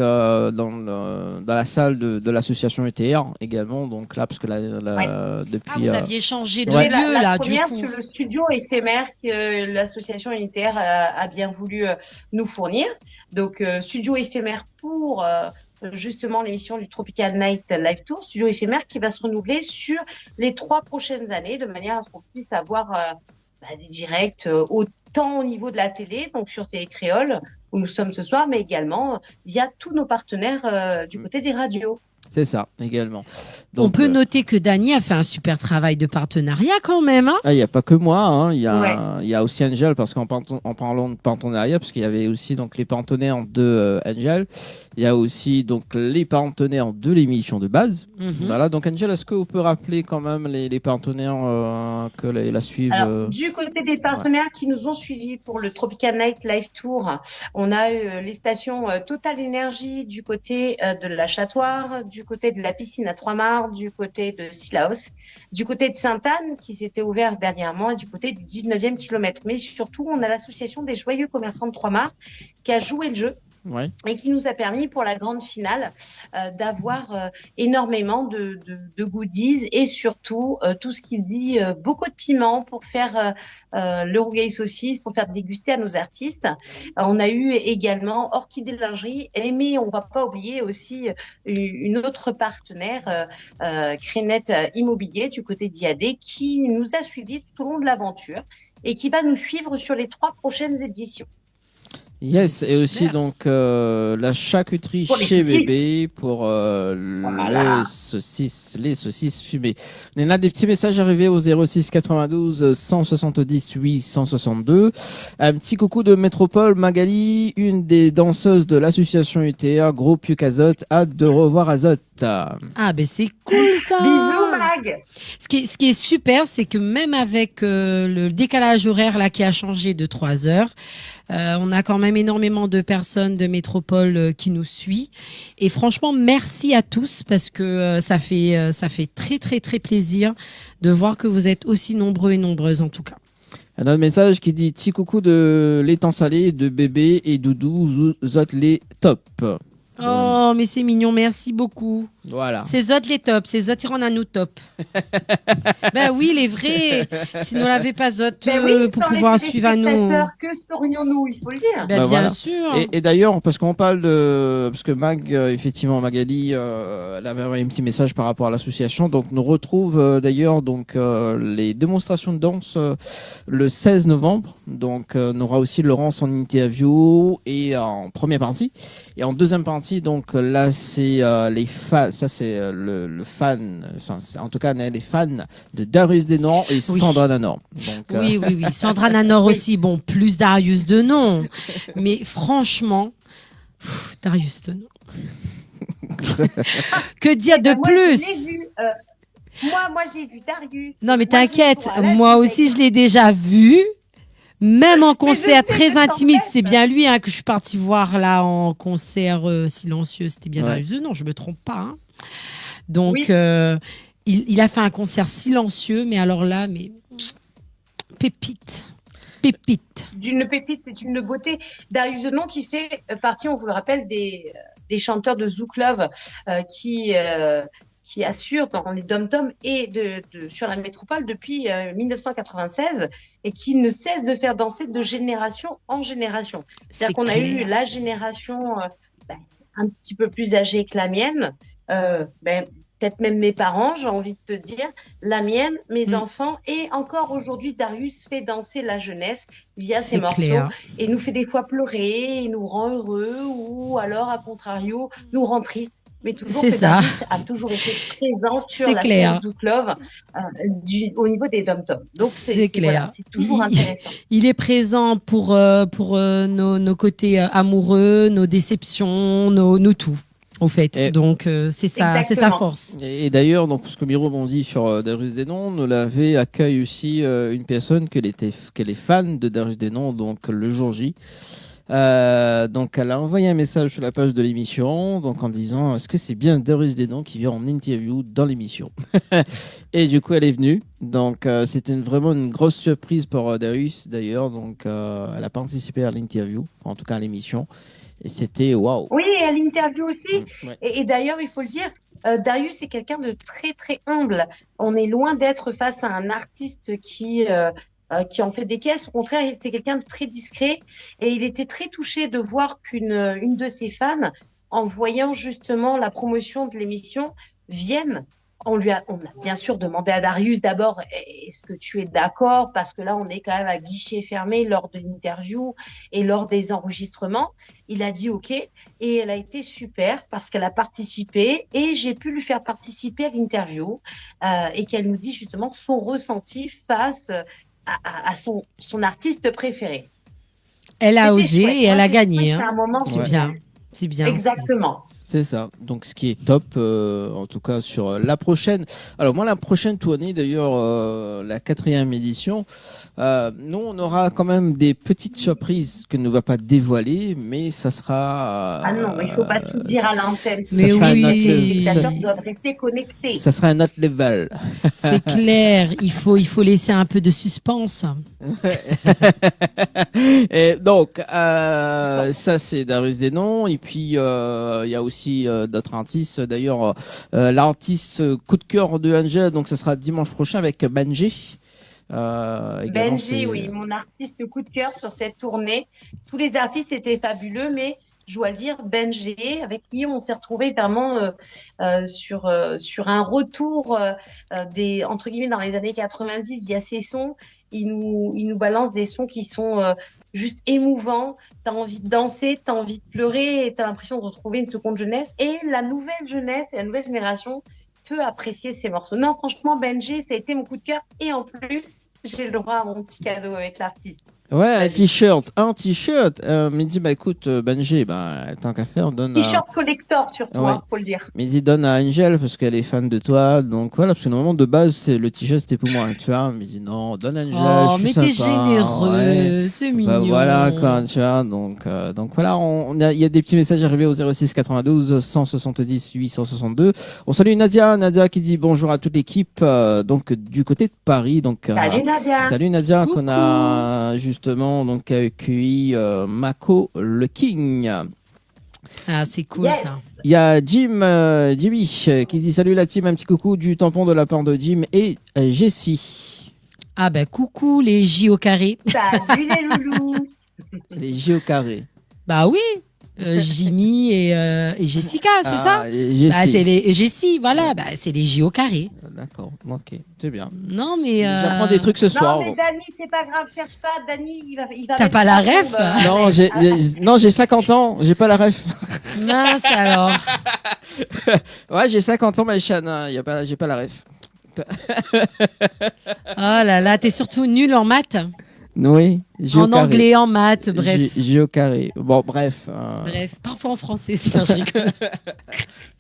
la salle de l'association ETR également. Donc là, parce que depuis. Vous aviez changé de Ouais. lieu La là, première, du coup. c'est le studio éphémère que l'association unitaire a bien voulu nous fournir. Donc, studio éphémère pour justement l'émission du Tropical Night Live Tour, studio éphémère qui va se renouveler sur les 3 prochaines années, de manière à ce qu'on puisse avoir des directs autant au niveau de la télé, donc sur Télé Créole, où nous sommes ce soir, mais également via tous nos partenaires du côté des radios. C'est ça, également. On Donc, peut noter que Dany a fait un super travail de partenariat quand même. Hein. il n'y a pas que moi, hein. Il y Ouais. a aussi Angel, parce qu'en parlant de partenariat, parce qu'il y avait aussi donc les partenaires de Angel, il y a aussi donc les partenaires de l'émission de base. Mhm. Voilà, donc Angel, est-ce qu'on peut rappeler quand même les partenaires que la suivent Alors, du côté des partenaires qui nous ont suivis pour le Tropical Night Live Tour, on a eu les stations Total Énergie du côté de l'Achatoire, du côté de la piscine à Trois-Mars, du côté de Sillaos, du côté de Sainte-Anne qui s'était ouvert dernièrement et du côté du 19e kilomètre. Mais surtout, on a l'association des joyeux commerçants de Trois-Mars qui a joué le jeu. Ouais. Et qui nous a permis pour la grande finale d'avoir énormément de goodies et surtout tout ce qui dit beaucoup de piment pour faire le rougail saucisse, pour faire déguster à nos artistes. On a eu également Orchidée Lingerie, mais on va pas oublier aussi une autre partenaire, Crénette Immobilier du côté d'IAD, qui nous a suivis tout au long de l'aventure et qui va nous suivre sur les 3 prochaines éditions. Yes, et aussi donc la charcuterie Pour les chez petits. bébé pour Voilà. les saucisses fumées. On a des petits messages arrivés au 06 92 170 862. Un petit coucou de Métropole Magali, une des danseuses de l'association UTA, groupe Yucazot, hâte de revoir Azot. Ah ben c'est cool ça. Bisous Mag. Ce qui est super, c'est que même avec le décalage horaire là qui a changé de 3 heures, on a quand même énormément de personnes de métropole qui nous suivent. Et franchement, merci à tous parce que ça fait très très très plaisir de voir que vous êtes aussi nombreux et nombreuses en tout cas. Un autre message qui dit petit coucou de l'étang salé, de bébé et doudou, zot les top. Oh, mais c'est mignon, merci beaucoup. Voilà. C'est Zot les tops, c'est Zot Iran à nous top. Ben oui, les vrais. Si nous n'avait pas Zot Ben oui, pour sans pouvoir les suivre à nous. téléspectateurs, que serions-nous, il faut le dire. Ben, bien voilà. sûr. Et d'ailleurs, parce qu'on parle de... Parce que effectivement, Magali, elle avait envoyé un petit message par rapport à l'association. Donc, nous retrouve d'ailleurs donc les démonstrations de danse le 16 novembre. Donc, on aura aussi Laurence en interview et en première partie. Et en deuxième partie, donc là, c'est les fans. Ça, c'est le fan. Enfin, en tout cas, on est les fans de Darius Denor et Oui. Sandra Nanor. Donc, Oui. Sandra Nanor aussi. Bon, plus Darius de nom. Mais franchement, Darius de nom. Que dire de Ben, moi, plus je l'ai vu, moi, j'ai vu Darius. Non, mais Moi, j'ai t'inquiète. vu, voilà, Moi j'ai aussi, vu. je l'ai déjà vu. Même en concert je sais, très je intimiste, t'embête. c'est bien lui que je suis partie voir là en concert silencieux. C'était bien Ouais. Darius de nom, je me trompe pas. Hein. Donc, Oui. il a fait un concert silencieux, mais alors là, mais pépite. D'une pépite et d'une beauté. Darius Denon qui fait partie, on vous le rappelle, des chanteurs de Zouk Love qui qui assure dans les dom-toms et sur la métropole depuis 1996 et qui ne cesse de faire danser de génération en génération. C'est-à-dire qu'on a eu la génération un petit peu plus âgée que la mienne, peut-être même mes parents, j'ai envie de te dire, la mienne, mes enfants, et encore aujourd'hui, Darius fait danser la jeunesse via ses morceaux et nous fait des fois pleurer, et nous rend heureux, ou alors, à contrario, nous rend tristes. Mais toujours que Darius a toujours été présent sur la scène du club au niveau des dom-toms. Donc, c'est clair. Voilà, c'est toujours intéressant. Il est présent pour nos côtés amoureux, nos déceptions, nous tout. Au fait, donc c'est sa force. Et d'ailleurs, donc, parce que Miro m'ont dit sur Darius Denon, nous l'avait accueilli aussi une personne qu'elle est fan de Darius Denon, donc le jour J. Donc elle a envoyé un message sur la page de l'émission, donc en disant est-ce que c'est bien Darius Denon qui vient en interview dans l'émission. Et du coup elle est venue. Donc c'était vraiment une grosse surprise pour Darius d'ailleurs. Donc elle a participé à l'interview, enfin, en tout cas à l'émission. Et c'était waouh. Oui, et à l'interview aussi. Ouais. Et d'ailleurs, il faut le dire, Darius est quelqu'un de très, très humble. On est loin d'être face à un artiste qui en fait des caisses. Au contraire, c'est quelqu'un de très discret. Et il était très touché de voir qu'une de ses fans, en voyant justement la promotion de l'émission, vienne. On a bien sûr demandé à Darius d'abord, est-ce que tu es d'accord? Parce que là, on est quand même à guichet fermé lors de l'interview et lors des enregistrements. Il a dit OK. Et elle a été super parce qu'elle a participé et j'ai pu lui faire participer à l'interview et qu'elle nous dit justement son ressenti face à son artiste préféré. Elle a osé et elle a gagné. C'est un moment C'est bien. Exactement. C'est ça. Donc, ce qui est top, en tout cas, sur la prochaine. Alors, moi, la prochaine tournée, d'ailleurs, la 4e édition, nous, on aura quand même des petites surprises que ne va pas dévoiler, mais ça sera. Ah non, il ne faut pas tout dire à l'antenne. Mais oui, les spectateurs doivent rester connectés. Ça sera un autre level. C'est clair. Il faut laisser un peu de suspense. Et donc, ça, c'est Darius Denon. Et puis, il y a aussi d'autres artistes. D'ailleurs, l'artiste coup de cœur de Angel, donc ça sera dimanche prochain avec Benji. Benji, oui, mon artiste coup de cœur sur cette tournée. Tous les artistes étaient fabuleux, mais je dois le dire, Benji, avec qui on s'est retrouvé vraiment sur un retour entre guillemets dans les années 90 via ses sons. Il nous balance des sons qui sont juste émouvants. T'as envie de danser, t'as envie de pleurer, et t'as l'impression de retrouver une seconde jeunesse. Et la nouvelle jeunesse et la nouvelle génération peut apprécier ces morceaux. Non, franchement, Benji, ça a été mon coup de cœur. Et en plus, j'ai le droit à mon petit cadeau avec l'artiste. Ouais, un t-shirt. Mais il dit, écoute, Benji, tant qu'à faire, donne T-shirt collector, surtout, faut le dire. Mais il dit, donne à Angel, parce qu'elle est fan de toi. Donc voilà, parce que normalement, de base, le t-shirt, c'était pour moi, tu vois. Mais il dit, non, donne à Angel. Oh, mais t'es généreux, c'est mignon. Voilà, quoi, tu vois. Donc voilà, il y a des petits messages arrivés au 06 92 170 862. On salue Nadia qui dit bonjour à toute l'équipe, donc du côté de Paris. Donc, salut Nadia. Salut Nadia, qu'on a justement donc accueilli Mako le King. Ah, c'est cool ça. Il y a Jimmy qui dit salut la team, un petit coucou du tampon de la part de Jim et Jessie. Ah coucou les J au carré. Salut les loulous. Les J au carré. Bah oui. Jimmy et Jessica, c'est ça? C'est les Jessie, voilà, c'est les J au carré. D'accord, ok, c'est bien. Non, mais. J'apprends des trucs ce soir. Non, mais Dani, c'est pas grave, cherche pas. Dani, il va T'as pas la ref? Non, j'ai 50 ans, j'ai pas la ref. Mince alors. Ouais, j'ai 50 ans, ma Chana, j'ai pas la ref. Oh là là, t'es surtout nul en maths. Oui, en anglais, en maths, bref. J au carré. Bon, bref. Bref, parfois en français, sinon je rigole.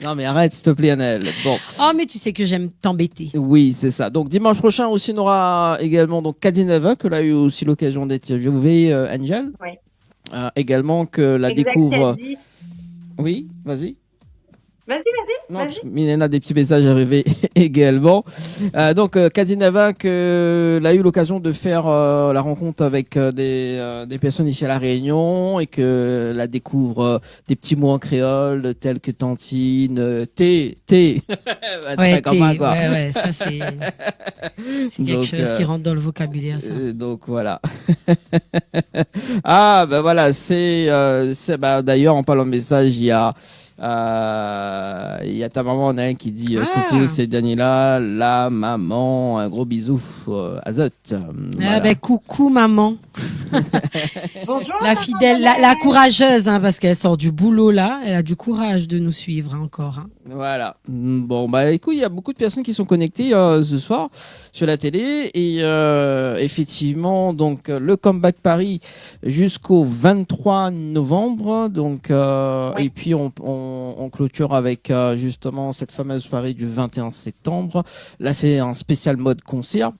Non, mais arrête, s'il te plaît, Annelle. Bon. Oh, mais tu sais que j'aime t'embêter. Oui, c'est ça. Donc, dimanche prochain aussi, on aura également donc Kadinava, que là a eu aussi l'occasion d'interviewer Angel. Oui. Également, que la découvre. Oui, vas-y. Vas-y. Non, Milena a des petits messages arrivés également. Donc, Kadinava, elle a eu l'occasion de faire la rencontre avec des personnes ici à La Réunion et qu'elle découvre des petits mots en créole tels que tantine, thé. Ouais, quoi. ouais, ça c'est quelque chose qui rentre dans le vocabulaire. Ça. Donc voilà. Ah ben voilà, d'ailleurs en parlant de message, il y a ta maman, on a un qui dit coucou, c'est Daniela, la maman, un gros bisou, Azot. Ah ben coucou maman. Bonjour. La fidèle, la courageuse, hein, parce qu'elle sort du boulot là, elle a du courage de nous suivre encore. Hein. Voilà. Bon bah écoute, il y a beaucoup de personnes qui sont connectées ce soir sur la télé et effectivement donc le Comeback Paris jusqu'au 23 novembre donc et puis on clôture avec justement cette fameuse soirée du 21 septembre. Là c'est un spécial mode concert.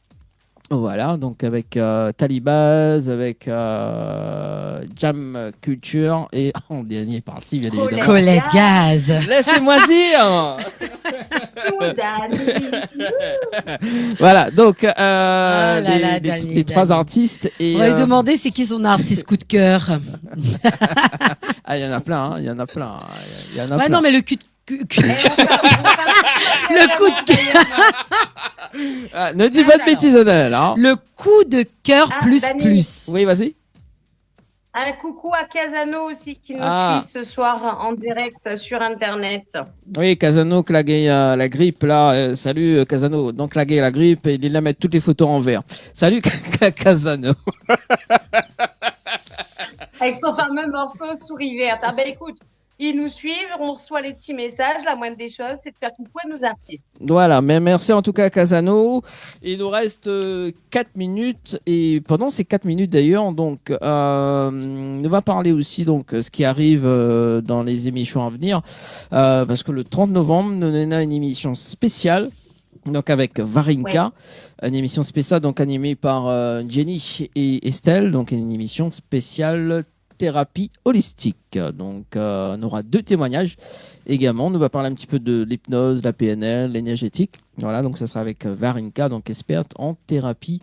Voilà, donc avec Talibaz, avec Jam Culture et en dernier partie, bien évidemment. Colette Gaz. Laissez-moi dire. Voilà, donc les trois artistes. Et, on va lui demander c'est qui son artiste coup de cœur. Ah, il y en a plein, il y en a plein. Ouais, non, mais le cul de le coup de cœur. Ne dis pas de bêtises, Annelle. Hein. Le coup de cœur plus. Oui, vas-y. Un coucou à Casano aussi qui nous suit ce soir en direct sur Internet. Oui, Casano, la grippe, là. Salut, Casano. Donc, la grippe, et il a mettre toutes les photos en vert. Salut, Casano. Avec son fameux morceau souris verte. Ah ben écoute. Ils nous suivent, on reçoit les petits messages. La moindre des choses, c'est de faire coucou à nos artistes. Voilà, mais merci en tout cas à Casano. Il nous reste 4 minutes et pendant ces 4 minutes d'ailleurs, donc, on va parler aussi donc ce qui arrive dans les émissions à venir, parce que le 30 novembre, nous avons une émission spéciale. Donc avec Varinka, une émission spéciale donc animée par Jenny et Estelle, donc une émission spéciale thérapie holistique. Donc, on aura 2 témoignages également. On va parler un petit peu de l'hypnose, la PNL, l'énergétique. Voilà, donc ça sera avec Varinka, donc experte en thérapie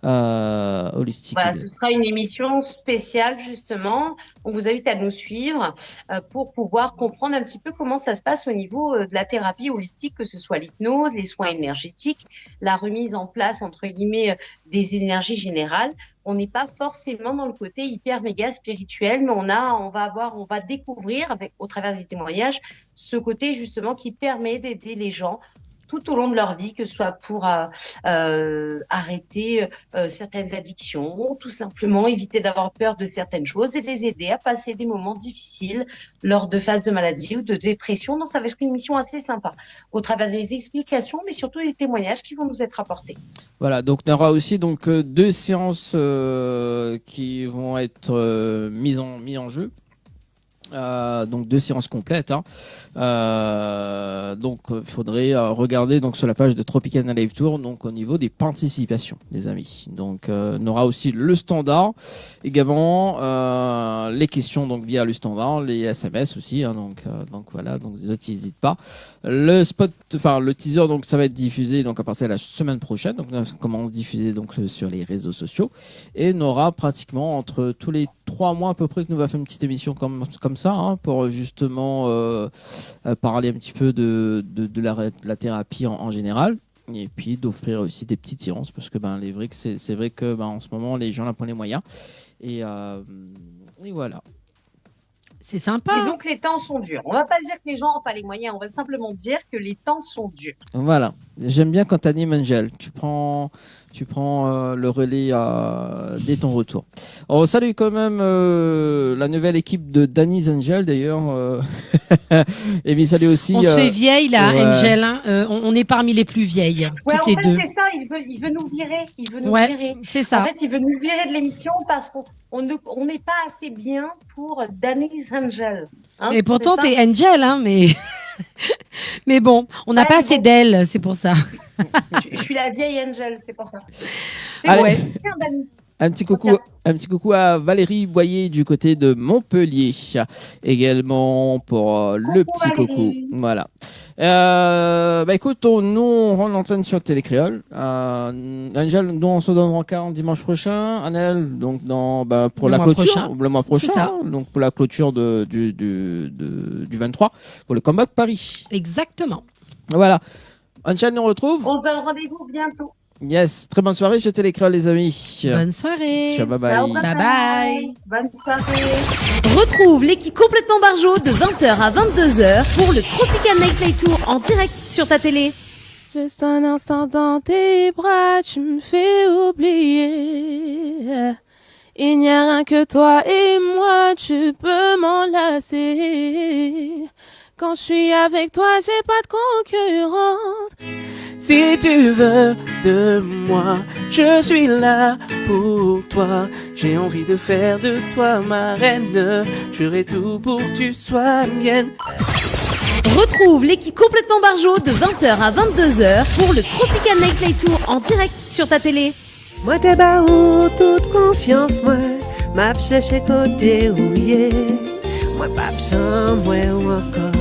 holistique. Voilà, ce sera une émission spéciale justement. On vous invite à nous suivre pour pouvoir comprendre un petit peu comment ça se passe au niveau de la thérapie holistique, que ce soit l'hypnose, les soins énergétiques, la remise en place entre guillemets des énergies générales. On n'est pas forcément dans le côté hyper méga spirituel, mais on va découvrir au travers des témoignages ce côté justement qui permet d'aider les gens tout au long de leur vie, que ce soit pour arrêter certaines addictions, ou tout simplement éviter d'avoir peur de certaines choses et les aider à passer des moments difficiles lors de phases de maladie ou de dépression. Donc ça va être une mission assez sympa au travers des explications, mais surtout des témoignages qui vont nous être apportés. Voilà, donc on aura aussi donc 2 séances qui vont être mises en jeu. Donc 2 séances complètes. Hein. Donc il faudrait regarder donc sur la page de Tropicana Live Tour donc au niveau des participations, les amis. Donc on aura aussi le standard, également les questions donc via le standard, les SMS aussi. Hein, donc voilà, donc les autres n'hésitent pas. Le teaser donc ça va être diffusé donc à partir de la semaine prochaine. Donc on commence à diffuser donc sur les réseaux sociaux et on aura pratiquement entre tous les 3 mois à peu près que nous va faire une petite émission comme ça hein, pour justement parler un petit peu de la thérapie en général et puis d'offrir aussi des petites séances parce que c'est vrai que en ce moment les gens n'ont pas les moyens et voilà. C'est sympa. Disons que les temps sont durs. On va pas dire que les gens n'ont pas les moyens, on va simplement dire que les temps sont durs. Voilà. J'aime bien quand tu animes Angel. Tu prends le relais dès ton retour. On salue quand même la nouvelle équipe de Danny's Angel d'ailleurs. Et puis salut aussi. On se fait vieille là, Angel. Hein. On est parmi les plus vieilles, toutes les deux. C'est ça, il veut nous virer. C'est ça. En fait, il veut nous virer de l'émission parce qu'on n'est pas assez bien pour Danny's Angel. Hein, et pourtant, t'es Angel, hein, mais... mais bon, on n'a pas assez d'elle, c'est pour ça. Je suis la vieille Angel, c'est pour ça. Allez. Tiens, Danny. Un petit coucou à Valérie Boyer du côté de Montpellier. Également pour le petit coucou. Voilà. Écoute, nous on rend l'antenne sur Télécréole. Angel, nous on se donne rencard dimanche prochain. Anel, donc pour la clôture, le mois prochain. Donc pour la clôture du 23 pour le Comeback Paris. Exactement. Voilà. Angel, nous on retrouve. On donne rendez-vous bientôt. Yes, très bonne soirée sur Télécréole les amis. Bonne soirée. Ciao, bye bye. Bye bye. Bonne soirée. Retrouve l'équipe complètement barjo de 20h à 22h pour le Tropical Nightlife Tour en direct sur ta télé. Juste un instant dans tes bras, tu me fais oublier. Il n'y a rien que toi et moi, tu peux m'enlacer. Quand je suis avec toi, j'ai pas de concurrente. Si tu veux de moi, je suis là pour toi. J'ai envie de faire de toi ma reine. Je ferai tout pour que tu sois mienne. Retrouve l'équipe complètement barjo de 20h à 22h pour le Tropical Nightlife Tour en direct sur ta télé. Moi t'es baou, toute confiance, moi m'a cherché côté où y est. Moi pas besoin, moi ou encore.